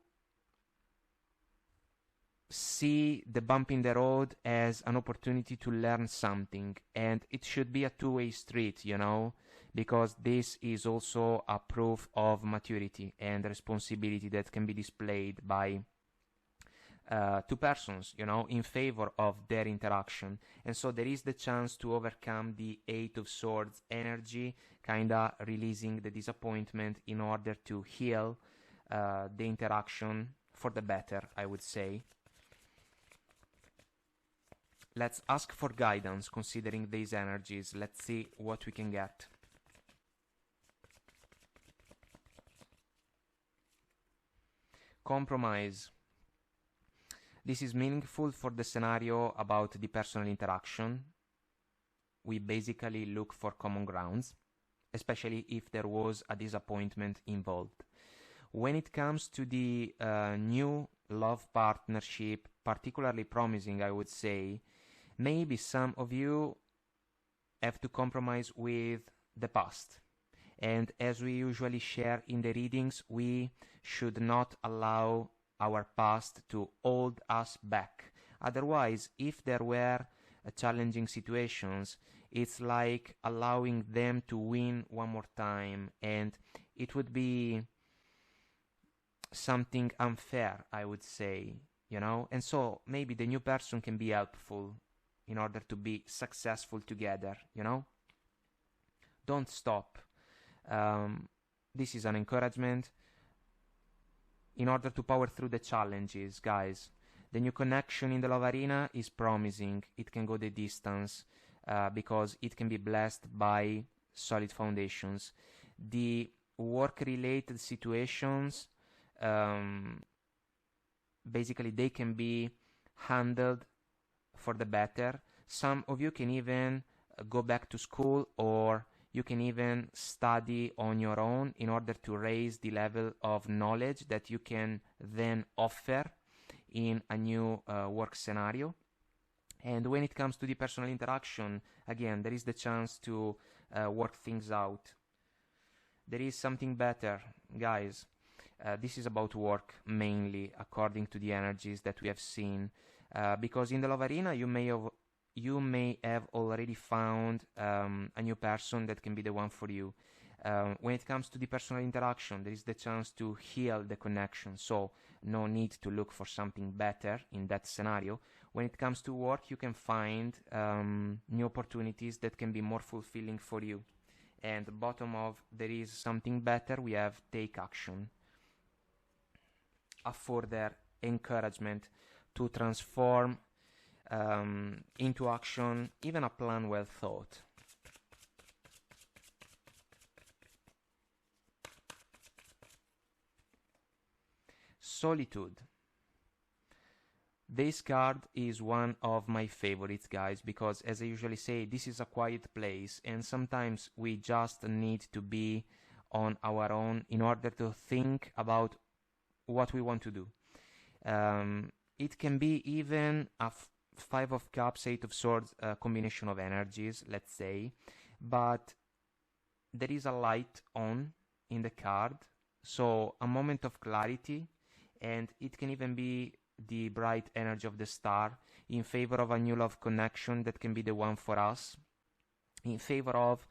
[SPEAKER 1] see the bump in the road as an opportunity to learn something, and it should be a two-way street, you know, because this is also a proof of maturity and responsibility that can be displayed by two persons, you know, in favor of their interaction. And so there is the chance to overcome the Eight of Swords energy, kinda releasing the disappointment in order to heal the interaction for the better, I would say. Let's ask for guidance considering these energies. Let's see what we can get. Compromise. This is meaningful for the scenario about the personal interaction. We basically look for common grounds, especially if there was a disappointment involved. When it comes to the new love partnership, particularly promising, I would say, maybe some of you have to compromise with the past. And as we usually share in the readings, we should not allow our past to hold us back. Otherwise, if there were challenging situations, it's like allowing them to win one more time, and it would be something unfair, I would say, you know. And so maybe the new person can be helpful in order to be successful together, you know. Don't stop. This is an encouragement in order to power through the challenges, guys. The new connection in the love arena is promising. It can go the distance because it can be blessed by solid foundations. The work-related situations, basically they can be handled for the better. Some of you can even go back to school, or you can even study on your own in order to raise the level of knowledge that you can then offer in a new work scenario. And when it comes to the personal interaction, again, there is the chance to work things out. There is something better, guys. This is about work mainly, according to the energies that we have seen. Because in the love arena, you may have already found a new person that can be the one for you. When it comes to the personal interaction, there is the chance to heal the connection, so no need to look for something better in that scenario. When it comes to work, you can find new opportunities that can be more fulfilling for you. And bottom of there is something better, we have take action. A further encouragement to transform into action even a plan well thought. Solitude. This card is one of my favorites, guys, because as I usually say, this is a quiet place, and sometimes we just need to be on our own in order to think about what we want to do. It can be even a Five of Cups, Eight of Swords combination of energies, let's say, but there is a light on in the card, so a moment of clarity, and it can even be the bright energy of the star in favor of a new love connection that can be the one for us, in favor of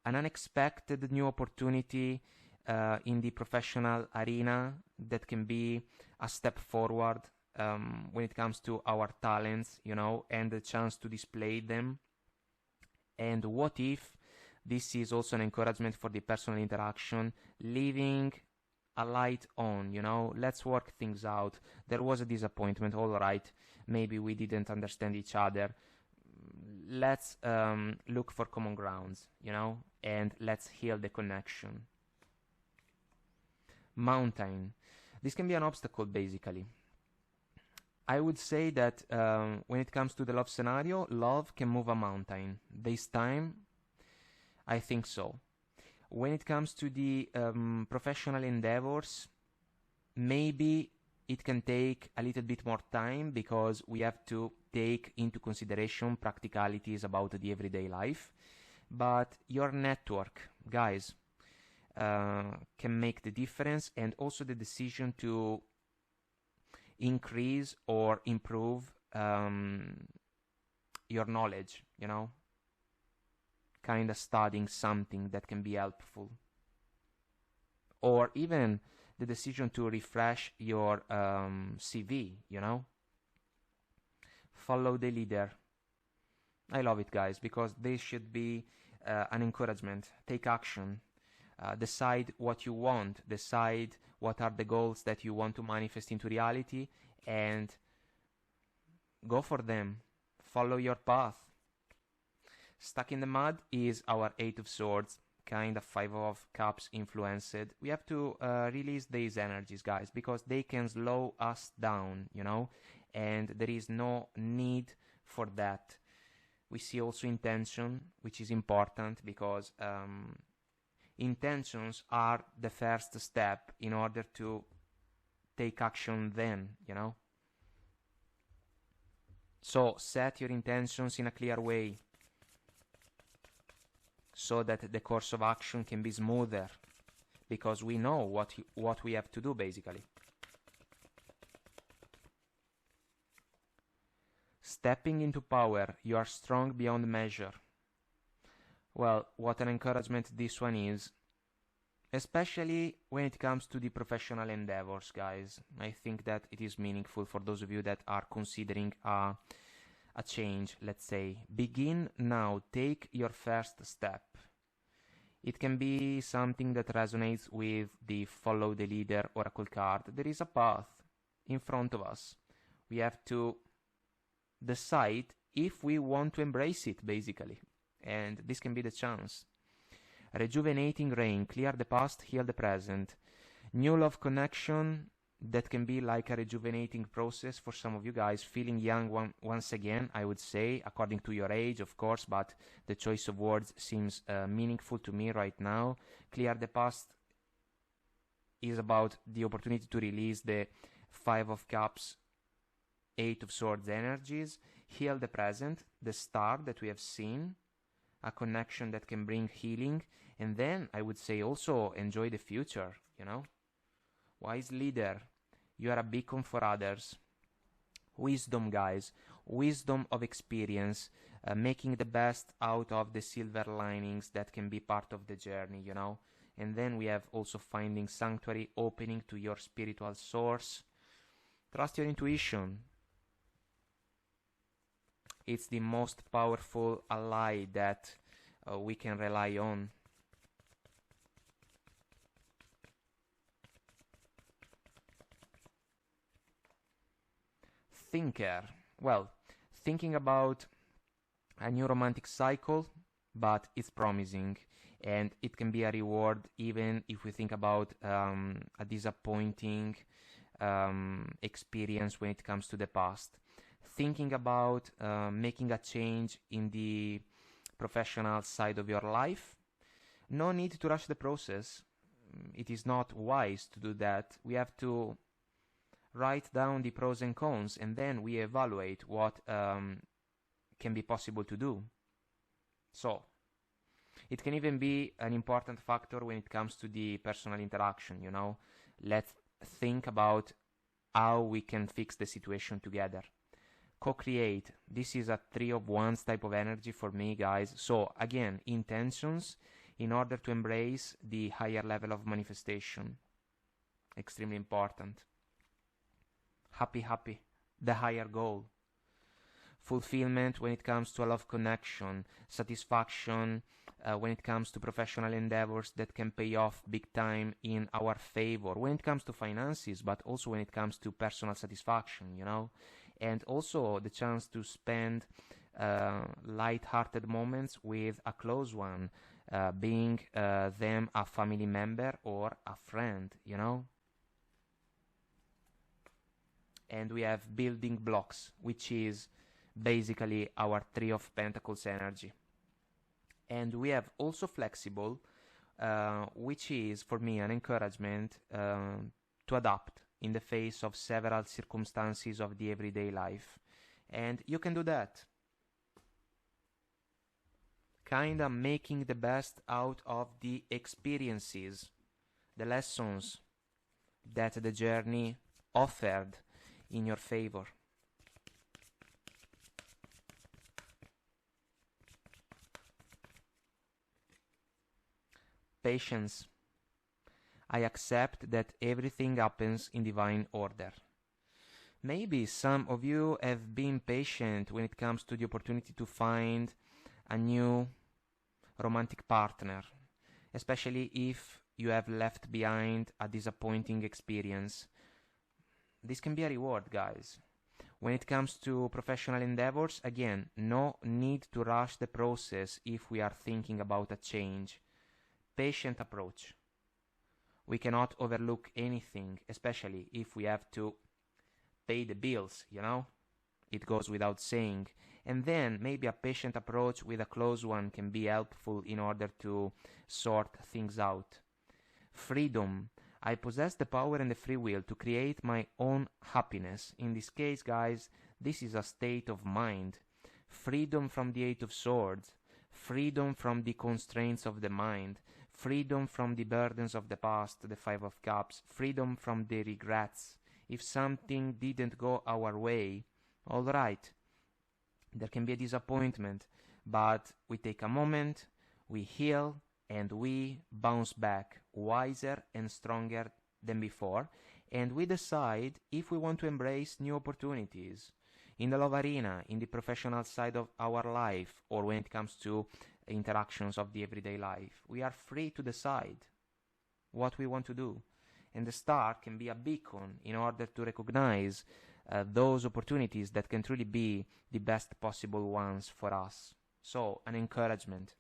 [SPEAKER 1] an unexpected new opportunity in the professional arena that can be a step forward when it comes to our talents, you know, and the chance to display them. And what if this is also an encouragement for the personal interaction, leaving a light on, you know, let's work things out. There was a disappointment, all right, maybe we didn't understand each other. Let's look for common grounds, you know, and let's heal the connection. Mountain. This can be an obstacle, basically. I would say that when it comes to the love scenario, love can move a mountain. This time, I think so. When it comes to the professional endeavors, maybe it can take a little bit more time because we have to take into consideration practicalities about the everyday life. But your network, guys, can make the difference, and also the decision to increase or improve your knowledge, you know, kind of studying something that can be helpful, or even the decision to refresh your CV, you know. Follow the leader. I love it, guys, because this should be an encouragement. Take action. Decide what you want. Decide what are the goals that you want to manifest into reality, and go for them. Follow your path. Stuck in the mud is our Eight of Swords, kind of Five of Cups influenced. We have to release these energies, guys, because they can slow us down, you know, and there is no need for that. We see also intention, which is important, because intentions are the first step in order to take action then, you know. So set your intentions in a clear way, so that the course of action can be smoother, because we know what we have to do, basically. Stepping into power, you are strong beyond measure. Well, what an encouragement this one is, especially when it comes to the professional endeavors, guys. I think that it is meaningful for those of you that are considering a change, let's say. Begin now, take your first step. It can be something that resonates with the Follow the Leader Oracle card. There is a path in front of us. We have to decide if we want to embrace it, basically. And this can be the chance. Rejuvenating rain, clear the past, heal the present. New love connection, that can be like a rejuvenating process for some of you guys. Feeling young once again, I would say, according to your age, of course, but the choice of words seems meaningful to me right now. Clear the past is about the opportunity to release the Five of Cups, Eight of Swords energies. Heal the present, the star that we have seen, a connection that can bring healing. And then I would say also enjoy the future, you know. Wise leader, you are a beacon for others. Wisdom, guys, wisdom of experience, making the best out of the silver linings that can be part of the journey, you know. And then we have also finding sanctuary, opening to your spiritual source. Trust your intuition. It's the most powerful ally that we can rely on. Thinker. Well, thinking about a new romantic cycle, but it's promising, and it can be a reward even if we think about a disappointing experience when it comes to the past. Thinking about making a change in the professional side of your life. No need to rush the process. It is not wise to do that. We have to write down the pros and cons, and then we evaluate what can be possible to do. So it can even be an important factor when it comes to the personal interaction, you know. Let's think about how we can fix the situation together. Co-create. This is a Three of Wands type of energy for me, guys. So again, intentions in order to embrace the higher level of manifestation. Extremely important. Happy, the higher goal. Fulfillment when it comes to a love connection. Satisfaction when it comes to professional endeavors that can pay off big time in our favor. When it comes to finances, but also when it comes to personal satisfaction, you know. And also the chance to spend light-hearted moments with a close one, being them a family member or a friend, you know. And we have building blocks, which is basically our Three of Pentacles energy. And we have also flexible, which is for me an encouragement to adapt in the face of several circumstances of the everyday life. And you can do that. Kinda making the best out of the experiences, the lessons that the journey offered in your favor. Patience. I accept that everything happens in divine order. Maybe some of you have been patient when it comes to the opportunity to find a new romantic partner, especially if you have left behind a disappointing experience. This can be a reward, guys. When it comes to professional endeavors, again, no need to rush the process if we are thinking about a change. Patient approach. We cannot overlook anything, especially if we have to pay the bills, you know? It goes without saying. And then maybe a patient approach with a close one can be helpful in order to sort things out. Freedom. I possess the power and the free will to create my own happiness. In this case, guys, this is a state of mind. Freedom from the Eight of Swords. Freedom from the constraints of the mind. Freedom from the burdens of the past, the Five of Cups. Freedom from the regrets. If something didn't go our way, all right, there can be a disappointment, but we take a moment, we heal, and we bounce back wiser and stronger than before, and we decide if we want to embrace new opportunities in the love arena, in the professional side of our life, or when it comes to interactions of the everyday life. We are free to decide what we want to do, and the star can be a beacon in order to recognize those opportunities that can truly be the best possible ones for us. So, an encouragement.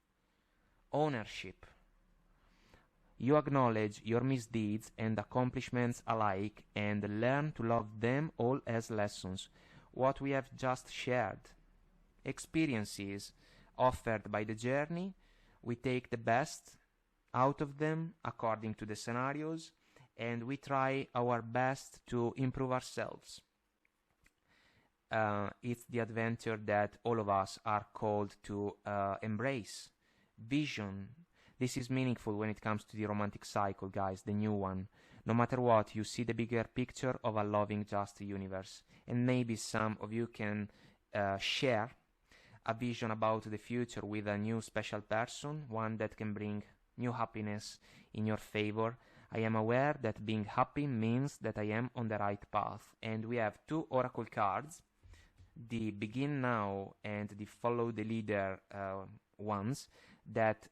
[SPEAKER 1] Ownership. You acknowledge your misdeeds and accomplishments alike and learn to love them all as lessons. What we have just shared. Experiences offered by the journey, we take the best out of them according to the scenarios, and we try our best to improve ourselves. It's the adventure that all of us are called to embrace. Vision. This is meaningful when it comes to the romantic cycle, guys, the new one. No matter what, you see the bigger picture of a loving, just universe. And maybe some of you can share a vision about the future with a new special person, one that can bring new happiness in your favor. I am aware that being happy means that I am on the right path. And we have two oracle cards, the begin now and the follow the leader ones, that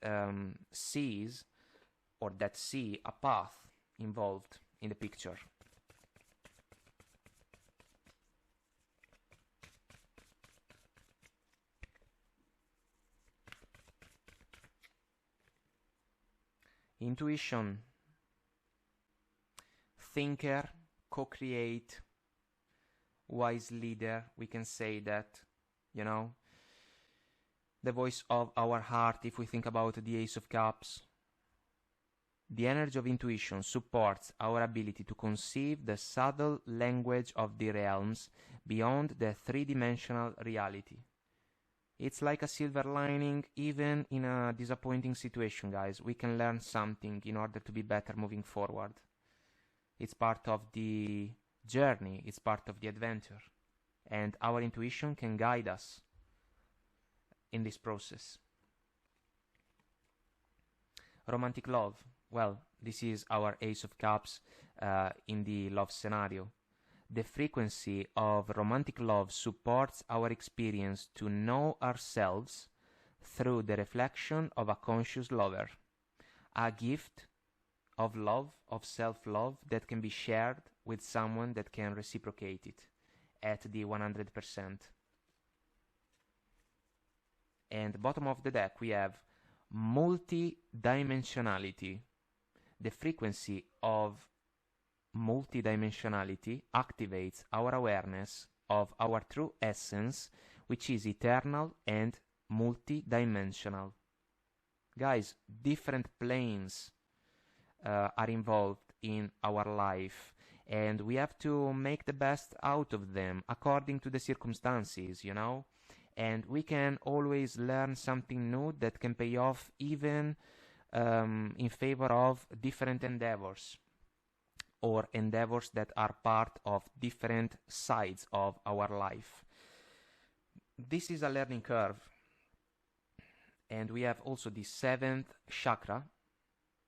[SPEAKER 1] sees or that see a path involved in the picture. Intuition. Thinker, co-create, wise leader, we can say that, you know, the voice of our heart if we think about the Ace of Cups. The energy of intuition supports our ability to conceive the subtle language of the realms beyond the three-dimensional reality. It's like a silver lining. Even in a disappointing situation, guys, we can learn something in order to be better moving forward. It's part of the journey, it's part of the adventure, and our intuition can guide us in this process. Romantic love. Well, this is our Ace of Cups in the love scenario. The frequency of romantic love supports our experience to know ourselves through the reflection of a conscious lover. A gift of love, of self-love, that can be shared with someone that can reciprocate it at the 100%. And bottom of the deck we have multi-dimensionality. The frequency of multidimensionality activates our awareness of our true essence, which is eternal and multidimensional. Guys, different planes are involved in our life, and we have to make the best out of them according to the circumstances, you know, and we can always learn something new that can pay off even in favor of different endeavors. or endeavors that are part of different sides of our life. This is a learning curve. And we have also the 7th chakra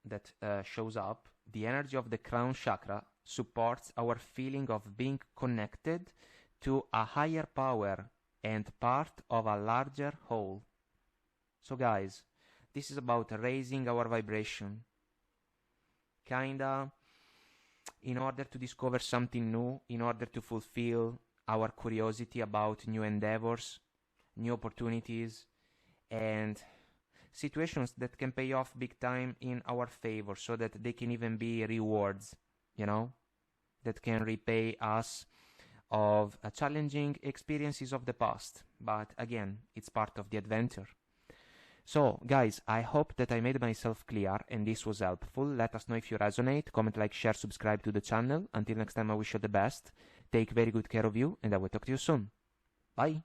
[SPEAKER 1] that shows up. The energy of the crown chakra supports our feeling of being connected to a higher power and part of a larger whole. So guys, this is about raising our vibration. Kinda in order to discover something new, in order to fulfill our curiosity about new endeavors, new opportunities, and situations that can pay off big time in our favor, so that they can even be rewards, you know, that can repay us of challenging experiences of the past. But again, it's part of the adventure. So guys, I hope that I made myself clear and this was helpful. Let us know if you resonate. Comment, like, share, subscribe to the channel. Until next time, I wish you the best. Take very good care of you, and I will talk to you soon. Bye.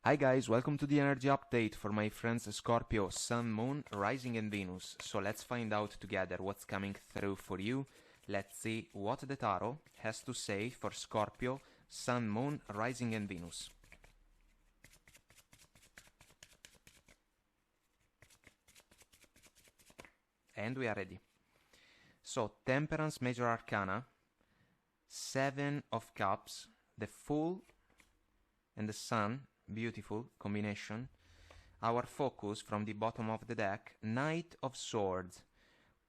[SPEAKER 1] Hi guys, welcome to the energy update for my friends Scorpio, Sun, Moon, Rising and Venus. So let's find out together what's coming through for you. Let's see what the tarot has to say for Scorpio, Sun, Moon, Rising and Venus. And we are ready. So Temperance, Major Arcana, 7 of Cups, the Fool and the Sun. Beautiful combination. Our focus from the bottom of the deck, Knight of Swords,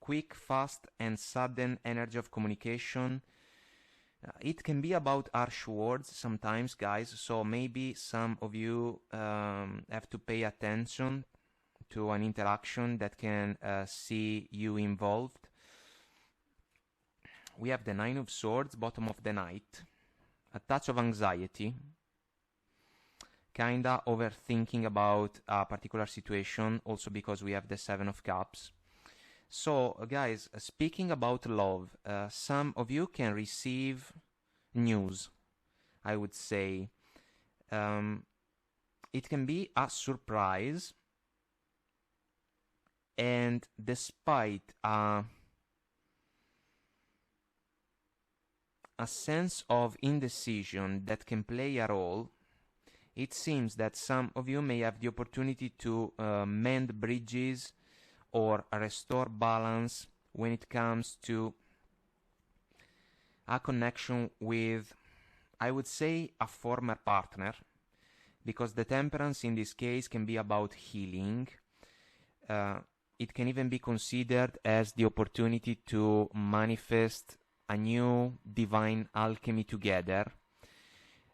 [SPEAKER 1] quick, fast and sudden energy of communication. It can be about harsh words sometimes, guys, so maybe some of you have to pay attention to an interaction that can see you involved. We have the 9 of Swords, bottom of the Knight, a touch of anxiety, kinda overthinking about a particular situation, also because we have the 7 of Cups. So guys, speaking about love, some of you can receive news, I would say. It can be a surprise, and despite a sense of indecision that can play a role, it seems that some of you may have the opportunity to mend bridges or restore balance when it comes to a connection with, I would say, a former partner, because the Temperance in this case can be about healing. It can even be considered as the opportunity to manifest a new divine alchemy together.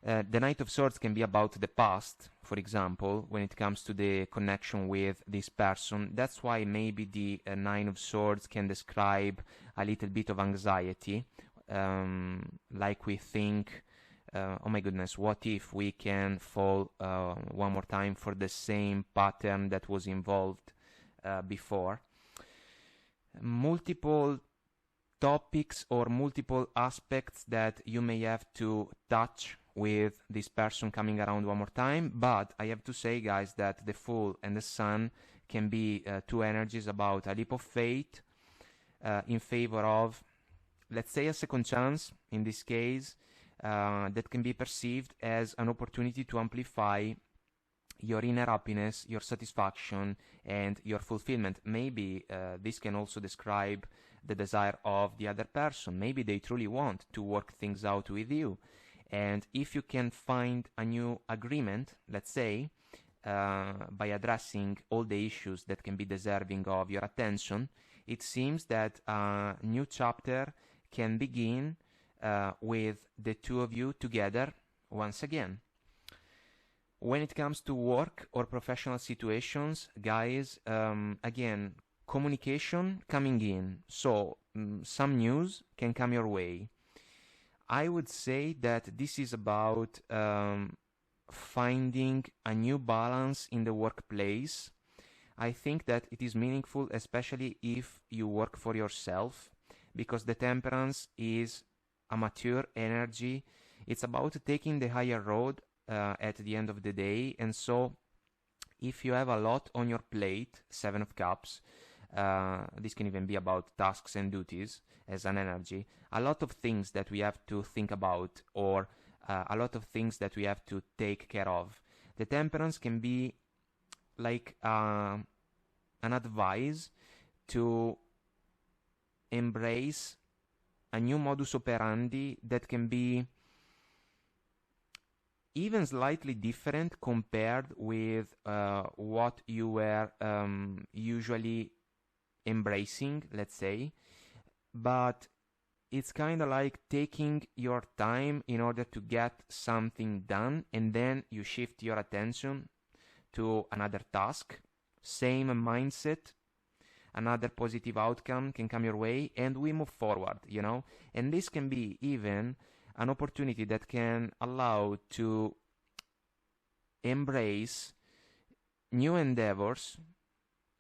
[SPEAKER 1] The Knight of Swords can be about the past, for example, when it comes to the connection with this person. That's why maybe the 9 of Swords can describe a little bit of anxiety, like we think, oh my goodness, what if we can fall one more time for the same pattern that was involved before. Multiple topics or multiple aspects that you may have to touch with this person coming around one more time, but I have to say, guys, that the Fool and the Sun can be two energies about a leap of faith in favor of, let's say, a second chance in this case, that can be perceived as an opportunity to amplify your inner happiness, your satisfaction, and your fulfillment. Maybe this can also describe the desire of the other person. Maybe they truly want to work things out with you. And if you can find a new agreement, let's say, by addressing all the issues that can be deserving of your attention, it seems that a new chapter can begin with the two of you together once again. When it comes to work or professional situations, guys, again, communication coming in. So some news can come your way. I would say that this is about finding a new balance in the workplace. I think that it is meaningful, especially if you work for yourself, because the Temperance is a mature energy. It's about taking the higher road at the end of the day, and so if you have a lot on your plate, Seven of Cups, this can even be about tasks and duties as an energy, a lot of things that we have to think about, or a lot of things that we have to take care of. The Temperance can be like an advice to embrace a new modus operandi that can be even slightly different compared with what you were usually embracing, let's say, but it's kind of like taking your time in order to get something done, and then you shift your attention to another task, same mindset, another positive outcome can come your way, and we move forward, you know. And this can be even an opportunity that can allow to embrace new endeavors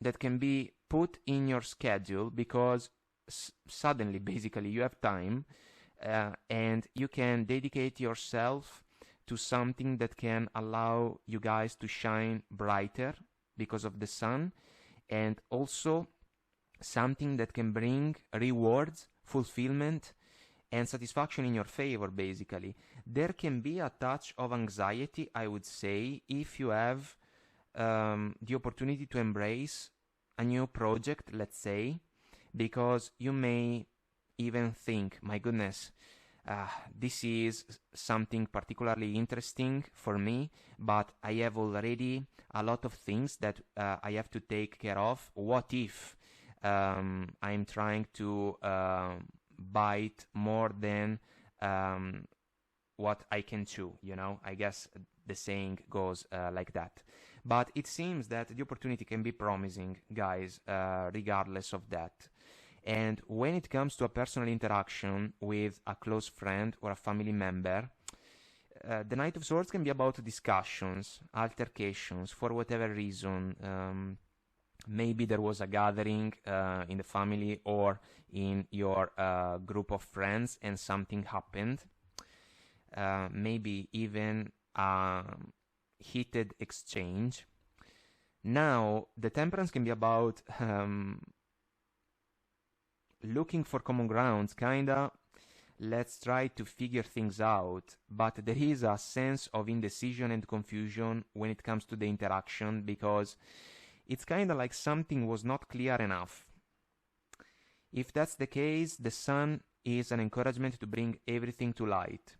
[SPEAKER 1] that can be put in your schedule, because suddenly, basically, you have time and you can dedicate yourself to something that can allow you guys to shine brighter because of the sun, and also something that can bring rewards, fulfillment, and satisfaction in your favor, basically. There can be a touch of anxiety, I would say, if you have the opportunity to embrace a new project, let's say, because you may even think, my goodness, this is something particularly interesting for me, but I have already a lot of things that I have to take care of. What if I'm trying to bite more than what I can chew, you know? I guess the saying goes like that. But it seems that the opportunity can be promising, guys, regardless of that. And when it comes to a personal interaction with a close friend or a family member, the Knight of Swords can be about discussions, altercations, for whatever reason. Maybe there was a gathering in the family or in your group of friends and something happened. Maybe even a heated exchange. Now, the Temperance can be about looking for common grounds, kinda, let's try to figure things out, but there is a sense of indecision and confusion when it comes to the interaction, because it's kinda like something was not clear enough. If that's the case, the sun is an encouragement to bring everything to light.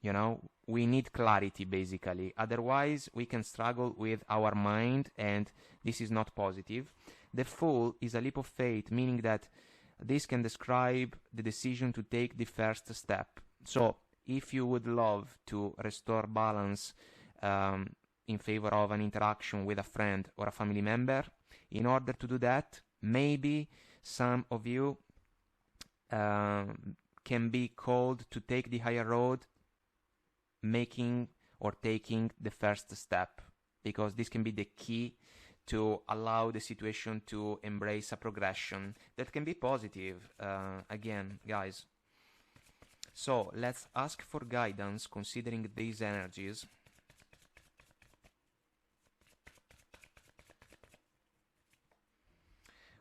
[SPEAKER 1] You know, we need clarity, basically. Otherwise, we can struggle with our mind, and this is not positive. The Fool is a leap of faith, meaning that this can describe the decision to take the first step. So, if you would love to restore balance in favor of an interaction with a friend or a family member, in order to do that, maybe some of you can be called to take the higher road, making or taking the first step, because this can be the key to allow the situation to embrace a progression that can be positive, again, guys. So let's ask for guidance considering these energies.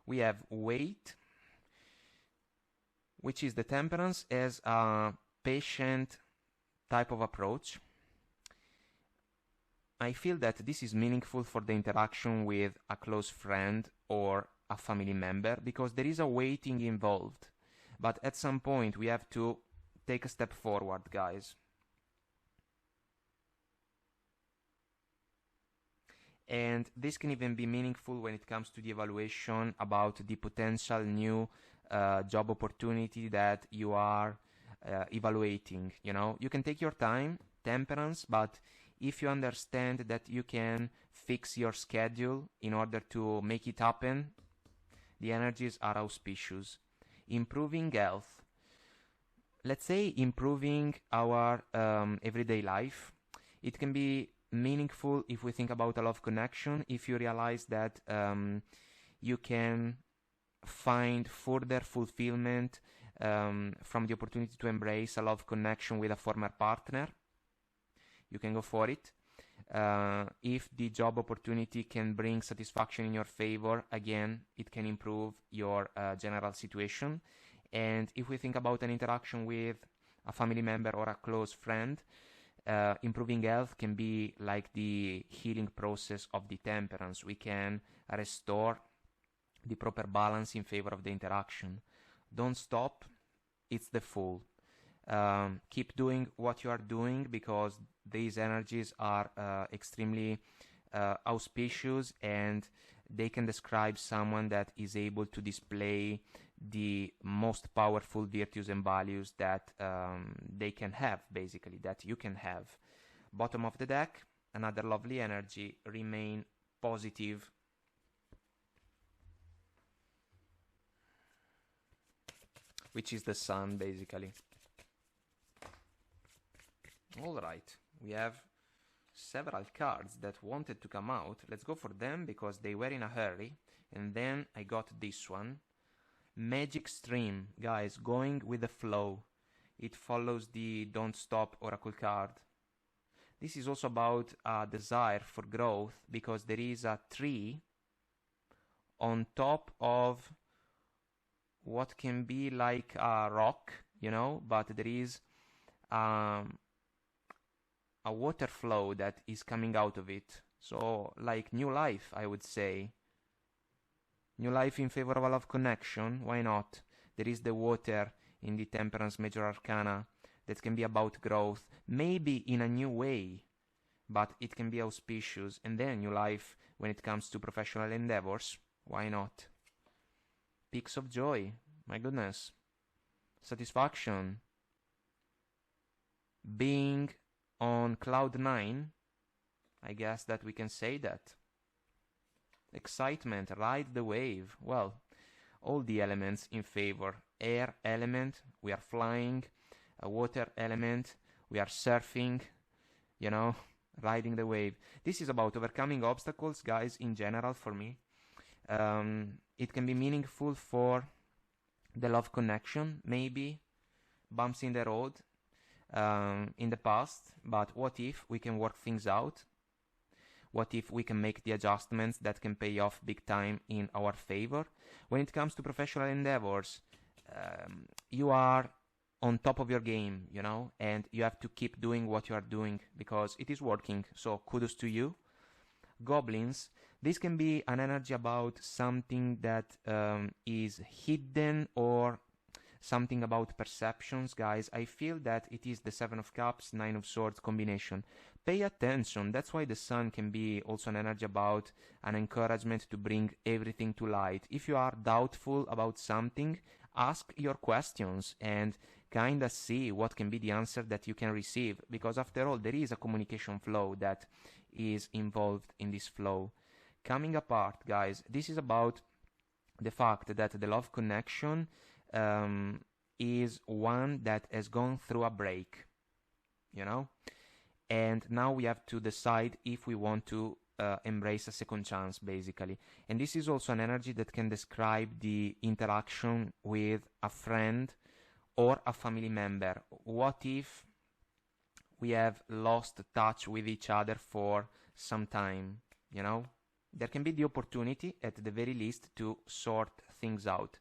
[SPEAKER 1] We have Weight, which is the Temperance as a patient type of approach. I feel that this is meaningful for the interaction with a close friend or a family member, because there is a waiting involved. But at some point we have to take a step forward, guys. And this can even be meaningful when it comes to the evaluation about the potential new job opportunity that you are evaluating. You know, you can take your time, Temperance, but if you understand that you can fix your schedule in order to make it happen, the energies are auspicious. Improving health. Let's say improving our everyday life. It can be meaningful if we think about a love connection, if you realize that you can find further fulfillment from the opportunity to embrace a love connection with a former partner. You can go for it. If the job opportunity can bring satisfaction in your favor, again, it can improve your general situation. And if we think about an interaction with a family member or a close friend, improving health can be like the healing process of the temperance. We can restore the proper balance in favor of the interaction. Don't stop, it's the Fool. Keep doing what you are doing, because these energies are extremely auspicious, and they can describe someone that is able to display the most powerful virtues and values that they can have, basically, that you can have. Bottom of the deck, another lovely energy. Remain positive. Which is the Sun, basically. Alright, we have several cards that wanted to come out. Let's go for them because they were in a hurry. And then I got this one. Magic Stream, guys, going with the flow. It follows the Don't Stop Oracle card. This is also about a desire for growth, because there is a tree on top of what can be like a rock, you know, but there is a water flow that is coming out of it. So, like new life, I would say. New life in favor of a love connection, why not? There is the water in the Temperance Major Arcana that can be about growth, maybe in a new way, but it can be auspicious. And then new life when it comes to professional endeavors, why not? Peaks of joy, my goodness. Satisfaction. Being on cloud 9, I guess that we can say that. Excitement, ride the wave. Well, all the elements in favor. Air element, we are flying. A water element, we are surfing, you know, riding the wave. This is about overcoming obstacles, guys, in general for me. It can be meaningful for the love connection, maybe bumps in the road in the past, but what if we can work things out? What if we can make the adjustments that can pay off big time in our favor? When it comes to professional endeavors, you are on top of your game, you know, and you have to keep doing what you are doing because it is working. So kudos to you. Goblins, this can be an energy about something that is hidden, or something about perceptions, guys. I feel that it is the Seven of Cups, Nine of Swords combination. Pay attention. That's why the Sun can be also an energy about an encouragement to bring everything to light. If you are doubtful about something, ask your questions and kind of see what can be the answer that you can receive, because after all, there is a communication flow that is involved in this flow. Coming apart, guys, this is about the fact that the love connection is one that has gone through a break, you know, and now we have to decide if we want to embrace a second chance, basically. And this is also an energy that can describe the interaction with a friend or a family member. What if we have lost touch with each other for some time, you know? There can be the opportunity, at the very least, to sort things out.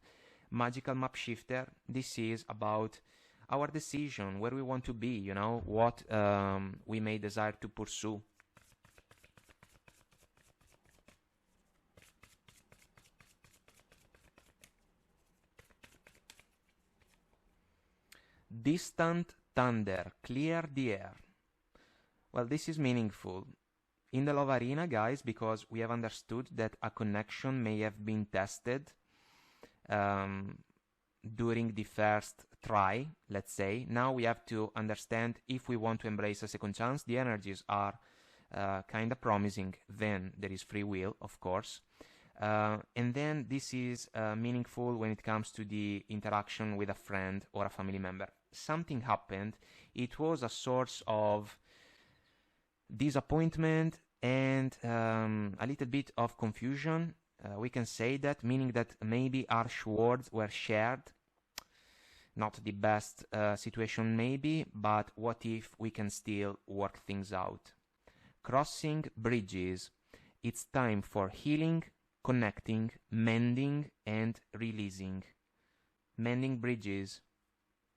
[SPEAKER 1] Magical Map Shifter, this is about our decision, where we want to be, you know, what we may desire to pursue. Distant thunder, clear the air. Well, this is meaningful in the love arena, guys, because we have understood that a connection may have been tested during the first try, let's say. Now we have to understand if we want to embrace a second chance. The energies are kind of promising. Then there is free will, of course. And then this is meaningful when it comes to the interaction with a friend or a family member. Something happened. It was a source of disappointment and a little bit of confusion. We can say that, meaning that maybe harsh words were shared. Not the best situation maybe, but what if we can still work things out? crossing bridges. It's time for healing, connecting, mending, and releasing. Mending bridges.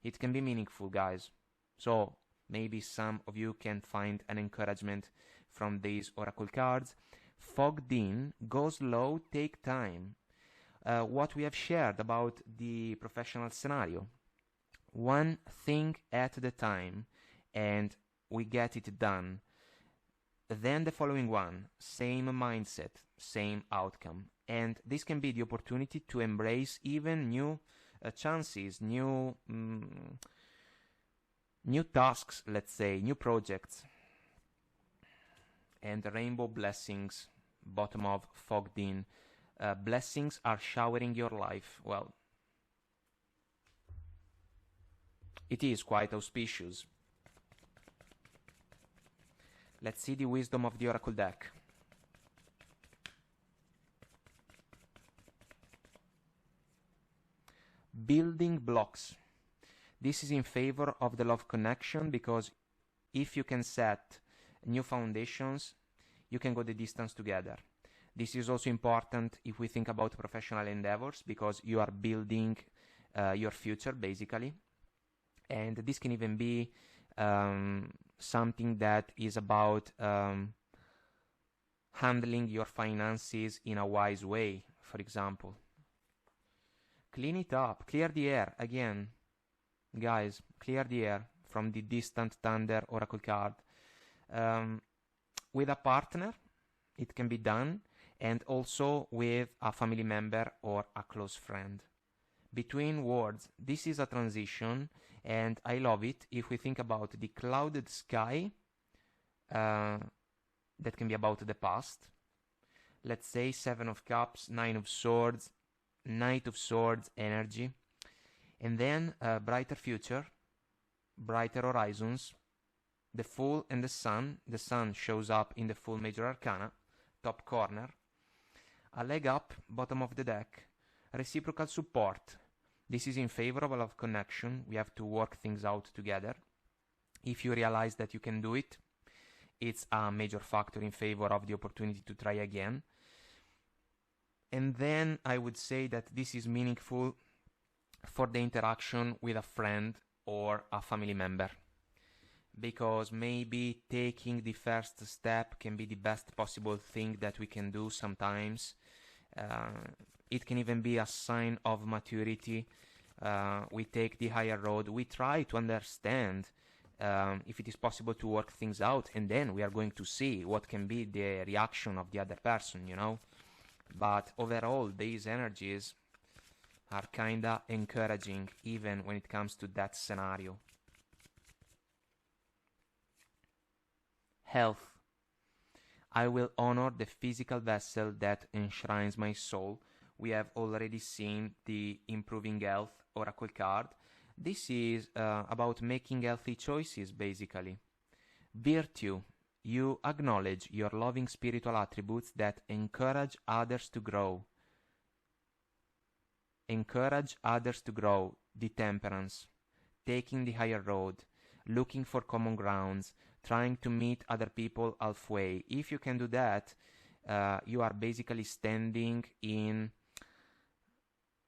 [SPEAKER 1] It can be meaningful, guys. So maybe some of you can find an encouragement from these oracle cards. Fogged in, go slow, take time. What we have shared about the professional scenario. One thing at a time, and we get it done. Then the following one, same mindset, same outcome. And this can be the opportunity to embrace even new chances, new tasks, let's say, new projects. And the rainbow blessings, bottom of fogged in. Blessings are showering your life. Well, it is quite auspicious. Let's see the wisdom of the oracle deck. Building blocks. This is in favor of the love connection, because if you can set new foundations, you can go the distance together. This is also important if we think about professional endeavors, because you are building your future, basically. And this can even be something that is about handling your finances in a wise way, for example. Clean it up, clear the air. Again, guys, clear the air from the distant thunder oracle card. With a partner, it can be done, and also with a family member or a close friend. Between words, this is a transition, and I love it. If we think about the clouded sky, that can be about the past. Let's say 7 of Cups, 9 of Swords, Knight of Swords energy. And then a brighter future, brighter horizons, the Fool and the Sun. The Sun shows up in the Full Major Arcana, top corner. A leg up, bottom of the deck. Reciprocal support. This is in favor of a love connection. We have to work things out together. If you realize that you can do it, it's a major factor in favor of the opportunity to try again. And then I would say that this is meaningful for the interaction with a friend or a family member, because maybe taking the first step can be the best possible thing that we can do sometimes. It can even be a sign of maturity. We take the higher road. We try to understand if it is possible to work things out, and then we are going to see what can be the reaction of the other person, you know. But overall, these energies are kinda encouraging, even when it comes to that scenario. Health. I will honor the physical vessel that enshrines my soul. We have already seen the improving health oracle card. This is about making healthy choices, basically. Virtue. You acknowledge your loving spiritual attributes that encourage others to grow. Encourage others to grow. The temperance. Taking the higher road. Looking for common grounds. Trying to meet other people halfway. If you can do that, you are basically standing in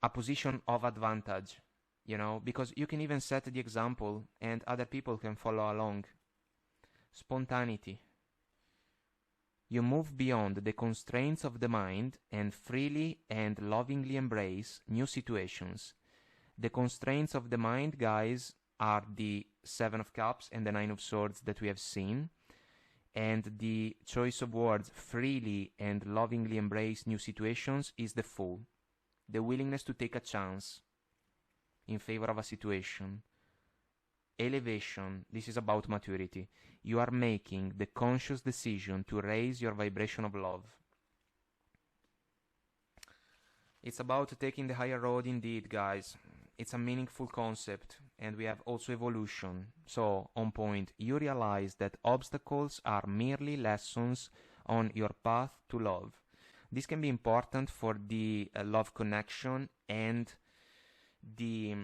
[SPEAKER 1] a position of advantage, you know, because you can even set the example and other people can follow along. Spontaneity. You move beyond the constraints of the mind and freely and lovingly embrace new situations. The constraints of the mind, guys, are the 7 of Cups and the 9 of Swords that we have seen. And the choice of words, freely and lovingly embrace new situations, is the Fool. The willingness to take a chance in favor of a situation. Elevation. This is about maturity. You are making the conscious decision to raise your vibration of love. It's about taking the higher road indeed, guys. It's a meaningful concept, and we have also evolution. So, on point, you realize that obstacles are merely lessons on your path to love. This can be important for the love connection and the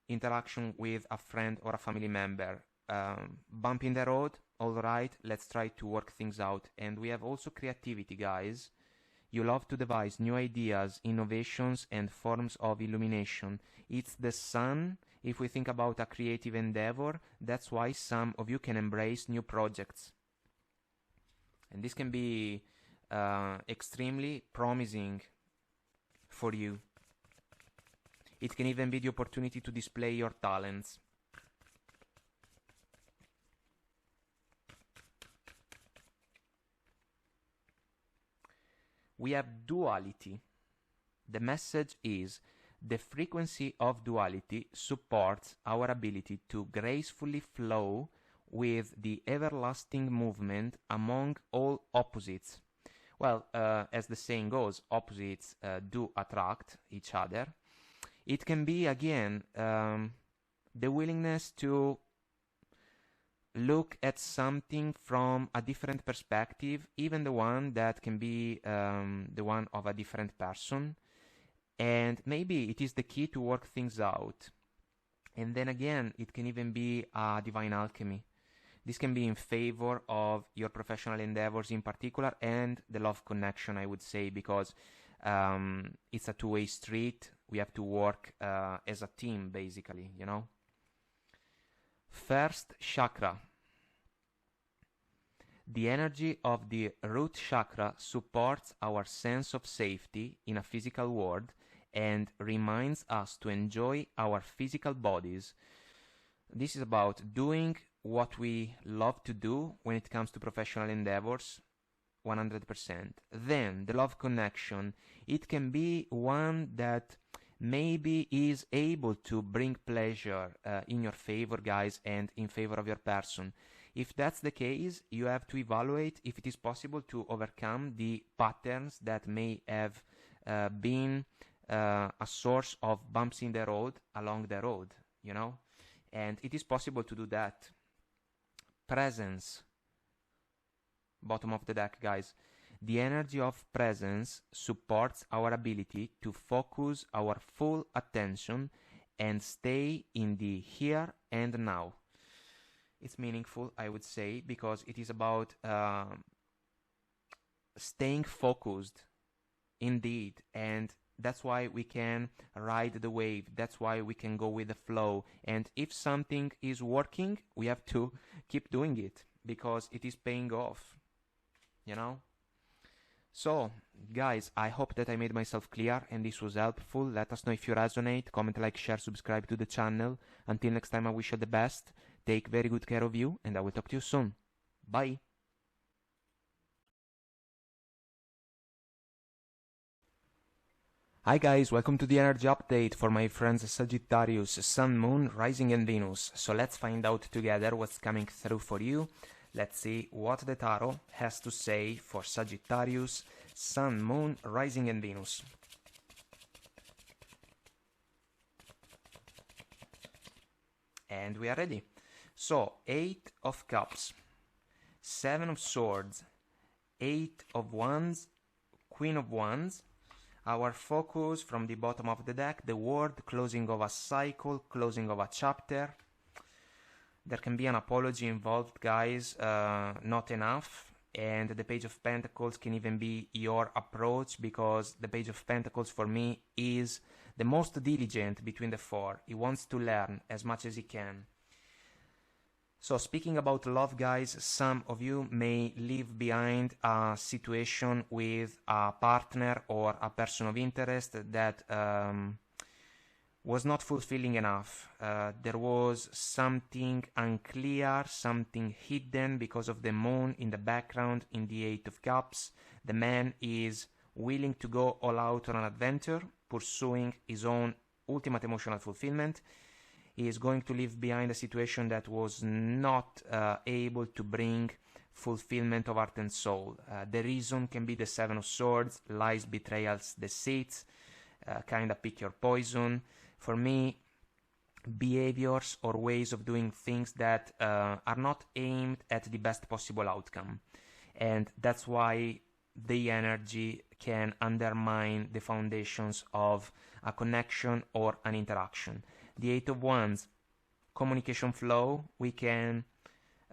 [SPEAKER 1] interaction with a friend or a family member. Bump in the road, all right, let's try to work things out. And we have also creativity, guys. You love to devise new ideas, innovations, and forms of illumination. It's the sun. If we think about a creative endeavor, that's why some of you can embrace new projects. And this can be extremely promising for you. It can even be the opportunity to display your talents. We have duality. The message is the frequency of duality supports our ability to gracefully flow with the everlasting movement among all opposites. Well, as the saying goes, opposites do attract each other. It can be, again, the willingness to look at something from a different perspective, even the one that can be the one of a different person. And maybe it is the key to work things out. And then again, it can even be a divine alchemy. This can be in favor of your professional endeavors in particular and the love connection, I would say, because it's a two-way street. We have to work as a team, basically, you know. First chakra. The energy of the root chakra supports our sense of safety in a physical world and reminds us to enjoy our physical bodies. This is about doing what we love to do when it comes to professional endeavors, 100%. Then, the love connection. It can be one that maybe is able to bring pleasure in your favor, guys, and in favor of your person. If that's the case, you have to evaluate if it is possible to overcome the patterns that may have been a source of bumps in the road along the road, you know? And it is possible to do that. Presence. Bottom of the deck, guys. The energy of presence supports our ability to focus our full attention and stay in the here and now. It's meaningful, I would say, because it is about staying focused, indeed, and that's why we can ride the wave. That's why we can go with the flow. And if something is working, we have to keep doing it because it is paying off, you know? So, guys, I hope that I made myself clear and this was helpful. Let us know if you resonate. Comment, like, share, subscribe to the channel. Until next time, I wish you the best. Take very good care of you, and I will talk to you soon. Bye. Hi guys, welcome to the energy update for my friends Sagittarius, Sun, Moon, Rising and Venus. So let's find out together what's coming through for you. Let's see what the tarot has to say for Sagittarius, Sun, Moon, Rising and Venus. And we are ready. So, 8 of Cups, 7 of Swords, 8 of Wands, Queen of Wands. Our focus from the bottom of the deck, the word, closing of a cycle, closing of a chapter. There can be an apology involved, guys, not enough. And the Page of Pentacles can even be your approach, because the Page of Pentacles for me is the most diligent between the four. He wants to learn as much as he can. So speaking about love, guys, some of you may leave behind a situation with a partner or a person of interest that was not fulfilling enough. There was something unclear, something hidden because of the moon in the background in the 8 of Cups. The man is willing to go all out on an adventure, pursuing his own ultimate emotional fulfillment. He is going to leave behind a situation that was not able to bring fulfillment of heart and soul. The reason can be the 7 of Swords, lies, betrayals, deceits, kind of pick your poison. For me, behaviors or ways of doing things that are not aimed at the best possible outcome. And that's why the energy can undermine the foundations of a connection or an interaction. The 8 of Wands, communication flow, we can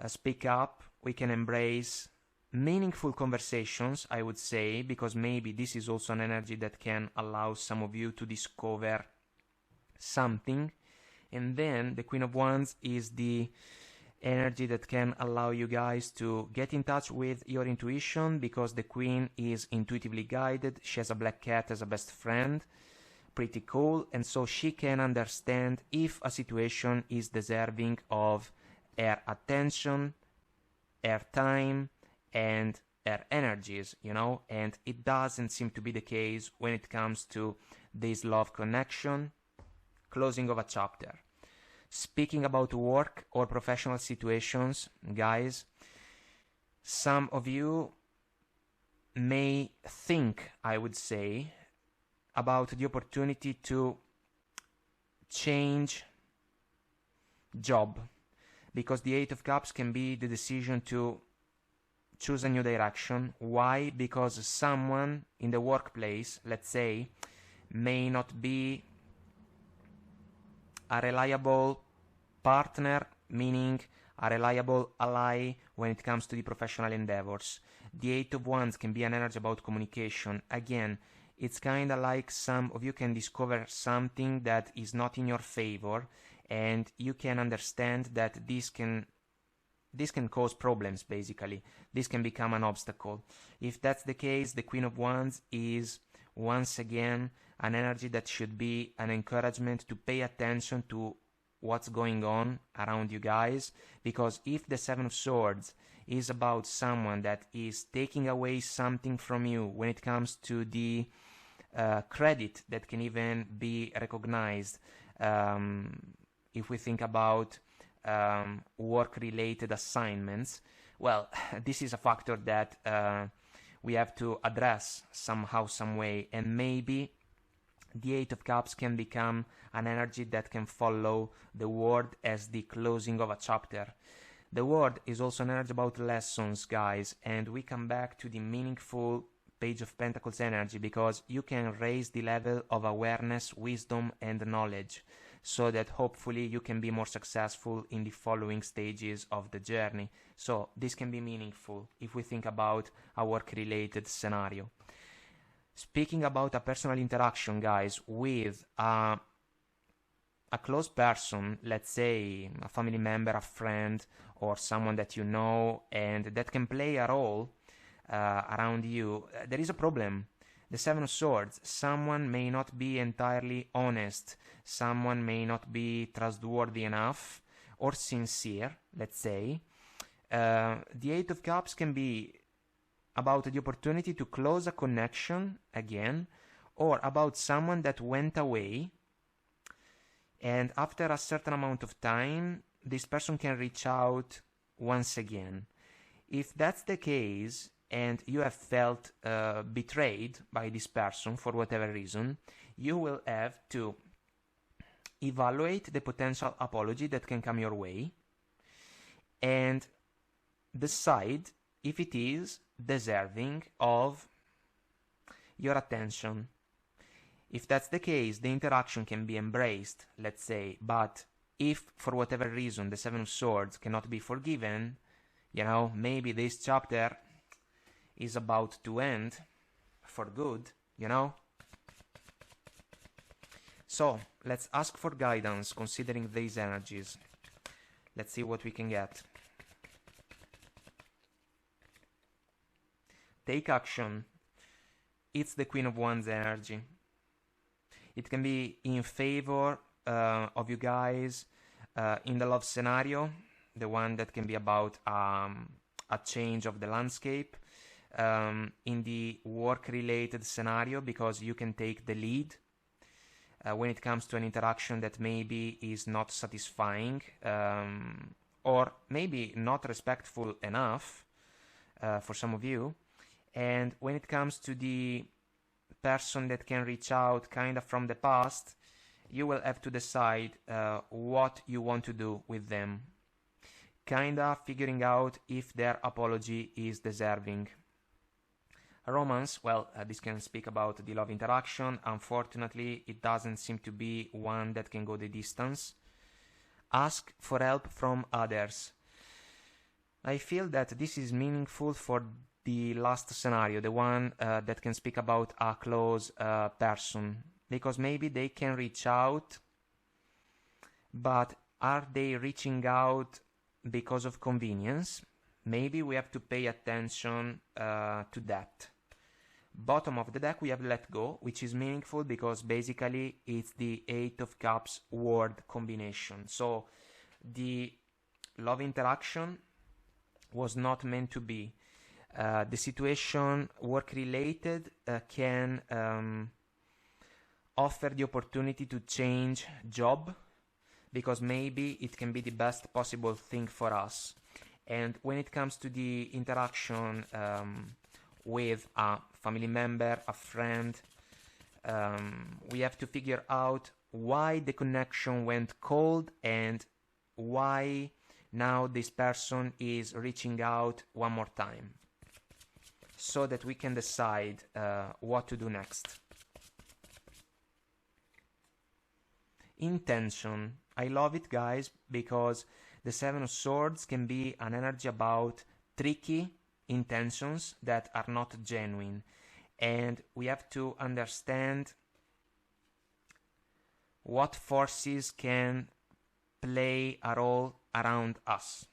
[SPEAKER 1] speak up, we can embrace meaningful conversations, I would say, because maybe this is also an energy that can allow some of you to discover something. And then the Queen of Wands is the energy that can allow you guys to get in touch with your intuition, because the Queen is intuitively guided. She has a black cat as a best friend, pretty cool, and so she can understand if a situation is deserving of her attention, her time, and her energies, you know. And it doesn't seem to be the case when it comes to this love connection. Closing of a chapter. Speaking about work or professional situations, guys, some of you may think, I would say, about the opportunity to change job, because the Eight of Cups can be the decision to choose a new direction. Why? Because someone in the workplace, let's say, may not be a reliable partner, meaning a reliable ally when it comes to the professional endeavors. The Eight of Wands can be an energy about communication. Again, it's kind of like some of you can discover something that is not in your favor, and you can understand that this can cause problems, basically. This can become an obstacle. If that's the case, the Queen of Wands is, once again, an energy that should be an encouragement to pay attention to what's going on around you guys, because if the Seven of Swords is about someone that is taking away something from you when it comes to the credit that can even be recognized, if we think about work-related assignments, well, this is a factor that we have to address somehow, some way, and maybe the Eight of Cups can become an energy that can follow the word as the closing of a chapter. The word is also an energy about lessons, guys, and we come back to the meaningful Page of Pentacles energy, because you can raise the level of awareness, wisdom, and knowledge, so that hopefully you can be more successful in the following stages of the journey. So this can be meaningful if we think about a work-related scenario. Speaking about a personal interaction, guys, with a close person, let's say a family member, a friend, or someone that you know and that can play a role around you, there is a problem. The Seven of Swords, someone may not be entirely honest, someone may not be trustworthy enough or sincere, let's say. The Eight of Cups can be about the opportunity to close a connection again, or about someone that went away, and after a certain amount of time, this person can reach out once again. If that's the case, and you have felt betrayed by this person for whatever reason, you will have to evaluate the potential apology that can come your way and decide if it is deserving of your attention. If that's the case, the interaction can be embraced, let's say, but if for whatever reason the Seven of Swords cannot be forgiven, you know, maybe this chapter is about to end for good, you know. So let's ask for guidance considering these energies. Let's see what we can get. Take action. It's the Queen of Wands energy. It can be in favor of you guys in the love scenario, the one that can be about a change of the landscape. In the work-related scenario, because you can take the lead when it comes to an interaction that maybe is not satisfying or maybe not respectful enough for some of you. And when it comes to the person that can reach out kind of from the past, you will have to decide what you want to do with them, kind of figuring out if their apology is deserving. A romance, well, this can speak about the love interaction. Unfortunately, it doesn't seem to be one that can go the distance. Ask for help from others. I feel that this is meaningful for the last scenario, the one that can speak about a close person, because maybe they can reach out, but are they reaching out because of convenience? Maybe we have to pay attention to that. Bottom of the deck we have let go, which is meaningful because basically it's the Eight of Cups word combination. So the love interaction was not meant to be. The situation work-related can offer the opportunity to change job, because maybe it can be the best possible thing for us. And when it comes to the interaction with a family member, a friend, we have to figure out why the connection went cold and why now this person is reaching out one more time, so that we can decide what to do next. Intention. I love it, guys, because the Seven of Swords can be an energy about tricky intentions that are not genuine. And we have to understand what forces can play a role around us,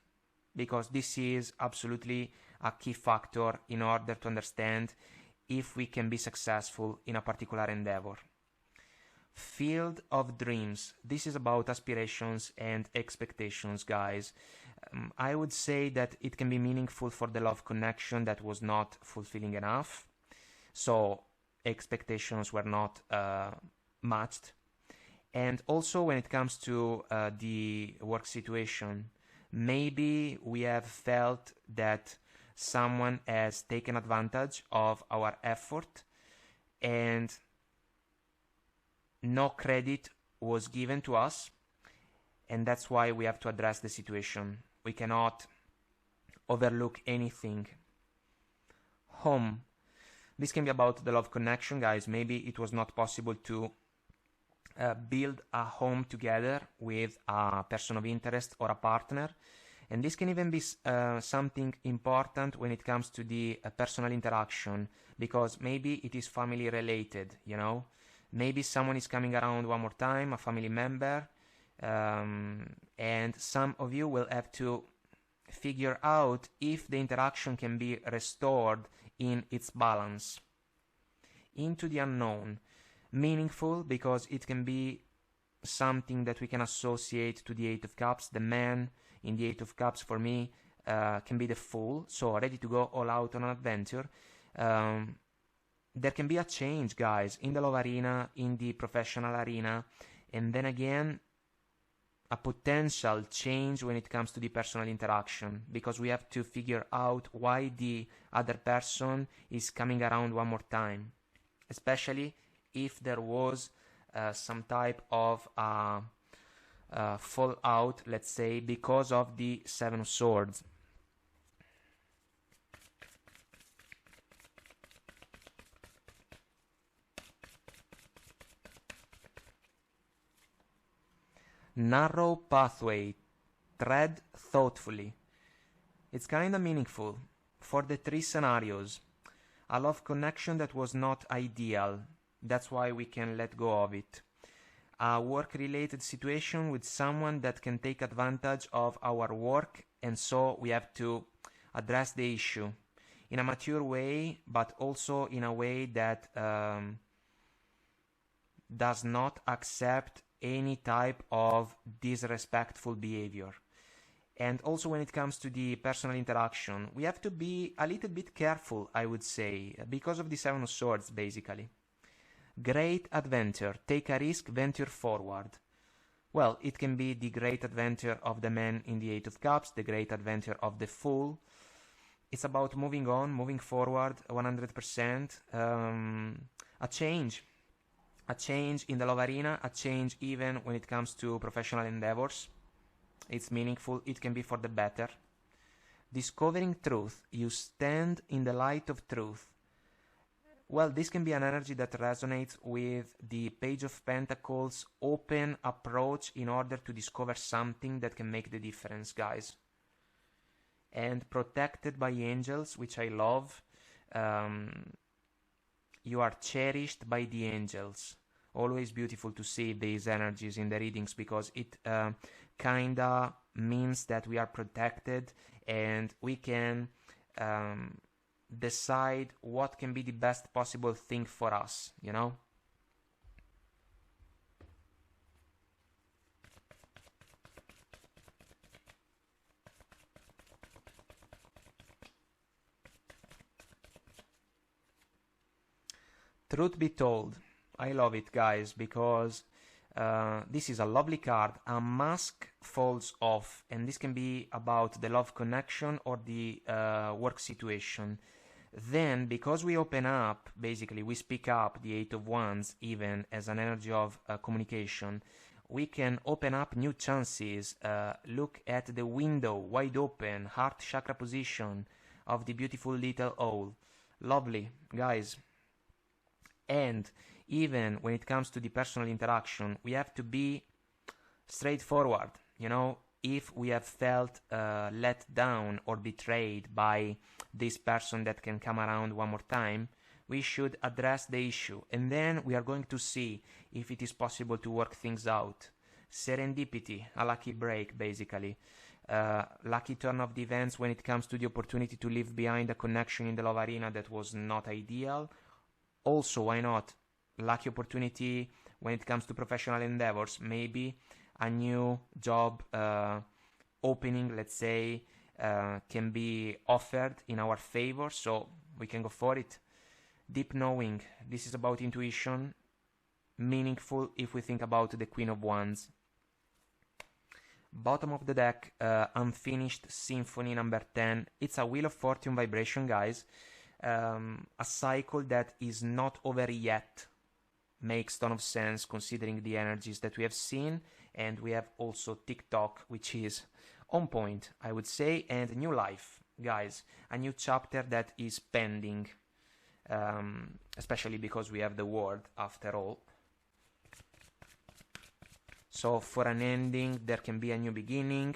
[SPEAKER 1] because this is absolutely a key factor in order to understand if we can be successful in a particular endeavor. Field of Dreams. This is about aspirations and expectations, guys. I would say that it can be meaningful for the love connection that was not fulfilling enough, so expectations were not matched. And also when it comes to the work situation, maybe we have felt that someone has taken advantage of our effort and no credit was given to us, and that's why we have to address the situation. We cannot overlook anything. Home. This can be about the love connection, guys. Maybe it was not possible to build a home together with a person of interest or a partner. And this can even be something important when it comes to the personal interaction, because maybe it is family related, you know? Maybe someone is coming around one more time, a family member, and some of you will have to figure out if the interaction can be restored in its balance. Into the unknown. Meaningful because it can be something that we can associate to the Eight of Cups. The man in the Eight of Cups for me can be the Fool, so ready to go all out on an adventure. There can be a change, guys, in the love arena, in the professional arena, and then again a potential change when it comes to the personal interaction, because we have to figure out why the other person is coming around one more time, especially if there was some type of fallout, let's say, because of the Seven of Swords. Narrow pathway, tread thoughtfully. It's kind of meaningful for the three scenarios. A love connection that was not ideal, that's why we can let go of it. A work-related situation with someone that can take advantage of our work, and so we have to address the issue in a mature way, but also in a way that does not accept any type of disrespectful behavior. And also when it comes to the personal interaction, we have to be a little bit careful, I would say, because of the Seven of Swords, basically. Great adventure. Take a risk, venture forward. Well, it can be the great adventure of the man in the Eight of Cups, the great adventure of the Fool. It's about moving on, moving forward 100%. A change. A change in the love arena, a change even when it comes to professional endeavors. It's meaningful, it can be for the better. Discovering truth. You stand in the light of truth. Well, this can be an energy that resonates with the Page of Pentacles, open approach in order to discover something that can make the difference, guys. and protected by angels, which I love. You are cherished by the angels. Always beautiful to see these energies in the readings, because it kinda means that we are protected and we can decide what can be the best possible thing for us, you know? Truth be told, I love it, guys, because this is a lovely card. A mask falls off, and this can be about the love connection or the work situation. Then, because we open up, basically, we speak up the Eight of Wands, even as an energy of communication, we can open up new chances. Look at the window, wide open, heart chakra position of the beautiful little owl. Lovely, guys. And even when it comes to the personal interaction, we have to be straightforward. You know, if we have felt let down or betrayed by this person that can come around one more time, we should address the issue. And then we are going to see if it is possible to work things out. Serendipity, a lucky break, basically. Lucky turn of the events when it comes to the opportunity to leave behind a connection in the love arena that was not ideal. Also, why not? Lucky opportunity when it comes to professional endeavors. Maybe a new job opening, let's say, can be offered in our favor, so we can go for it. Deep knowing. This is about intuition. Meaningful if we think about the Queen of Wands. Bottom of the deck, Unfinished Symphony number 10. It's a Wheel of Fortune vibration, guys. A cycle that is not over yet. Makes ton of sense considering the energies that we have seen. And we have also TikTok, which is on point, I would say. And new life, guys. A new chapter that is pending. Especially because we have the World after all. So for an ending, there can be a new beginning.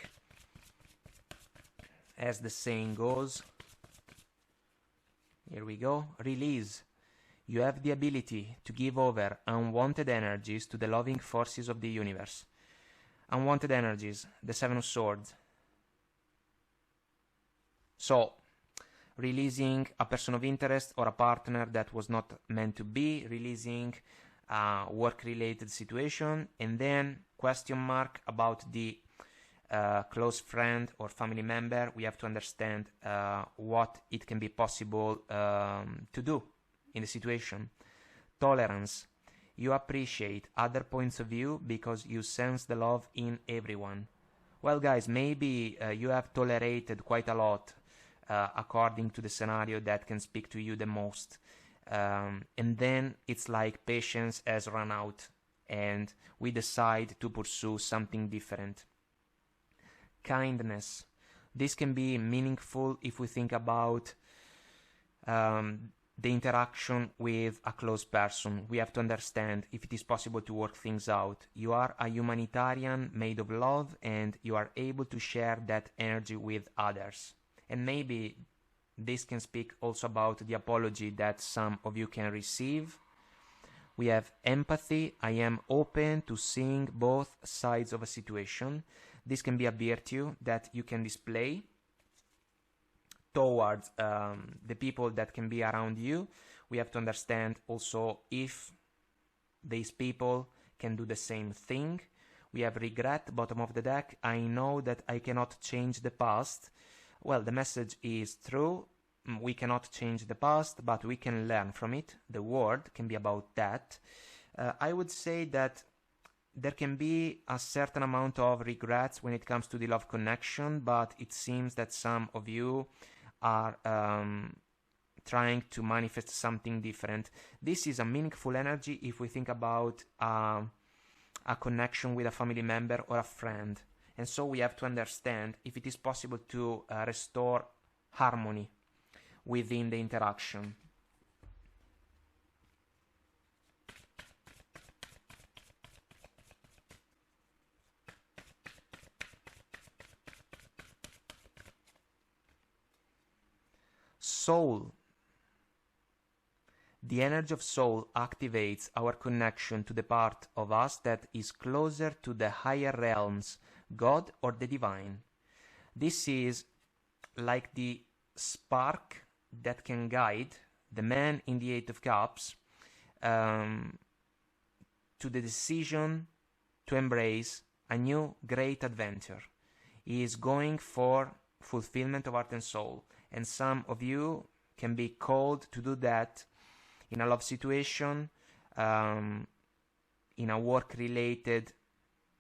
[SPEAKER 1] As the saying goes. Here we go. Release. You have the ability to give over unwanted energies to the loving forces of the universe. Unwanted energies, the Seven of Swords. So, releasing a person of interest or a partner that was not meant to be, releasing a work-related situation, and then question mark about the close friend or family member. We have to understand what it can be possible to do in the situation. Tolerance. You appreciate other points of view because you sense the love in everyone. Well, guys, maybe you have tolerated quite a lot according to the scenario that can speak to you the most. And then it's like patience has run out and we decide to pursue something different. Kindness. This can be meaningful if we think about the interaction with a close person. We have to understand if it is possible to work things out. You are a humanitarian made of love and you are able to share that energy with others. And maybe this can speak also about the apology that some of you can receive. We have empathy. I am open to seeing both sides of a situation. This can be a virtue that you can display towards the people that can be around you. We have to understand also if these people can do the same thing. We have regret, bottom of the deck. I know that I cannot change the past. Well, the message is true. We cannot change the past, but we can learn from it. The word can be about that. I would say that there can be a certain amount of regrets when it comes to the love connection, but it seems that some of you are trying to manifest something different. This is a meaningful energy if we think about a connection with a family member or a friend. And so we have to understand if it is possible to restore harmony within the interaction. soul. The energy of soul activates our connection to the part of us that is closer to the higher realms, God or the divine. This is like the spark that can guide the man in the Eight of Cups to the decision to embrace a new great adventure. He is going for fulfillment of heart and soul, and some of you can be called to do that in a love situation, in a work-related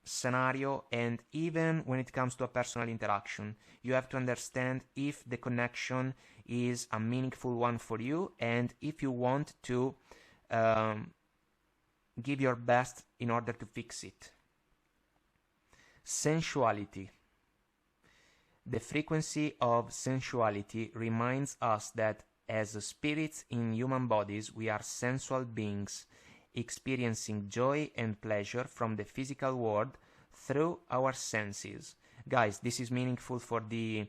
[SPEAKER 1] scenario, and even when it comes to a personal interaction. You have to understand if the connection is a meaningful one for you, and if you want to give your best in order to fix it. Sensuality. The frequency of sensuality reminds us that as spirits in human bodies, we are sensual beings, experiencing joy and pleasure from the physical world through our senses. Guys, this is meaningful for the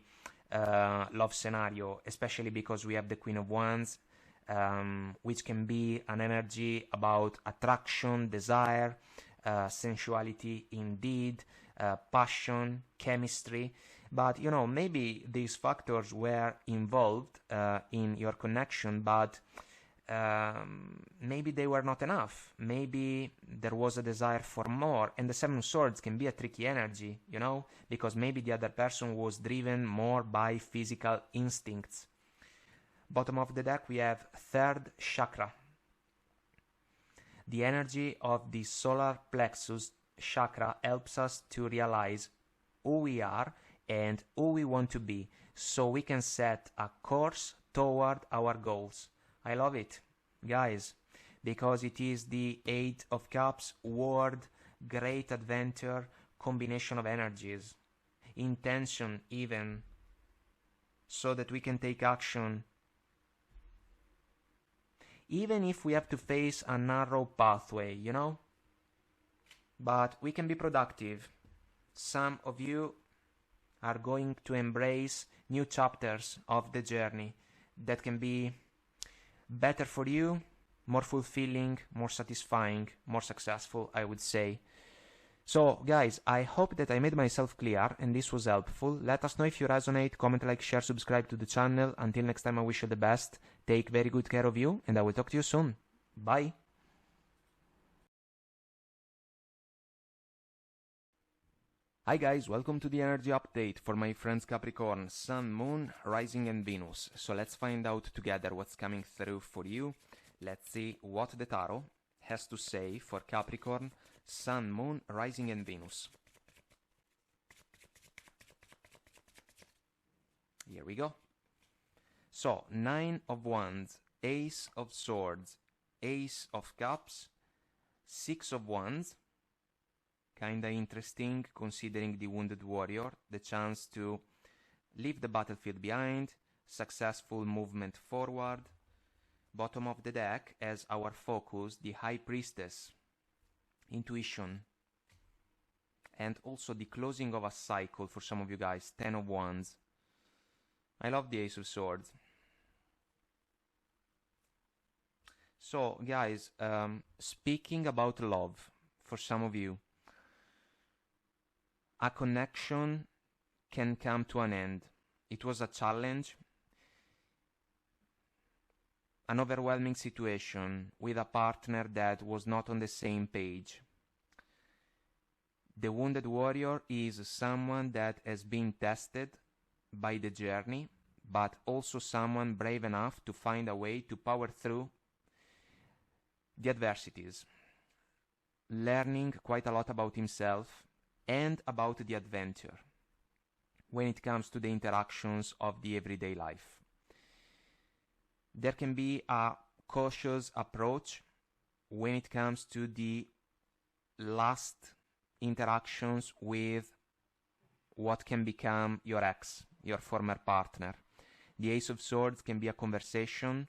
[SPEAKER 1] love scenario, especially because we have the Queen of Wands, which can be an energy about attraction, desire, sensuality indeed, passion, chemistry. But, you know, maybe these factors were involved in your connection, but maybe they were not enough. Maybe there was a desire for more, and the Seven of Swords can be a tricky energy, you know, because maybe the other person was driven more by physical instincts. Bottom of the deck, we have third chakra. The energy of the solar plexus chakra helps us to realize who we are and who we want to be, so we can set a course toward our goals. I love it, guys, because it is the Eight of Cups, word, great adventure, combination of energies, intention even, so that we can take action, even if we have to face a narrow pathway, you know? But we can be productive. Some of you are going to embrace new chapters of the journey that can be better for you, more fulfilling, more satisfying, more successful, I would say. So, guys, I hope that I made myself clear and this was helpful. Let us know if you resonate, comment, like, share, subscribe to the channel. Until next time, I wish you the best. Take very good care of you, and I will talk to you soon. Bye! Hi guys, welcome to the energy update for my friends Capricorn, Sun, Moon, Rising and Venus. So let's find out together what's coming through for you. Let's see what the tarot has to say for Capricorn, Sun, Moon, Rising and Venus. Here we go. So, Nine of Wands, Ace of Swords, Ace of Cups, Six of Wands. Kinda interesting, considering the Wounded Warrior, the chance to leave the battlefield behind, successful movement forward. Bottom of the deck as our focus, the High Priestess, intuition, and also the closing of a cycle for some of you guys, Ten of Wands. I love the Ace of Swords. So, guys, speaking about love, for some of you, a connection can come to an end. It was a challenge, an overwhelming situation with a partner that was not on the same page. The Wounded Warrior is someone that has been tested by the journey, but also someone brave enough to find a way to power through the adversities, learning quite a lot about himself and about the adventure when it comes to the interactions of the everyday life. There can be a cautious approach when it comes to the last interactions with what can become your ex, your former partner. The Ace of Swords can be a conversation,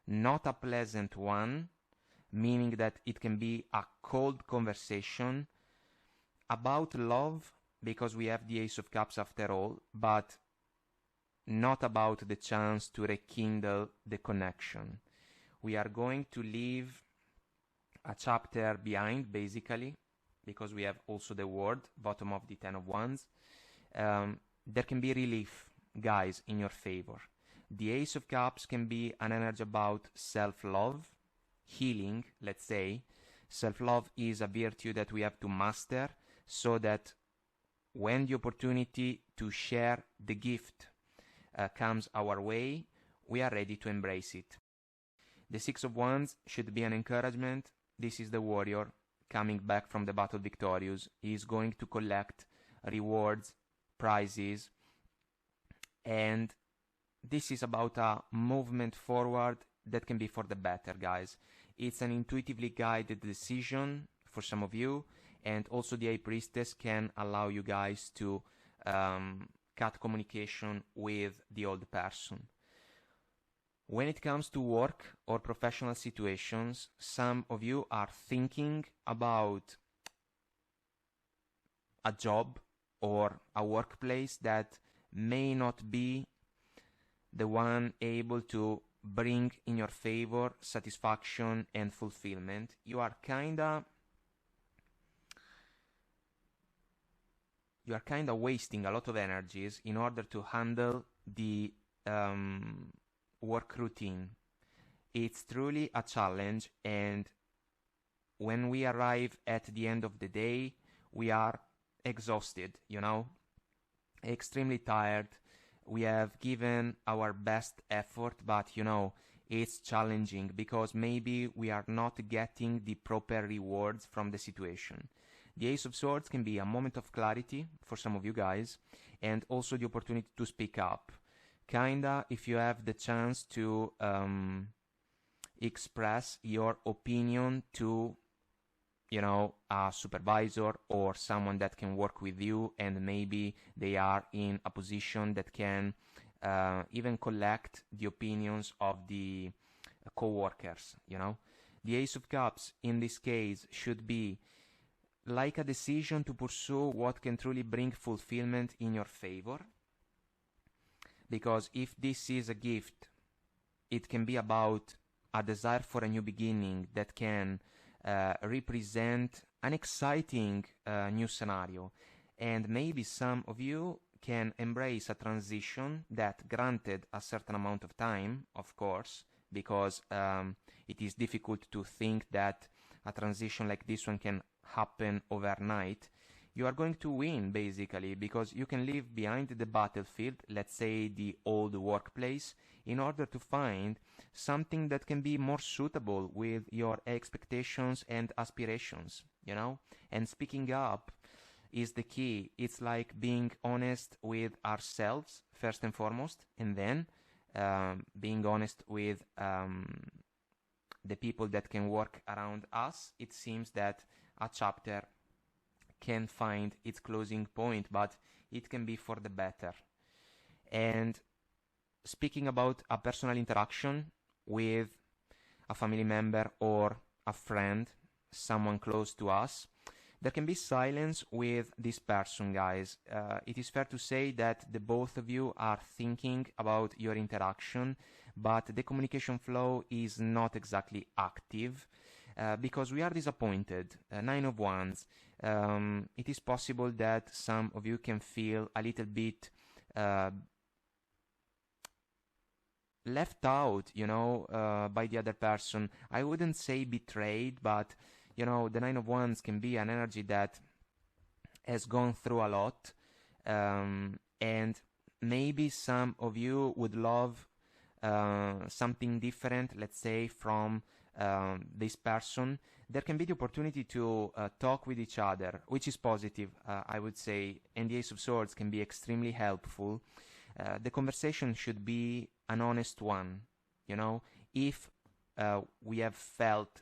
[SPEAKER 1] not a pleasant one, meaning that it can be a cold conversation about love, because we have the Ace of Cups after all, but not about the chance to rekindle the connection. We are going to leave a chapter behind, basically, because we have also the word, bottom of the Ten of Wands. There can be relief, guys, in your favor. The Ace of Cups can be an energy about self-love, healing, let's say. Self-love is a virtue that we have to master so that when the opportunity to share the gift comes our way, we are ready to embrace it. The Six of Wands should be an encouragement. This is the warrior coming back from the battle victorious. He is going to collect rewards, prizes, and this is about a movement forward that can be for the better, guys. It's an intuitively guided decision for some of you, and also the High Priestess can allow you guys to cut communication with the old person. When it comes to work or professional situations, some of you are thinking about a job or a workplace that may not be the one able to bring in your favor satisfaction and fulfillment. You are kinda wasting a lot of energies in order to handle the work routine. It's truly a challenge, and when we arrive at the end of the day, we are exhausted, you know, extremely tired. We have given our best effort, but you know, it's challenging because maybe we are not getting the proper rewards from the situation. The Ace of Swords can be a moment of clarity for some of you guys, and also the opportunity to speak up. Kinda, if you have the chance to express your opinion to, you know, a supervisor or someone that can work with you, and maybe they are in a position that can even collect the opinions of the co-workers, you know. The Ace of Cups in this case should be like a decision to pursue what can truly bring fulfillment in your favor. Because if this is a gift, it can be about a desire for a new beginning that can represent an exciting new scenario. And maybe some of you can embrace a transition that, granted a certain amount of time, of course, because it is difficult to think that a transition like this one can happen overnight. You are going to win, basically, because you can leave behind the battlefield, let's say the old workplace, in order to find something that can be more suitable with your expectations and aspirations, you know? And speaking up is the key. It's like being honest with ourselves, first and foremost, and then being honest with the people that can work around us. It seems that a chapter can find its closing point, but it can be for the better. And speaking about a personal interaction with a family member or a friend, someone close to us, there can be silence with this person, guys. It is fair to say that the both of you are thinking about your interaction, but the communication flow is not exactly active. Because we are disappointed. Nine of Wands. It is possible that some of you can feel a little bit left out, you know, by the other person. I wouldn't say betrayed, but, you know, the Nine of Wands can be an energy that has gone through a lot. And maybe some of you would love something different, let's say, from this person. There can be the opportunity to talk with each other, which is positive, I would say, and the Ace of Swords can be extremely helpful. The conversation should be an honest one, you know. If we have felt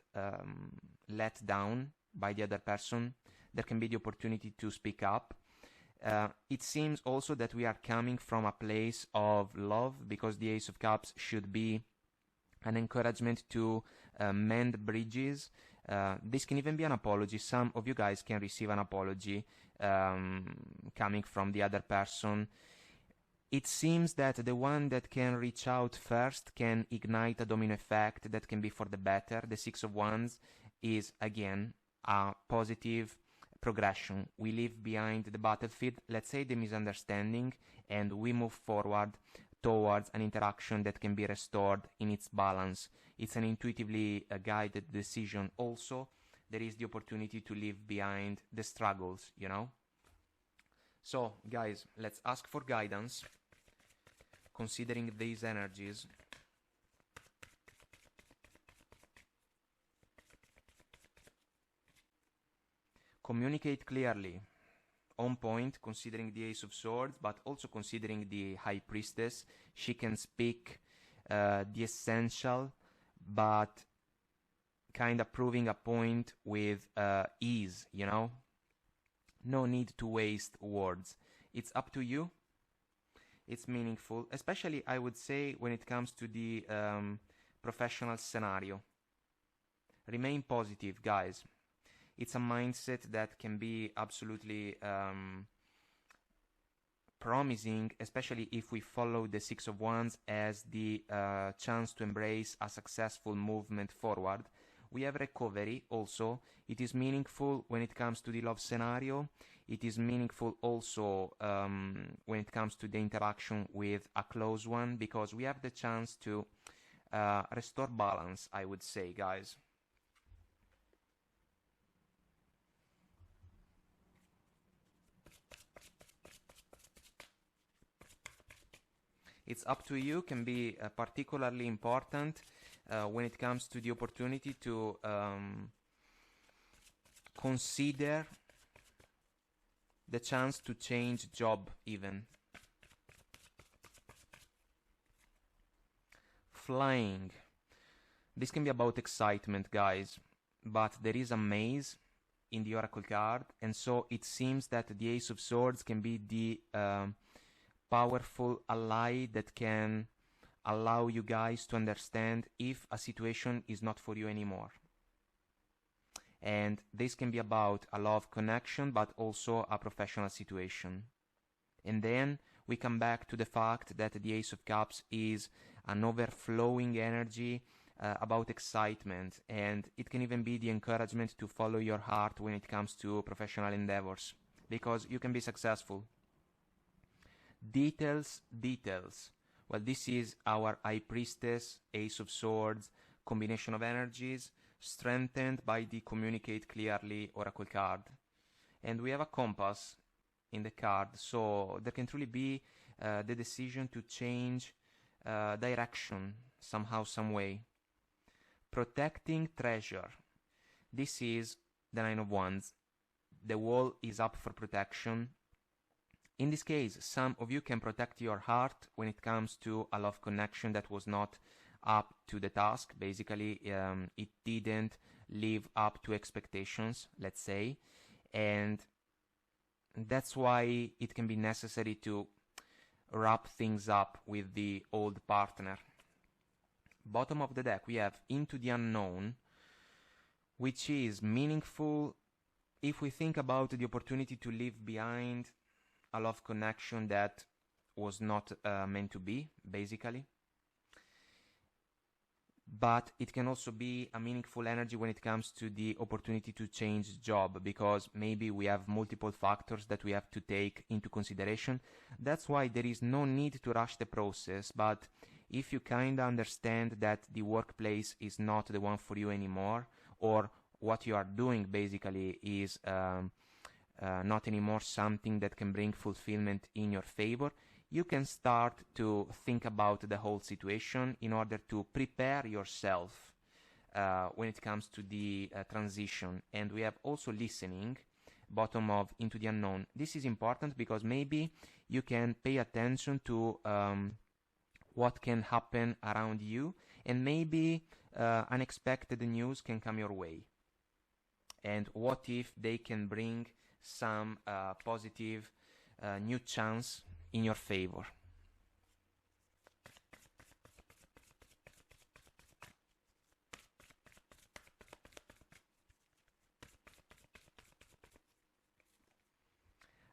[SPEAKER 1] let down by the other person, there can be the opportunity to speak up. It seems also that we are coming from a place of love, because the Ace of Cups should be an encouragement to mend bridges. This can even be an apology. Some of you guys can receive an apology coming from the other person. it seems that the one that can reach out first can ignite a domino effect that can be for the better. The Six of Wands is, again, a positive progression. We leave behind the battlefield, let's say the misunderstanding, and we move forward towards an interaction that can be restored in its balance. It's an intuitively guided decision also. There is the opportunity to leave behind the struggles, you know? So, guys, let's ask for guidance, considering these energies. Communicate clearly, on point, considering the Ace of Swords, but also considering the High Priestess. She can speak the essential, but kind of proving a point with ease, you know? No need to waste words. It's up to you. It's meaningful, especially, I would say, when it comes to the professional scenario. Remain positive, guys. It's a mindset that can be absolutely promising, especially if we follow the Six of Wands as the chance to embrace a successful movement forward. We have recovery also. It is meaningful when it comes to the love scenario. It is meaningful also when it comes to the interaction with a close one, because we have the chance to restore balance, I would say, guys. It's up to you, can be particularly important when it comes to the opportunity to consider the chance to change job even. Flying. This can be about excitement, guys, but there is a maze in the Oracle card, and so it seems that the Ace of Swords can be the powerful ally that can allow you guys to understand if a situation is not for you anymore. And this can be about a love connection, but also a professional situation. And then we come back to the fact that the Ace of Cups is an overflowing energy about excitement, and it can even be the encouragement to follow your heart when it comes to professional endeavors, because you can be successful. Details. Well, this is our High Priestess, Ace of Swords, combination of energies, strengthened by the Communicate Clearly Oracle card. And we have a compass in the card, so there can truly be the decision to change direction somehow, some way. Protecting treasure. This is the Nine of Wands. The wall is up for protection. In this case, some of you can protect your heart when it comes to a love connection that was not up to the task. Basically, it didn't live up to expectations, let's say. And that's why it can be necessary to wrap things up with the old partner. Bottom of the deck, we have Into the Unknown, which is meaningful if we think about the opportunity to leave behind a love connection that was not meant to be, basically. But it can also be a meaningful energy when it comes to the opportunity to change job, because maybe we have multiple factors that we have to take into consideration. That's why there is no need to rush the process, but if you kind of understand that the workplace is not the one for you anymore, or what you are doing basically is not anymore something that can bring fulfillment in your favor, you can start to think about the whole situation in order to prepare yourself when it comes to the transition. And we have also listening, bottom of Into the Unknown. This is important because maybe you can pay attention to what can happen around you, and maybe unexpected news can come your way. And what if they can bring some positive new chance in your favor.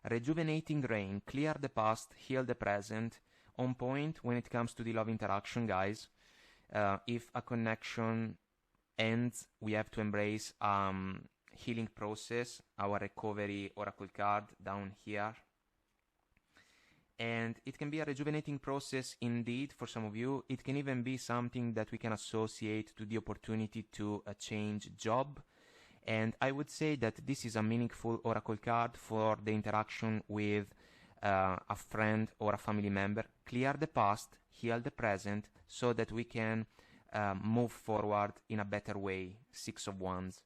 [SPEAKER 1] Rejuvenating rain, clear the past, heal the present. on point when it comes to the love interaction, guys. If a connection ends, we have to embrace healing process, our recovery oracle card down here. And it can be a rejuvenating process indeed for some of you. It can even be something that we can associate to the opportunity to change job. And I would say that this is a meaningful oracle card for the interaction with a friend or a family member. Clear the past, heal the present, so that we can move forward in a better way. 6 of Wands.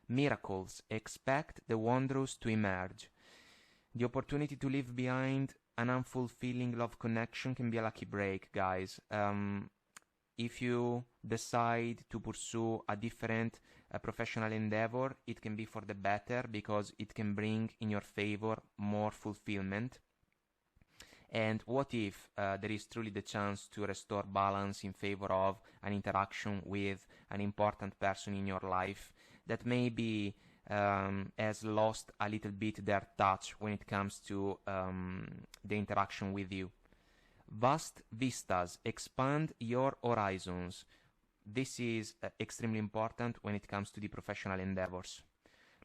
[SPEAKER 1] Miracles. Expect the wondrous to emerge. The opportunity to leave behind an unfulfilling love connection can be a lucky break, guys. If you decide to pursue a different professional endeavor, it can be for the better, because it can bring in your favor more fulfillment. And what if there is truly the chance to restore balance in favor of an interaction with an important person in your life that maybe has lost a little bit their touch when it comes to the interaction with you. Vast vistas. Expand your horizons. This is extremely important when it comes to the professional endeavors.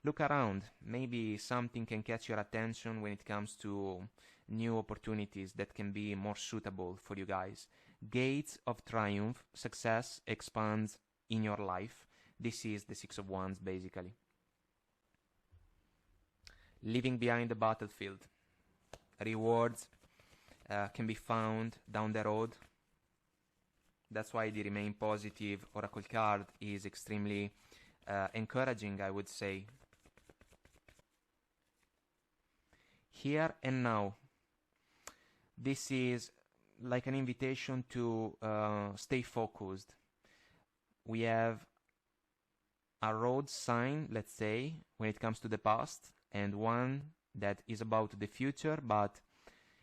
[SPEAKER 1] Look around. Maybe something can catch your attention when it comes to new opportunities that can be more suitable for you guys. Gates of triumph. Success expands in your life. This is the 6 of Wands, basically. Leaving behind the battlefield. Rewards can be found down the road. That's why the Remain Positive oracle card is extremely encouraging, I would say. Here and now. This is like an invitation to stay focused. We have a road sign, let's say, when it comes to the past, and one that is about the future, but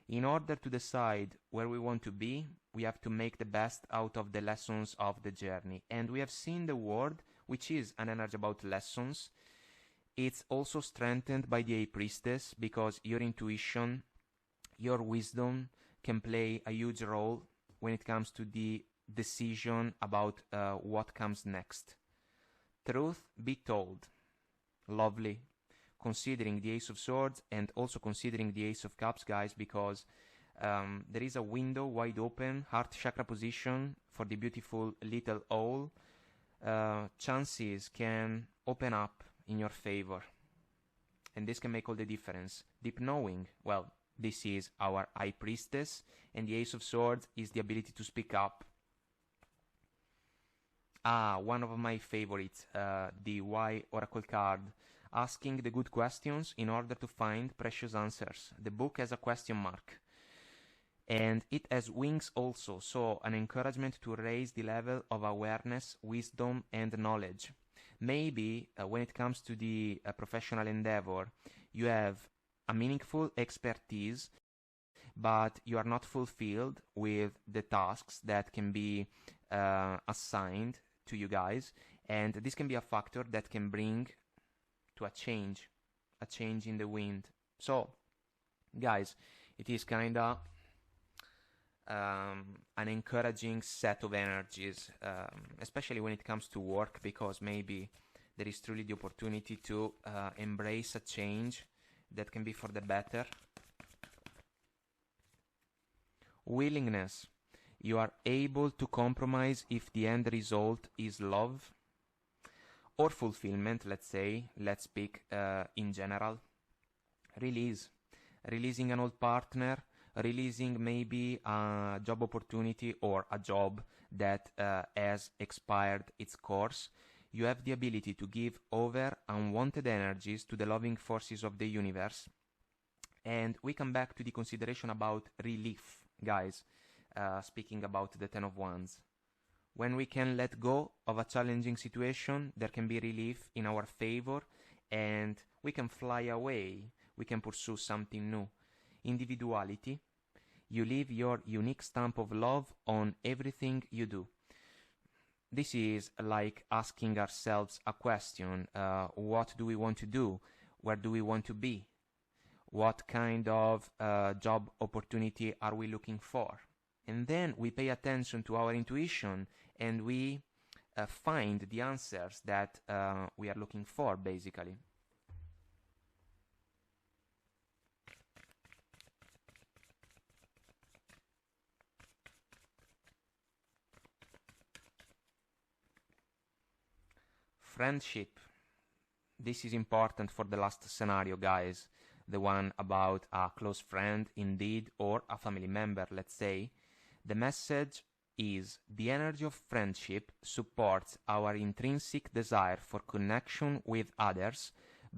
[SPEAKER 1] in order to decide where we want to be, we have to make the best out of the lessons of the journey. And we have seen the word, which is an energy about lessons. It's also strengthened by the Priestess, because your intuition, your wisdom can play a huge role when it comes to the decision about what comes next. Truth be told. Lovely. Considering the Ace of Swords and also considering the Ace of Cups, guys, because there is a window wide open, heart chakra position for the beautiful little owl. Chances can open up in your favor, and this can make all the difference. Deep knowing, well, this is our High Priestess, and the Ace of Swords is the ability to speak up. One of my favorites, the Y Oracle card. Asking the good questions in order to find precious answers. The book has a question mark. And it has wings also, so an encouragement to raise the level of awareness, wisdom, and knowledge. Maybe when it comes to the professional endeavor, you have a meaningful expertise, but you are not fulfilled with the tasks that can be assigned to you guys. And this can be a factor that can bring to a change in the wind. So, guys, it is kinda an encouraging set of energies, especially when it comes to work, because maybe there is truly the opportunity to embrace a change that can be for the better. Willingness. You are able to compromise if the end result is love or fulfillment, let's say. Let's speak in general. Release. Releasing an old partner, releasing maybe a job opportunity or a job that has expired its course. You have the ability to give over unwanted energies to the loving forces of the universe. And we come back to the consideration about relief, guys, speaking about the Ten of Wands. When we can let go of a challenging situation, there can be relief in our favor, and we can fly away. We can pursue something new. Individuality. You leave your unique stamp of love on everything you do. This is like asking ourselves a question. What do we want to do? Where do we want to be? What kind of job opportunity are we looking for? And then we pay attention to our intuition and we find the answers that we are looking for, basically. Friendship. This is important for the last scenario, guys. The one about a close friend, indeed, or a family member, let's say. The message is the energy of friendship supports our intrinsic desire for connection with others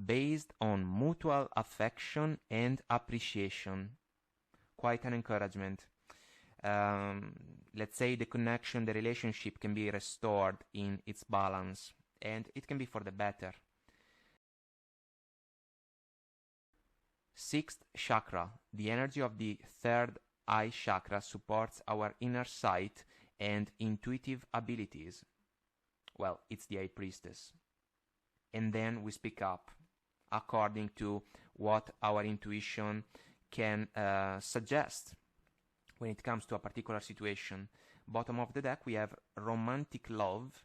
[SPEAKER 1] based on mutual affection and appreciation. Quite an encouragement. Let's say the connection, the relationship can be restored in its balance, and it can be for the better. Sixth chakra, the energy of the third eye chakra supports our inner sight and intuitive abilities. Well, it's the High Priestess. And then we speak up according to what our intuition can suggest when it comes to a particular situation. Bottom of the deck, we have romantic love.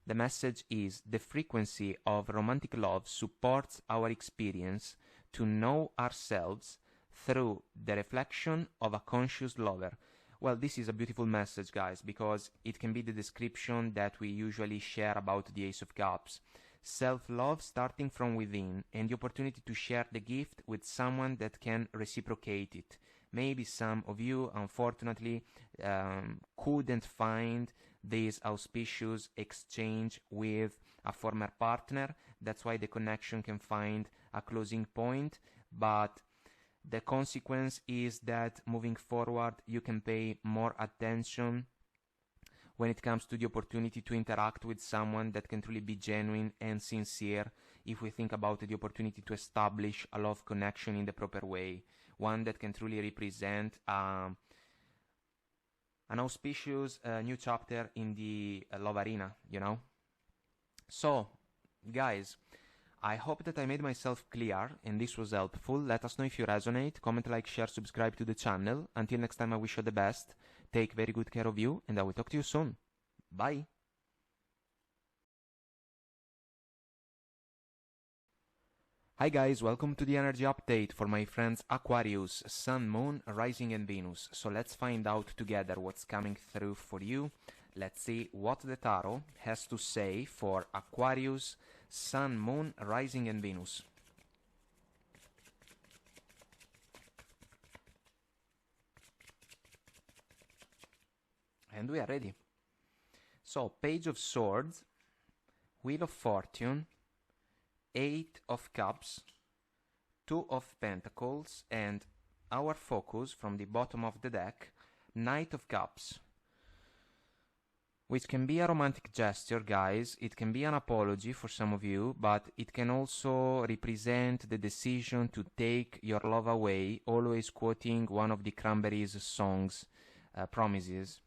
[SPEAKER 1] The message is the frequency of romantic love supports our experience to know ourselves through the reflection of a conscious lover. Well, this is a beautiful message, guys, because it can be the description that we usually share about the Ace of Cups. Self-love starting from within and the opportunity to share the gift with someone that can reciprocate it. Maybe some of you, unfortunately, couldn't find this auspicious exchange with a former partner. That's why the connection can find a closing point, but the consequence is that moving forward you can pay more attention when it comes to the opportunity to interact with someone that can truly be genuine and sincere if we think about the opportunity to establish a love connection in the proper way, one that can truly represent an auspicious new chapter in the love arena, you know. So, guys, I hope that I made myself clear and this was helpful. Let us know if you resonate. Comment, like, share, subscribe to the channel. Until next time, I wish you the best. Take very good care of you and I will talk to you soon. Bye. Hi guys, welcome to the energy update for my friends Aquarius, Sun, Moon, Rising and Venus. So let's find out together what's coming through for you. Let's see what the tarot has to say for Aquarius, Sun, Moon, Rising and Venus. And we are ready. So, Page of Swords, Wheel of Fortune, Eight of Cups, Two of Pentacles, and our focus from the bottom of the deck, Knight of Cups. Which can be a romantic gesture, guys. It can be an apology for some of you, but it can also represent the decision to take your love away, always quoting one of the Cranberries' songs, Promises.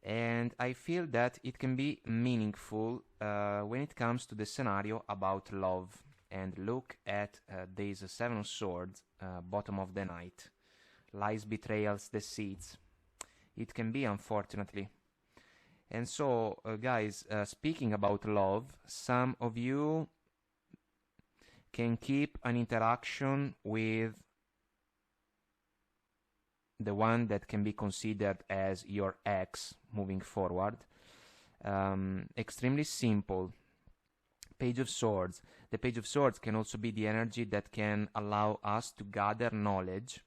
[SPEAKER 1] And I feel that it can be meaningful when it comes to the scenario about love. And look at this Seven of Swords, bottom of the Knight. Lies, betrayals, deceits. It can be, unfortunately. And so, guys, speaking about love, some of you can keep an interaction with the one that can be considered as your ex moving forward. Extremely simple. Page of Swords. The Page of Swords can also be the energy that can allow us to gather knowledge.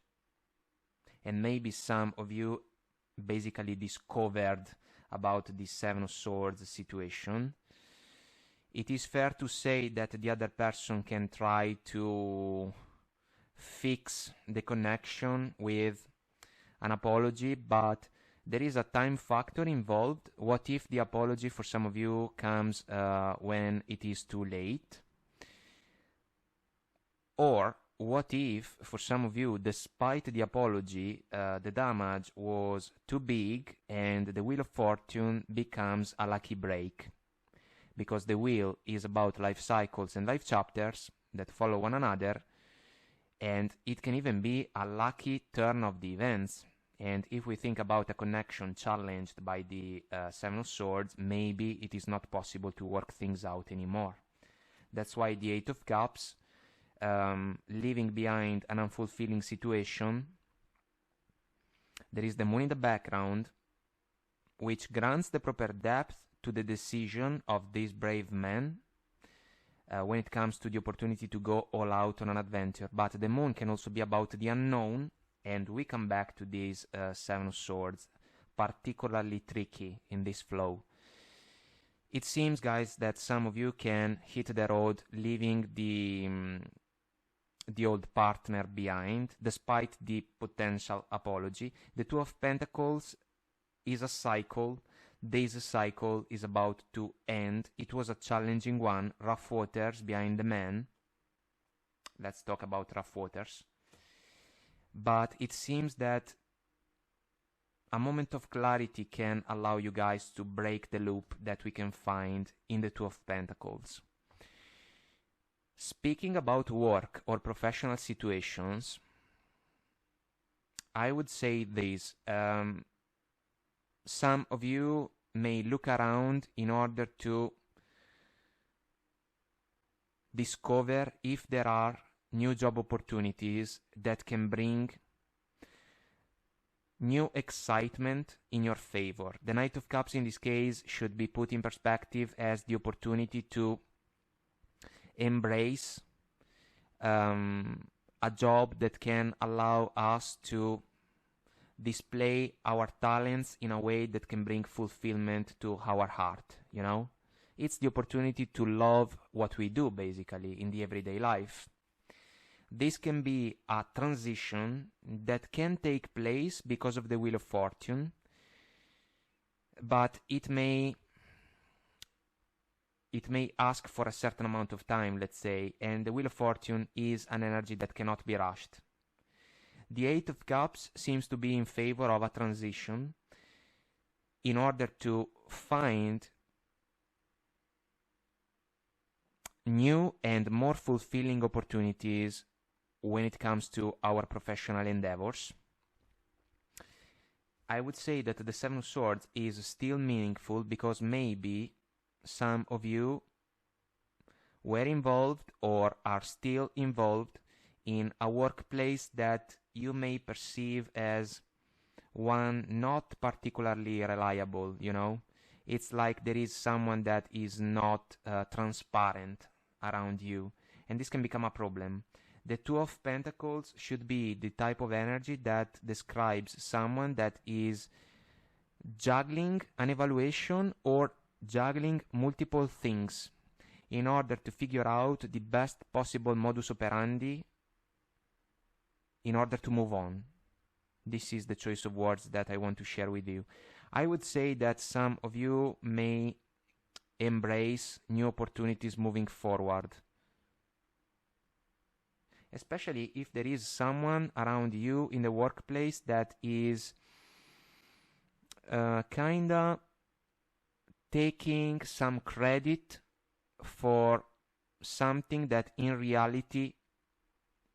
[SPEAKER 1] And maybe some of you basically discovered about the Seven of Swords situation. It is fair to say that the other person can try to fix the connection with an apology, but there is a time factor involved. What if the apology for some of you comes when it is too late? Or what if, for some of you, despite the apology, the damage was too big and the Wheel of Fortune becomes a lucky break? Because the wheel is about life cycles and life chapters that follow one another, and it can even be a lucky turn of the events. And if we think about a connection challenged by the Seven of Swords, maybe it is not possible to work things out anymore. That's why the Eight of Cups, leaving behind an unfulfilling situation, there is the Moon in the background, which grants the proper depth to the decision of this brave man when it comes to the opportunity to go all out on an adventure. But the Moon can also be about the unknown, and we come back to these Seven of Swords, particularly tricky in this flow. It seems, guys, that some of you can hit the road leaving the old partner behind, despite the potential apology. The Two of Pentacles is a cycle. This cycle is about to end. It was a challenging one, rough waters behind the man. Let's talk about rough waters. But it seems that a moment of clarity can allow you guys to break the loop that we can find in the Two of Pentacles. Speaking about work or professional situations, I would say this. Some of you may look around in order to discover if there are new job opportunities that can bring new excitement in your favor. The Knight of Cups in this case should be put in perspective as the opportunity to embrace a job that can allow us to display our talents in a way that can bring fulfillment to our heart, you know? It's the opportunity to love what we do, basically, in the everyday life. This can be a transition that can take place because of the Wheel of Fortune, but it may ask for a certain amount of time, let's say, and the Wheel of Fortune is an energy that cannot be rushed. The Eight of Cups seems to be in favor of a transition in order to find new and more fulfilling opportunities when it comes to our professional endeavors. I would say that the Seven of Swords is still meaningful because maybe some of you were involved or are still involved in a workplace that you may perceive as one not particularly reliable, you know? It's like there is someone that is not transparent around you, and this can become a problem. The Two of Pentacles should be the type of energy that describes someone that is juggling an evaluation or juggling multiple things in order to figure out the best possible modus operandi in order to move on. This is the choice of words that I want to share with you. I would say that some of you may embrace new opportunities moving forward, especially if there is someone around you in the workplace that is kinda taking some credit for something that in reality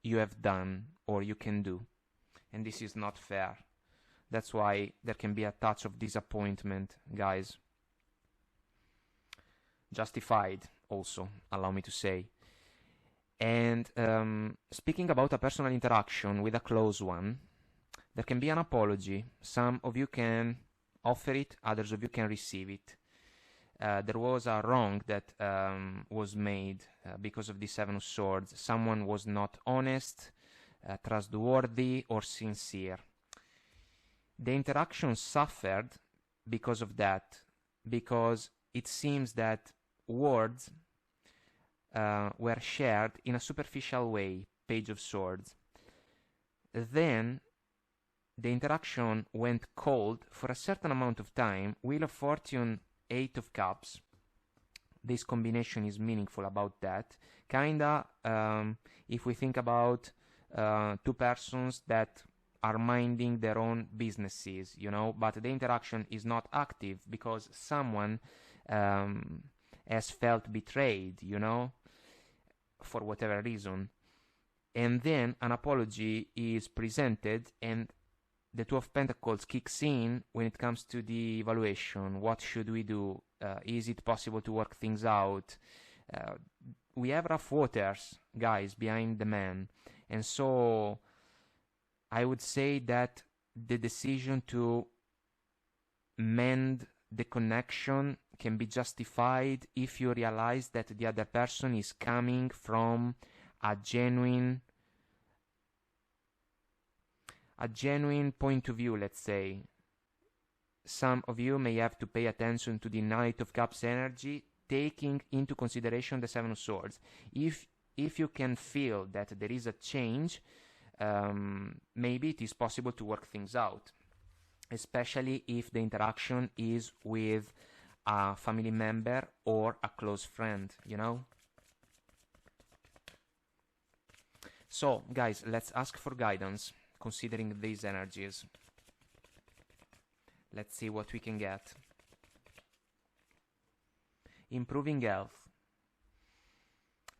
[SPEAKER 1] you have done or you can do, and this is not fair. That's why there can be a touch of disappointment, guys. Justified also, allow me to say. And speaking about a personal interaction with a close one, there can be an apology. Some of you can offer it, others of you can receive it. There was a wrong that was made because of the Seven of Swords. Someone was not honest, trustworthy, or sincere. The interaction suffered because of that, because it seems that words were shared in a superficial way, Page of Swords. Then the interaction went cold for a certain amount of time. Wheel of Fortune, Eight of Cups. This combination is meaningful about that. Kinda, if we think about two persons that are minding their own businesses, you know, but the interaction is not active because someone has felt betrayed, you know, for whatever reason. And then an apology is presented, and the Two of Pentacles kicks in when it comes to the evaluation. What should we do? Is it possible to work things out? We have rough waters, guys, behind the man. And so I would say that the decision to mend the connection can be justified if you realize that the other person is coming from a genuine point of view, let's say. Some of you may have to pay attention to the Knight of Cups energy, taking into consideration the Seven of Swords. If you can feel that there is a change, maybe it is possible to work things out, especially if the interaction is with a family member or a close friend, you know? So, guys, let's ask for guidance, considering these energies. Let's see what we can get. Improving health.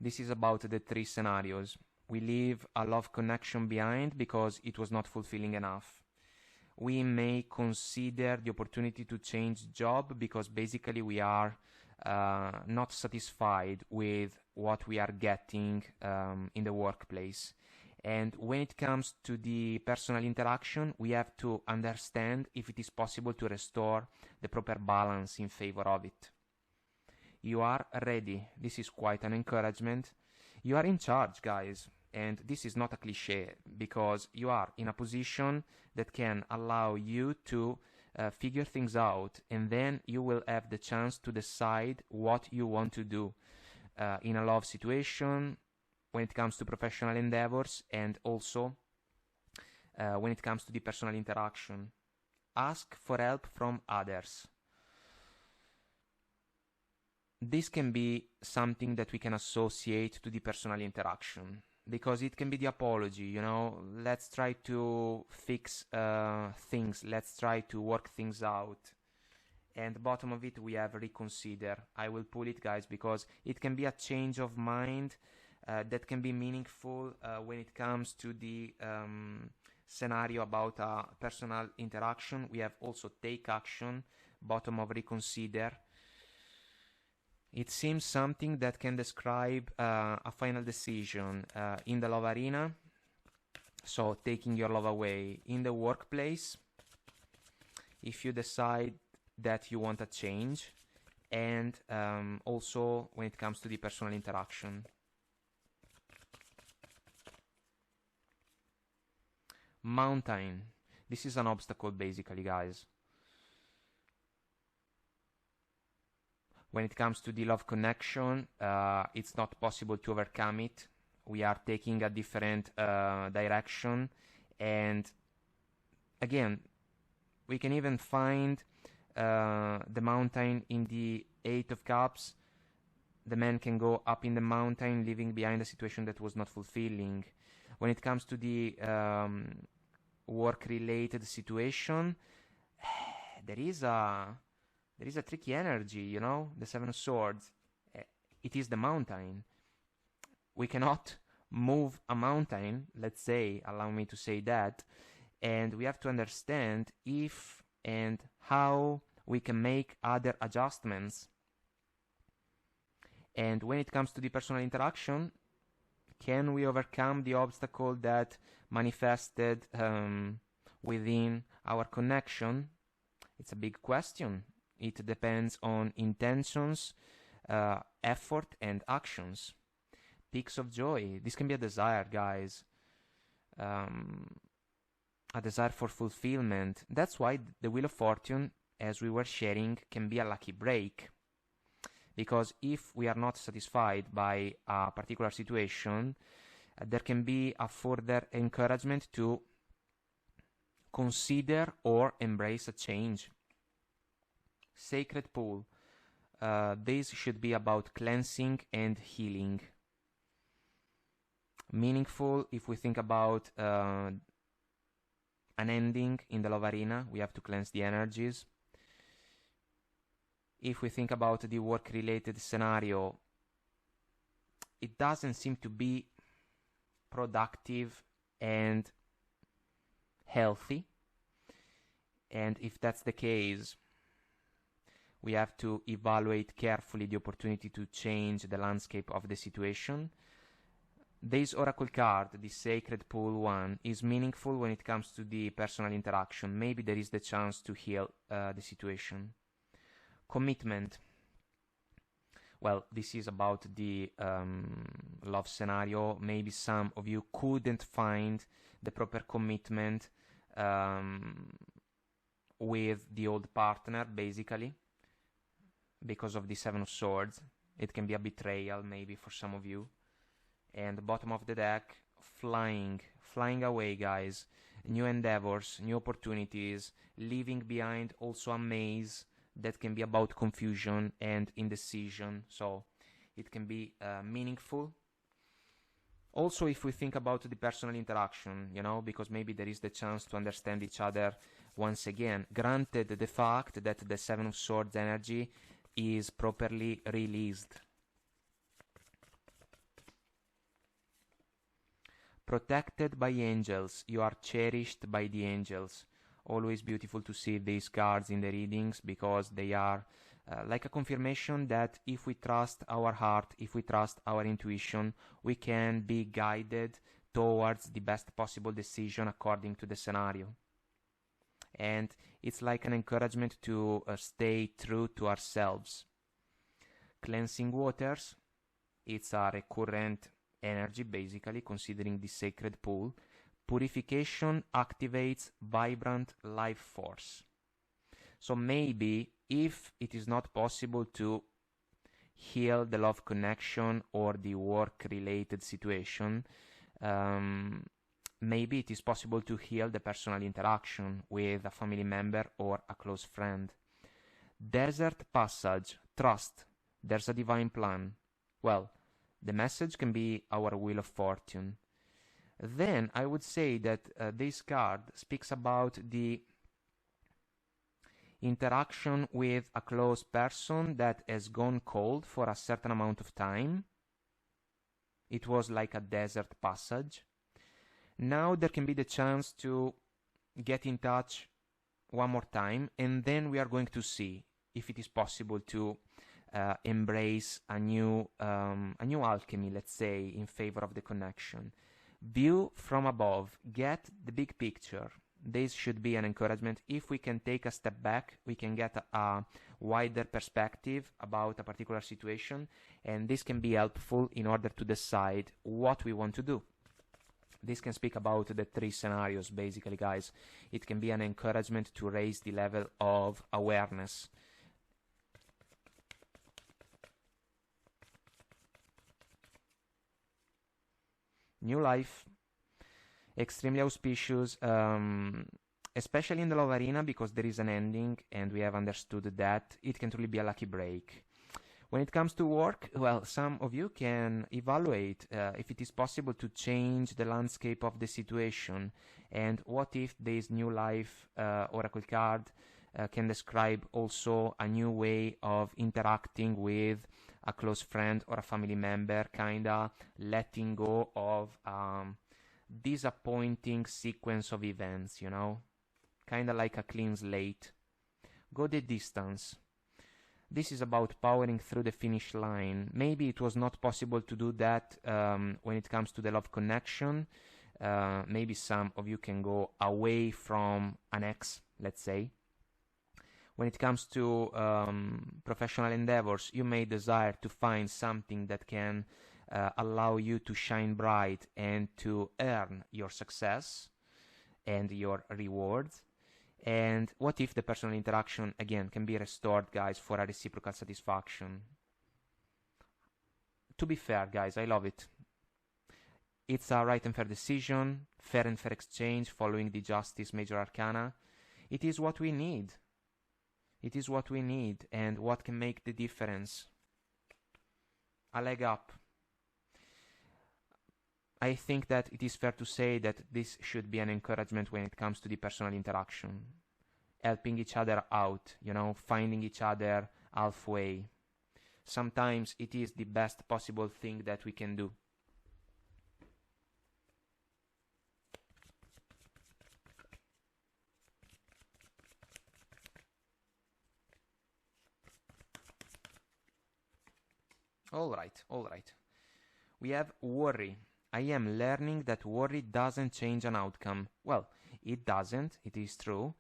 [SPEAKER 1] This is about the three scenarios. We leave a love connection behind because it was not fulfilling enough. We may consider the opportunity to change job because basically we are not satisfied with what we are getting in the workplace. And when it comes to the personal interaction, we have to understand if it is possible to restore the proper balance in favor of it. You are ready. This is quite an encouragement. You are in charge, guys. And this is not a cliche, because you are in a position that can allow you to figure things out, and then you will have the chance to decide what you want to do in a love situation, when it comes to professional endeavors, and also when it comes to the personal interaction. Ask for help from others. This can be something that we can associate to the personal interaction, because it can be the apology, you know, let's try to fix things, let's try to work things out. And bottom of it, we have reconsider. I will pull it, guys, because it can be a change of mind that can be meaningful when it comes to the scenario about a personal interaction. We have also take action, bottom of reconsider. It seems something that can describe a final decision in the love arena, so taking your love away. In the workplace, if you decide that you want a change, and also when it comes to the personal interaction. Mountain. This is an obstacle, basically, guys. When it comes to the love connection, it's not possible to overcome it. We are taking a different direction. And again, we can even find the mountain in the Eight of Cups. The man can go up in the mountain, leaving behind a situation that was not fulfilling. When it comes to the work-related situation, there is a tricky energy, you know, the Seven of Swords. It is the mountain. We cannot move a mountain, let's say, allow me to say that, and we have to understand if and how we can make other adjustments. And when it comes to the personal interaction, can we overcome the obstacle that manifested within our connection? It's a big question. It depends on intentions, effort, and actions. Peaks of joy. This can be a desire, guys. A desire for fulfillment. That's why the Wheel of Fortune, as we were sharing, can be a lucky break. Because if we are not satisfied by a particular situation, there can be a further encouragement to consider or embrace a change. Sacred Pool. This should be about cleansing and healing. Meaningful, if we think about an ending in the love arena, we have to cleanse the energies. If we think about the work-related scenario, it doesn't seem to be productive and healthy. And if that's the case, we have to evaluate carefully the opportunity to change the landscape of the situation. This oracle card, the Sacred Pool one, is meaningful when it comes to the personal interaction. Maybe there is the chance to heal the situation. Commitment. Well, this is about the love scenario. Maybe some of you couldn't find the proper commitment with the old partner, basically, because of the Seven of Swords. It can be a betrayal, maybe, for some of you. And bottom of the deck, flying away, guys. New endeavors, new opportunities, leaving behind also a maze that can be about confusion and indecision. So it can be meaningful. Also, if we think about the personal interaction, you know, because maybe there is the chance to understand each other once again. Granted the fact that the Seven of Swords energy is properly released. Protected by angels, you are cherished by the angels. Always beautiful to see these cards in the readings, because they are like a confirmation that if we trust our heart, if we trust our intuition, we can be guided towards the best possible decision according to the scenario. And it's like an encouragement to stay true to ourselves. Cleansing waters, it's a recurrent energy, basically, considering the sacred pool. Purification activates vibrant life force. So maybe if it is not possible to heal the love connection or the work-related situation, maybe it is possible to heal the personal interaction with a family member or a close friend. Desert passage, trust, there's a divine plan. Well, the message can be our wheel of fortune. Then I would say that this card speaks about the interaction with a close person that has gone cold for a certain amount of time. It was like a desert passage. Now there can be the chance to get in touch one more time, and then we are going to see if it is possible to embrace a new alchemy, let's say, in favor of the connection. View from above, get the big picture. This should be an encouragement. If we can take a step back, we can get a wider perspective about a particular situation, and this can be helpful in order to decide what we want to do. This can speak about the three scenarios, basically, guys. It can be an encouragement to raise the level of awareness. New life, extremely auspicious, especially in the love arena, because there is an ending and we have understood that. It can truly be a lucky break. When it comes to work, well, some of you can evaluate if it is possible to change the landscape of the situation, and what if this new life oracle card can describe also a new way of interacting with a close friend or a family member, kinda letting go of disappointing sequence of events, you know, kinda like a clean slate. Go the distance. This is about powering through the finish line. Maybe it was not possible to do that when it comes to the love connection. Maybe some of you can go away from an ex, let's say. When it comes to professional endeavors, you may desire to find something that can allow you to shine bright and to earn your success and your rewards. And what if the personal interaction, again, can be restored, guys, for a reciprocal satisfaction? To be fair, guys, I love it. It's a right and fair decision, fair and fair exchange following the Justice Major Arcana. It is what we need. It is what we need, and what can make the difference. A leg up. I think that it is fair to say that this should be an encouragement when it comes to the personal interaction. Helping each other out, you know, finding each other halfway. Sometimes it is the best possible thing that we can do. All right, all right. We have worry. I am learning that worry doesn't change an outcome. Well, it doesn't, it is true.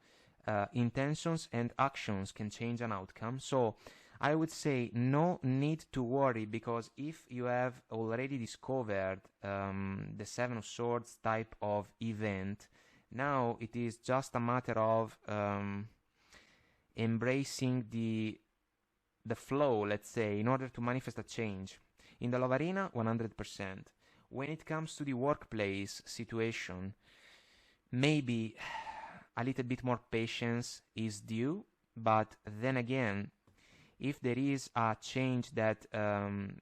[SPEAKER 1] Intentions and actions can change an outcome. So I would say no need to worry, because if you have already discovered the Seven of Swords type of event, now it is just a matter of embracing the flow, let's say, in order to manifest a change. In the love arena, 100%. When it comes to the workplace situation, maybe a little bit more patience is due, but then again, if there is a change that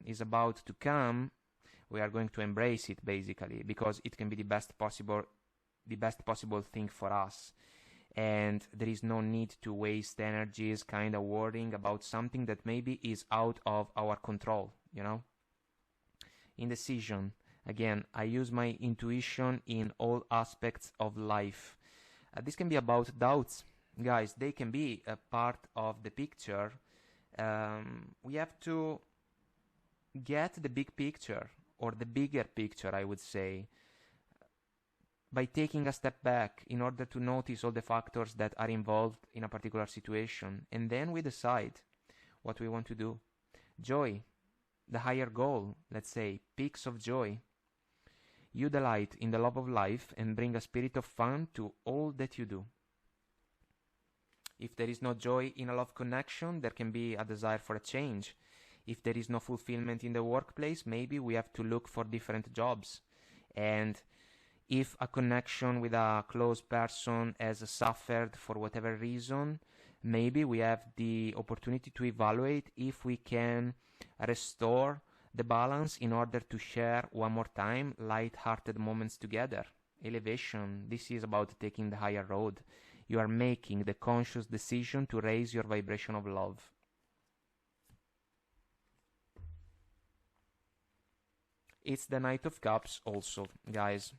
[SPEAKER 1] is about to come, we are going to embrace it, basically, because it can be the best possible thing for us. And there is no need to waste energies kind of worrying about something that maybe is out of our control, you know. Indecision. Again, I use my intuition in all aspects of life. This can be about doubts. Guys, they can be a part of the picture. We have to get the big picture, or the bigger picture, I would say, by taking a step back in order to notice all the factors that are involved in a particular situation. And then we decide what we want to do. Joy, the higher goal, let's say, peaks of joy. You delight in the love of life and bring a spirit of fun to all that you do. If there is no joy in a love connection, there can be a desire for a change. If there is no fulfillment in the workplace, maybe we have to look for different jobs. And if a connection with a close person has suffered for whatever reason, maybe we have the opportunity to evaluate if we can restore the balance in order to share one more time light-hearted moments together. Elevation, this is about taking the higher road. You are making the conscious decision to raise your vibration of love. It's the Knight of Cups also, guys,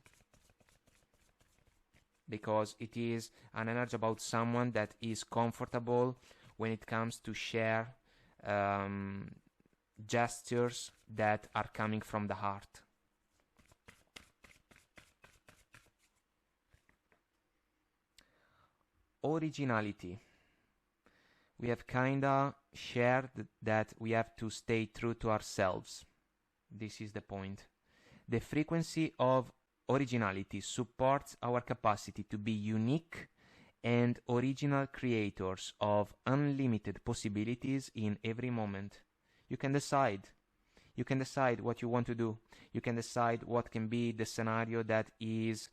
[SPEAKER 1] because it is an energy about someone that is comfortable when it comes to share gestures that are coming from the heart. Originality. We have kinda shared that we have to stay true to ourselves. This is the point. The frequency of originality supports our capacity to be unique and original creators of unlimited possibilities in every moment. You can decide. You can decide what you want to do. You can decide what can be the scenario that is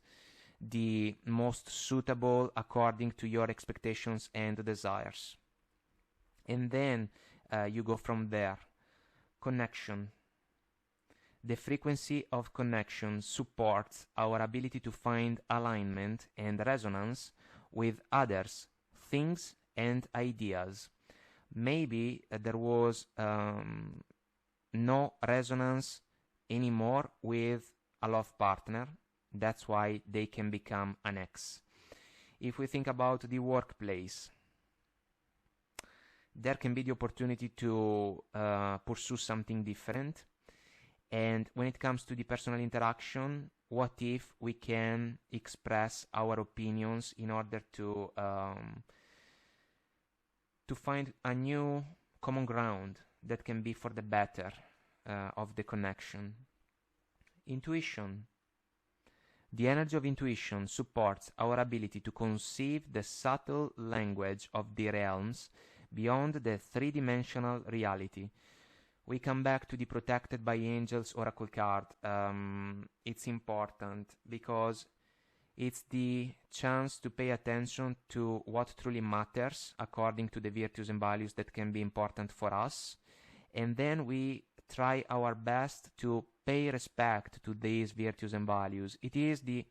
[SPEAKER 1] the most suitable according to your expectations and desires. And then you go from there. Connection. The frequency of connection supports our ability to find alignment and resonance with others, things, and ideas. Maybe there was no resonance anymore with a love partner. That's why they can become an ex. If we think about the workplace, there can be the opportunity to pursue something different. And when it comes to the personal interaction, what if we can express our opinions in order to find a new common ground that can be for the better of the connection. Intuition. The energy of intuition supports our ability to conceive the subtle language of the realms beyond the three-dimensional reality. We come back to the Protected by Angels Oracle card. It's important because it's the chance to pay attention to what truly matters according to the virtues and values that can be important for us. And then we try our best to pay respect to these virtues and values. It is the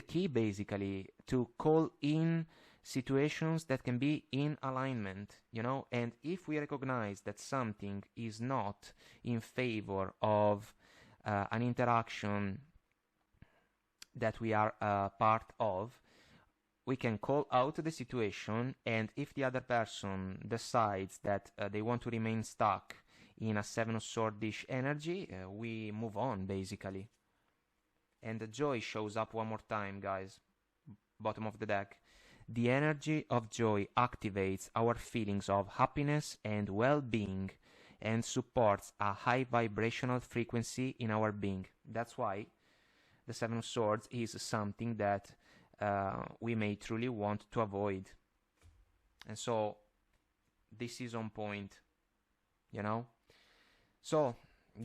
[SPEAKER 1] key, basically, to call in situations that can be in alignment, you know. And if we recognize that something is not in favor of an interaction that we are part of, we can call out the situation, and if the other person decides that they want to remain stuck in a Seven of Swords-ish energy, we move on, basically. And the joy shows up one more time, guys. Bottom of the deck. The energy of joy activates our feelings of happiness and well-being and supports a high vibrational frequency in our being. That's why the Seven of Swords is something that we may truly want to avoid. And so this is on point, you know? So,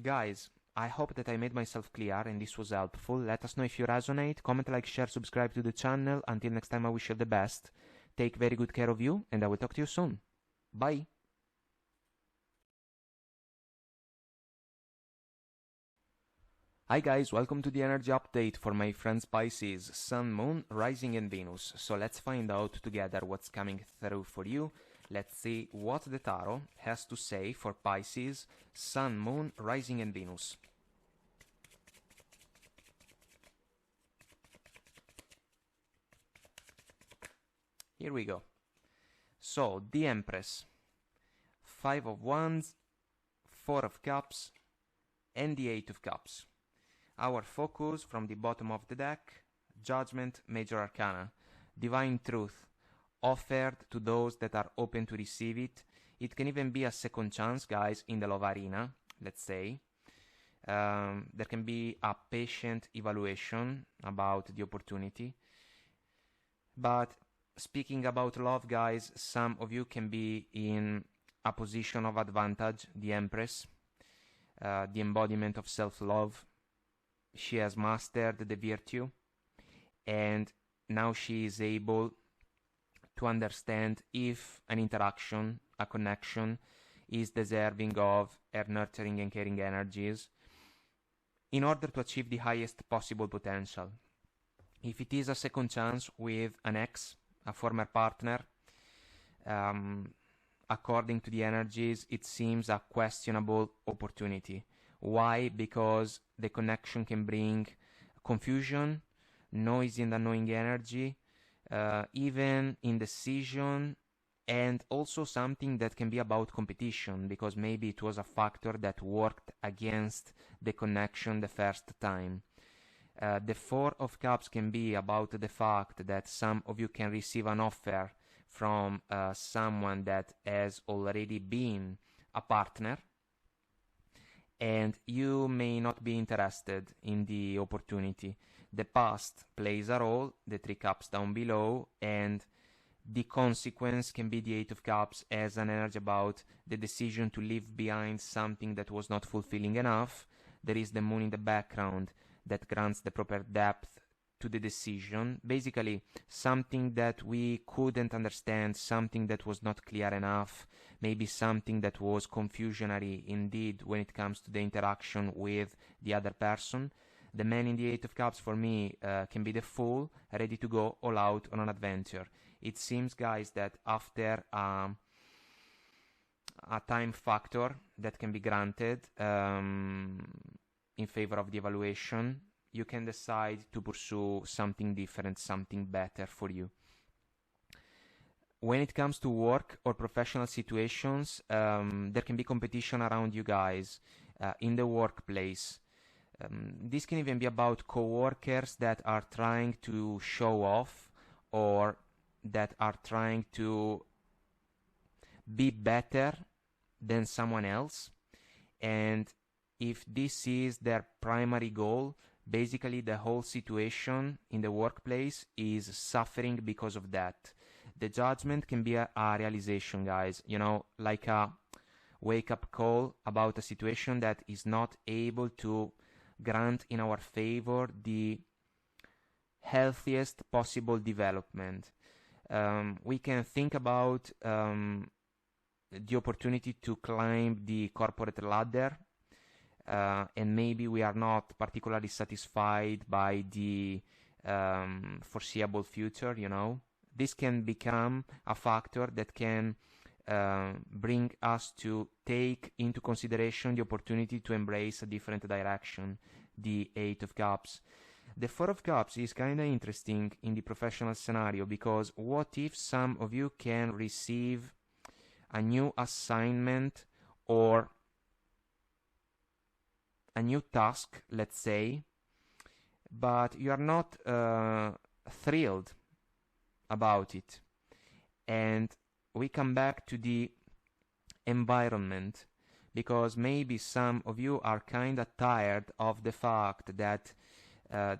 [SPEAKER 1] guys, I hope that I made myself clear and this was helpful. Let us know if you resonate. Comment, like, share, subscribe to the channel. Until next time, I wish you the best. Take very good care of you, and I will talk to you soon. Bye. Hi guys, welcome to the energy update for my friends Pisces, Sun, Moon, Rising and Venus. So let's find out together what's coming through for you. Let's see what the tarot has to say for Pisces, Sun, Moon, Rising and Venus. Here we go. So, the Empress, Five of Wands, Four of Cups, and the Eight of Cups. Our focus from the bottom of the deck, Judgment, Major Arcana, Divine Truth, offered to those that are open to receive it. It can even be a second chance, guys, in the love arena, let's say. There can be a patient evaluation about the opportunity. But speaking about love, guys, some of you can be in a position of advantage, the Empress, the embodiment of self-love. She has mastered the virtue, and now she is able to understand if an interaction, a connection, is deserving of her nurturing and caring energies in order to achieve the highest possible potential. If it is a second chance with an ex, a former partner, according to the energies, it seems a questionable opportunity. Why? Because the connection can bring confusion, noise in the unknowing energy, even indecision, and also something that can be about competition, because maybe it was a factor that worked against the connection the first time. The Four of Cups can be about the fact that some of you can receive an offer from someone that has already been a partner, and you may not be interested in the opportunity. The past plays a role, the Three Cups down below, and the consequence can be the Eight of Cups as an energy about the decision to leave behind something that was not fulfilling enough. There is the Moon in the background that grants the proper depth to the decision. Basically, something that we couldn't understand, something that was not clear enough, maybe something that was confusionary indeed when it comes to the interaction with the other person. The man in the Eight of Cups for me can be the Fool, ready to go all out on an adventure. It seems, guys, that after a time factor that can be granted in favor of the evaluation, you can decide to pursue something different, something better for you. When it comes to work or professional situations, there can be competition around you guys in the workplace. This can even be about co-workers that are trying to show off or that are trying to be better than someone else. And if this is their primary goal, basically the whole situation in the workplace is suffering because of that. The Judgment can be a realization, guys, you know, like a wake-up call about a situation that is not able to grant in our favor the healthiest possible development. We can think about the opportunity to climb the corporate ladder, and maybe we are not particularly satisfied by the foreseeable future, you know. This can become a factor that can bring us to take into consideration the opportunity to embrace a different direction, the Eight of Cups. The Four of Cups is kind of interesting in the professional scenario, because what if some of you can receive a new assignment or a new task, let's say, but you are not thrilled about it. And we come back to the environment, because maybe some of you are kind of tired of the fact that the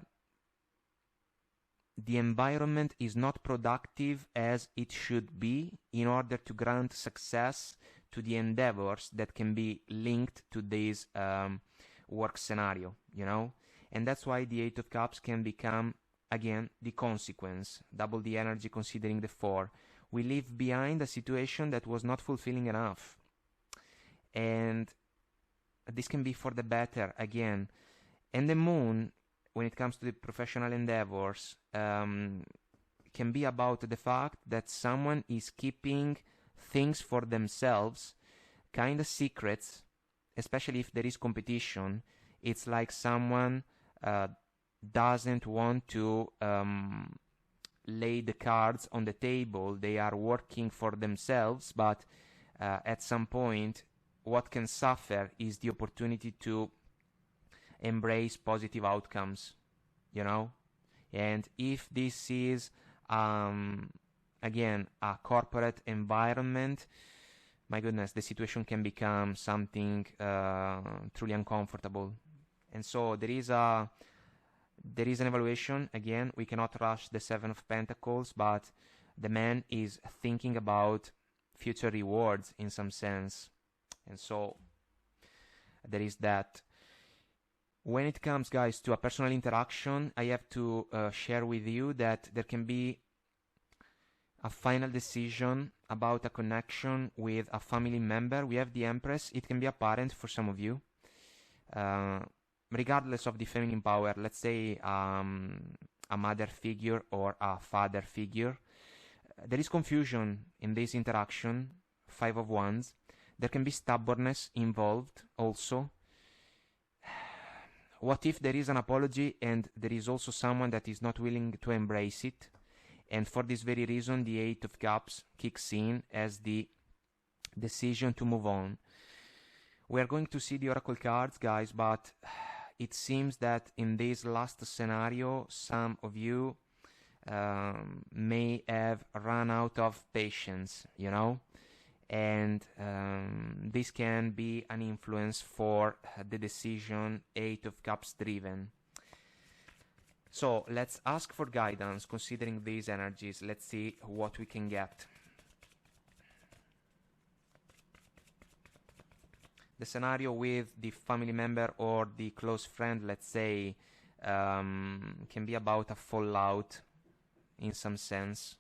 [SPEAKER 1] environment is not productive as it should be in order to grant success to the endeavors that can be linked to this work scenario, you know? And that's why the Eight of Cups can become, again, the consequence, double the energy considering the Four. We leave behind a situation that was not fulfilling enough. And this can be for the better, again. And the Moon, when it comes to the professional endeavors, can be about the fact that someone is keeping things for themselves, kind of secrets, especially if there is competition. It's like someone doesn't want to lay the cards on the table. They are working for themselves, but at some point, what can suffer is the opportunity to embrace positive outcomes, you know? And if this is, again, a corporate environment, my goodness, the situation can become something truly uncomfortable. And so there is an evaluation. Again, we cannot rush the Seven of Pentacles, but the man is thinking about future rewards in some sense. And so there is that. When it comes, guys, to a personal interaction, I have to share with you that there can be a final decision about a connection with a family member. We have the Empress. It can be apparent for some of you. Regardless of the feminine power, let's say a mother figure or a father figure, there is confusion in this interaction. Five of Wands. There can be stubbornness involved also. What if there is an apology and there is also someone that is not willing to embrace it? And for this very reason, the Eight of Cups kicks in as the decision to move on. We are going to see the Oracle cards, guys, but it seems that in this last scenario, some of you may have run out of patience, you know? And this can be an influence for the decision Eight of Cups driven. So let's ask for guidance considering these energies. Let's see what we can get. The scenario with the family member or the close friend, let's say, can be about a fallout in some sense.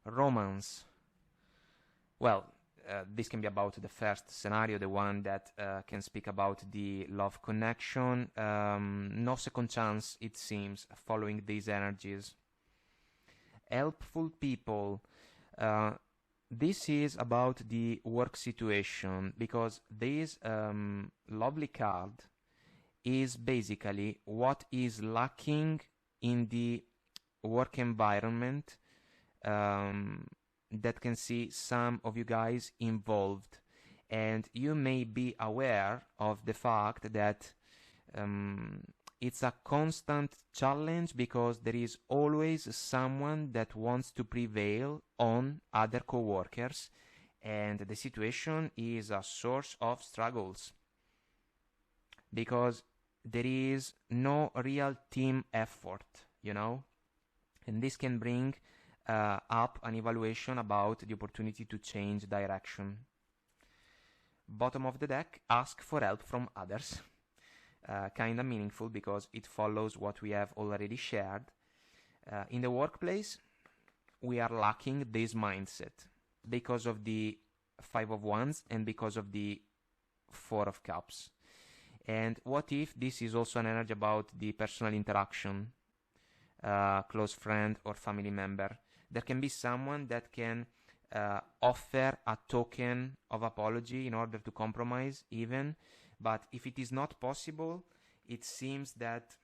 [SPEAKER 1] Romance. Well, this can be about the first scenario, the one that can speak about the love connection. No second chance, it seems, following these energies. Helpful people. This is about the work situation, because this lovely card is basically what is lacking in the work environment. That can see some of you guys involved, and you may be aware of the fact that it's a constant challenge, because there is always someone that wants to prevail on other co-workers, and the situation is a source of struggles because there is no real team effort, you know, and this can bring up an evaluation about the opportunity to change direction. Bottom of the deck, ask for help from others. Kind of meaningful because it follows what we have already shared. In the workplace, we are lacking this mindset because of the Five of Wands and because of the Four of Cups. And what if this is also an energy about the personal interaction, close friend or family member? There can be someone that can offer a token of apology in order to compromise even, but if it is not possible, it seems that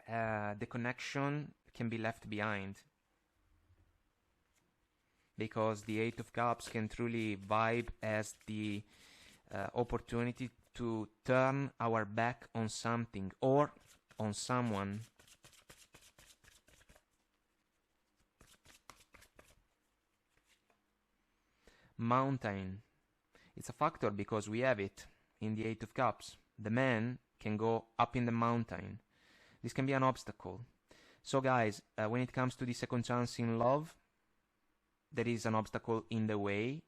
[SPEAKER 1] the connection can be left behind, because the Eight of Cups can truly vibe as the opportunity to turn our back on something or on someone. Mountain. It's a factor because we have it in the Eight of Cups. The man can go up in the mountain. This can be an obstacle. So guys, when it comes to the second chance in love, there is an obstacle in the way,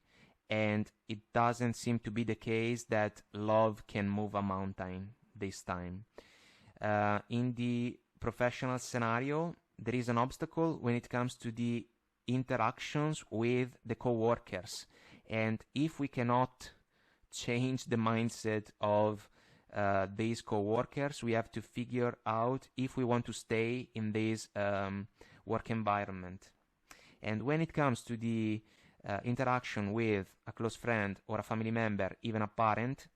[SPEAKER 1] and it doesn't seem to be the case that love can move a mountain this time. In the professional scenario, there is an obstacle when it comes to the interactions with the co-workers. And if we cannot change the mindset of these co-workers, we have to figure out if we want to stay in this work environment. And when it comes to the interaction with a close friend or a family member, even a parent,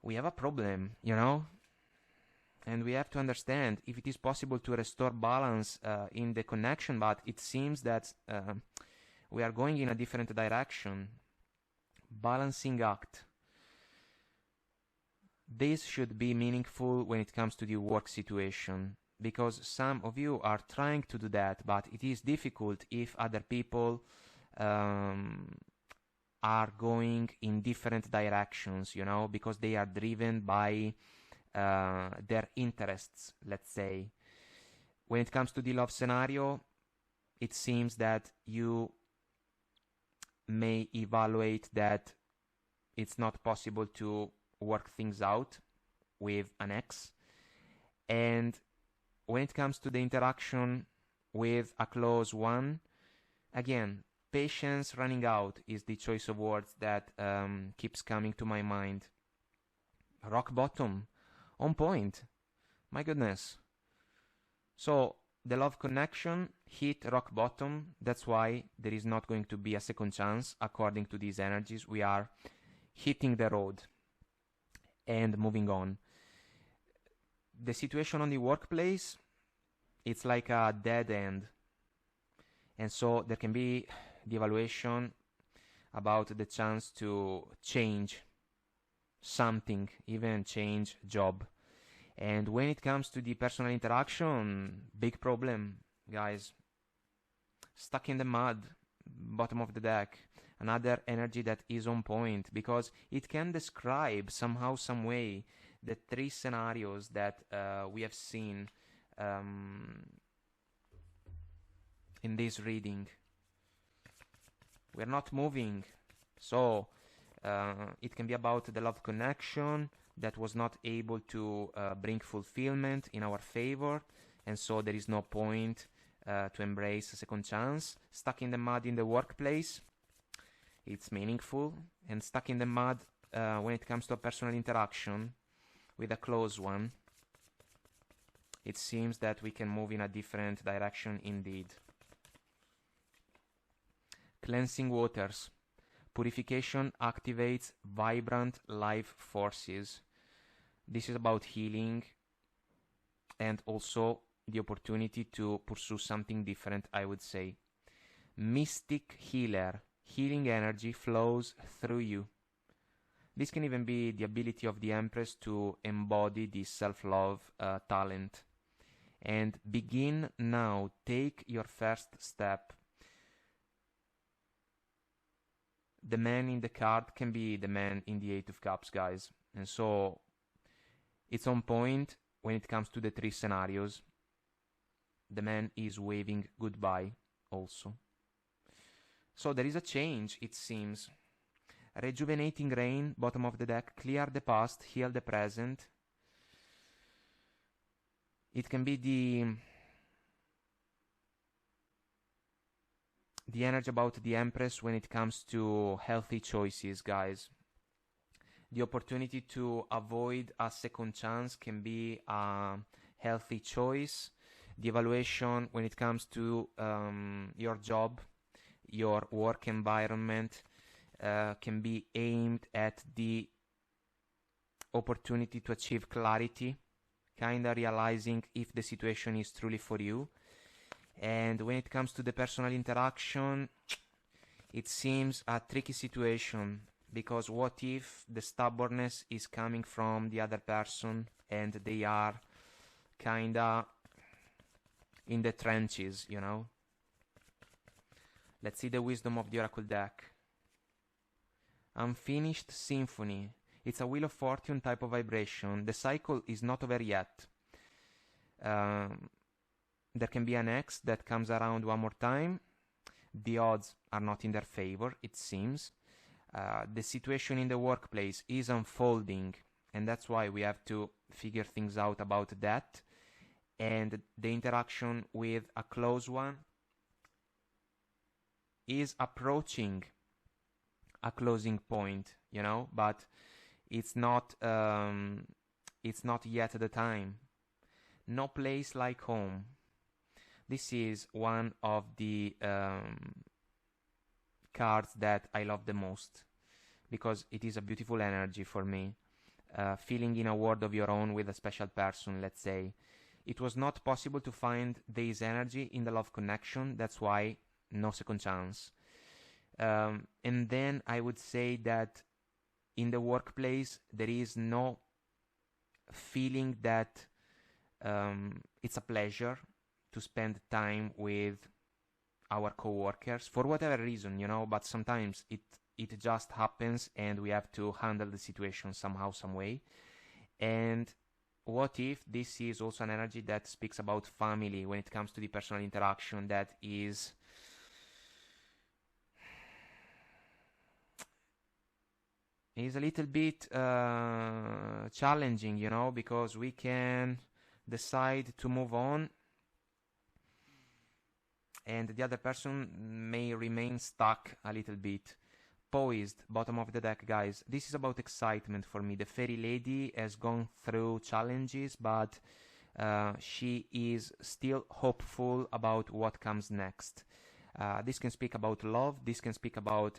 [SPEAKER 1] we have a problem, you know? And we have to understand if it is possible to restore balance in the connection, but it seems that we are going in a different direction. Balancing act. This should be meaningful when it comes to the work situation, because some of you are trying to do that, but it is difficult if other people are going in different directions, you know, because they are driven by their interests, let's say. When it comes to the love scenario, it seems that you may evaluate that it's not possible to work things out with an ex. And when it comes to the interaction with a close one, again, patience running out is the choice of words that keeps coming to my mind. Rock bottom, on point, my goodness. So the love connection hit rock bottom. That's why there is not going to be a second chance. According to these energies, we are hitting the road and moving on. The situation on the workplace, it's like a dead end. And so there can be the evaluation about the chance to change something, even change job. And when it comes to the personal interaction, big problem, guys. Stuck in the mud, bottom of the deck. Another energy that is on point, because it can describe somehow, some way, the three scenarios that we have seen in this reading. We're not moving. So it can be about the love connection that was not able to bring fulfillment in our favor, and so there is no point to embrace a second chance. Stuck in the mud in the workplace, it's meaningful. And stuck in the mud when it comes to a personal interaction with a close one, it seems that we can move in a different direction indeed. Cleansing waters. Purification activates vibrant life forces. This is about healing and also the opportunity to pursue something different, I would say. Mystic healer. Healing energy flows through you. This can even be the ability of the Empress to embody the self-love talent. And begin now. Take your first step. The man in the card can be the man in the Eight of Cups, guys. And so it's on point when it comes to the three scenarios. The man is waving goodbye also. So there is a change, it seems. Rejuvenating rain, bottom of the deck. Clear the past, heal the present. It can be the energy about the Empress when it comes to healthy choices, guys. The opportunity to avoid a second chance can be a healthy choice. The evaluation when it comes to your job, your work environment, can be aimed at the opportunity to achieve clarity, kind of realizing if the situation is truly for you. And when it comes to the personal interaction, it seems a tricky situation Because what if the stubbornness is coming from the other person and they are kinda in the trenches, you know? Let's see the wisdom of the Oracle deck. Unfinished Symphony. It's a Wheel of Fortune type of vibration. The cycle is not over yet. There can be an ex that comes around one more time. The odds are not in their favor, it seems. The situation in the workplace is unfolding, and that's why we have to figure things out about that. And the interaction with a close one is approaching a closing point, you know, but it's not yet the time. No place like home. This is one of the cards that I love the most, because it is a beautiful energy for me. Feeling in a world of your own with a special person, let's say. It was not possible to find this energy in the love connection, that's why no second chance. And then I would say that in the workplace there is no feeling that it's a pleasure to spend time with our co-workers for whatever reason, you know, but sometimes it just happens and we have to handle the situation somehow, some way. And what if this is also an energy that speaks about family when it comes to the personal interaction that is a little bit challenging, you know, because we can decide to move on and the other person may remain stuck a little bit. Poised, bottom of the deck, guys. This is about excitement for me. The fairy lady has gone through challenges, but she is still hopeful about what comes next. This can speak about love, this can speak about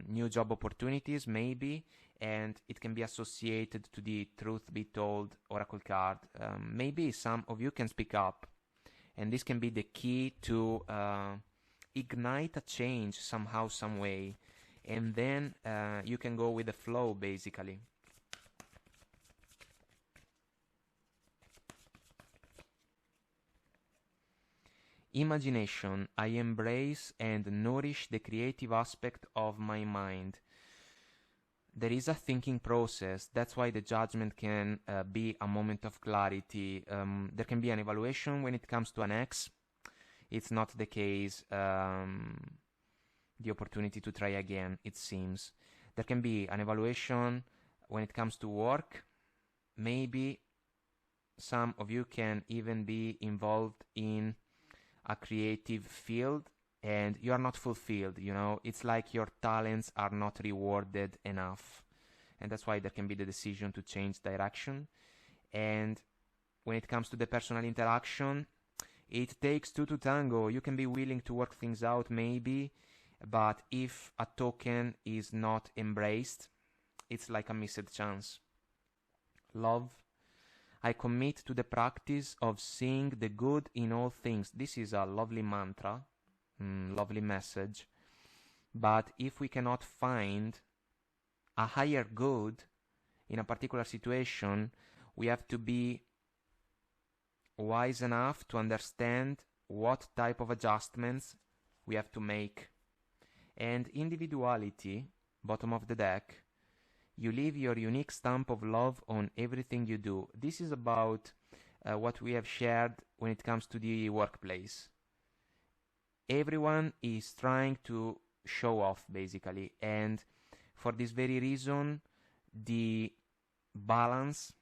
[SPEAKER 1] new job opportunities, maybe, and it can be associated to the truth be told oracle card. Maybe some of you can speak up, and this can be the key to ignite a change somehow, some way, and then you can go with the flow, basically. Imagination. I embrace and nourish the creative aspect of my mind. There is a thinking process. That's why the judgment can be a moment of clarity. There can be an evaluation when it comes to an ex. It's not the case. The opportunity to try again, it seems. There can be an evaluation when it comes to work. Maybe some of you can even be involved in a creative field and you are not fulfilled, you know. It's like your talents are not rewarded enough, and that's why there can be the decision to change direction. And when it comes to the personal interaction, it takes two to tango. You can be willing to work things out, maybe, but if a token is not embraced, it's like a missed chance. Love. I commit to the practice of seeing the good in all things. This is a lovely mantra, lovely message. But if we cannot find a higher good in a particular situation, we have to be wise enough to understand what type of adjustments we have to make. And individuality, bottom of the deck, you leave your unique stamp of love on everything you do. This is about what we have shared when it comes to the workplace. Everyone is trying to show off, basically, and for this very reason, the balance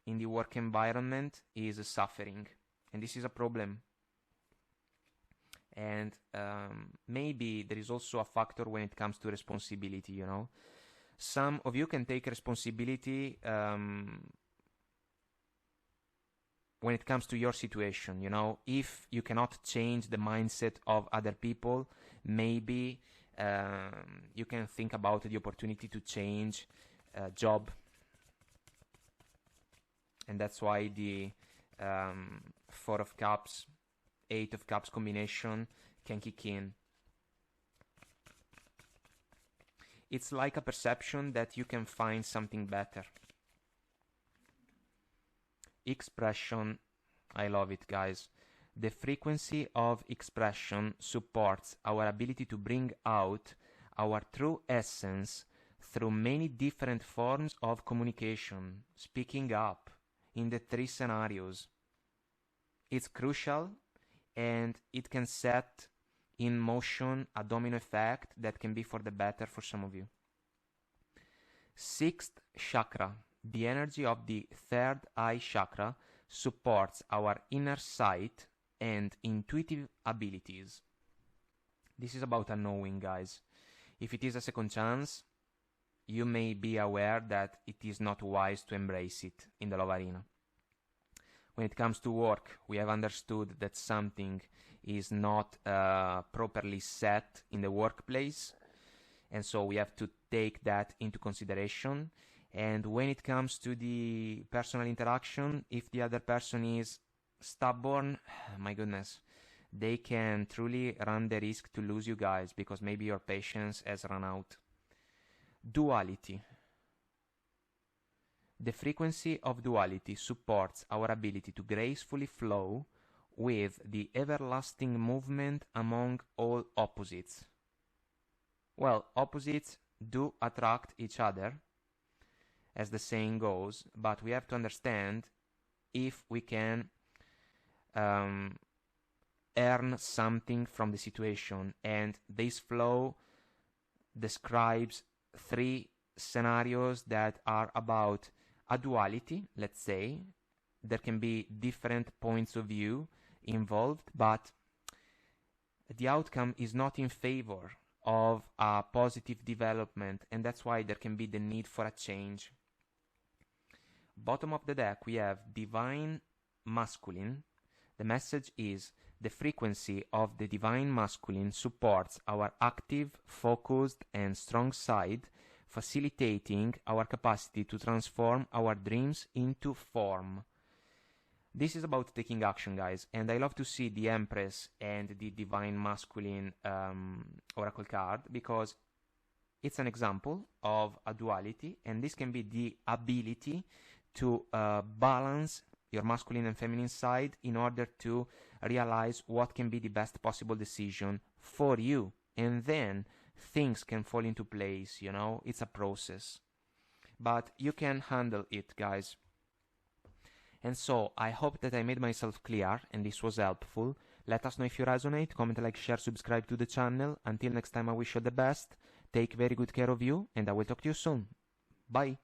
[SPEAKER 1] in the work environment is suffering, and this is a problem. And maybe there is also a factor when it comes to responsibility, you know. Some of you can take responsibility when it comes to your situation, you know. If you cannot change the mindset of other people, maybe you can think about the opportunity to change job. And that's why the 4 of Cups, 8 of Cups combination can kick in. It's like a perception that you can find something better. Expression. I love it, guys. The frequency of expression supports our ability to bring out our true essence through many different forms of communication, speaking up in the 3 scenarios. It's crucial, and it can set in motion a domino effect that can be for the better for some of you. 6th chakra, the energy of the 3rd eye chakra, supports our inner sight and intuitive abilities. This is about a knowing, guys. If it is a second chance, you may be aware that it is not wise to embrace it in the love arena. When it comes to work, we have understood that something is not properly set in the workplace, and so we have to take that into consideration. And when it comes to the personal interaction, if the other person is stubborn, my goodness, they can truly run the risk to lose you guys, because maybe your patience has run out. Duality. The frequency of duality supports our ability to gracefully flow with the everlasting movement among all opposites. Well, opposites do attract each other, as the saying goes, but we have to understand if we can earn something from the situation. And this flow describes 3 scenarios that are about a duality, let's say. There can be different points of view involved, but the outcome is not in favor of a positive development, and that's why there can be the need for a change. Bottom of the deck, we have Divine Masculine. The message is the frequency of the Divine Masculine supports our active, focused, and strong side, facilitating our capacity to transform our dreams into form. This is about taking action, guys, and I love to see the Empress and the Divine Masculine oracle card, because it's an example of a duality, and this can be the ability to balance your masculine and feminine side in order to realize what can be the best possible decision for you, and then things can fall into place, you know. It's a process, but you can handle it, guys. And so I hope that I made myself clear and this was helpful. Let us know if you resonate, comment, like, share, subscribe to the channel. Until next time, I wish you the best. Take very good care of you, and I will talk to you soon. Bye.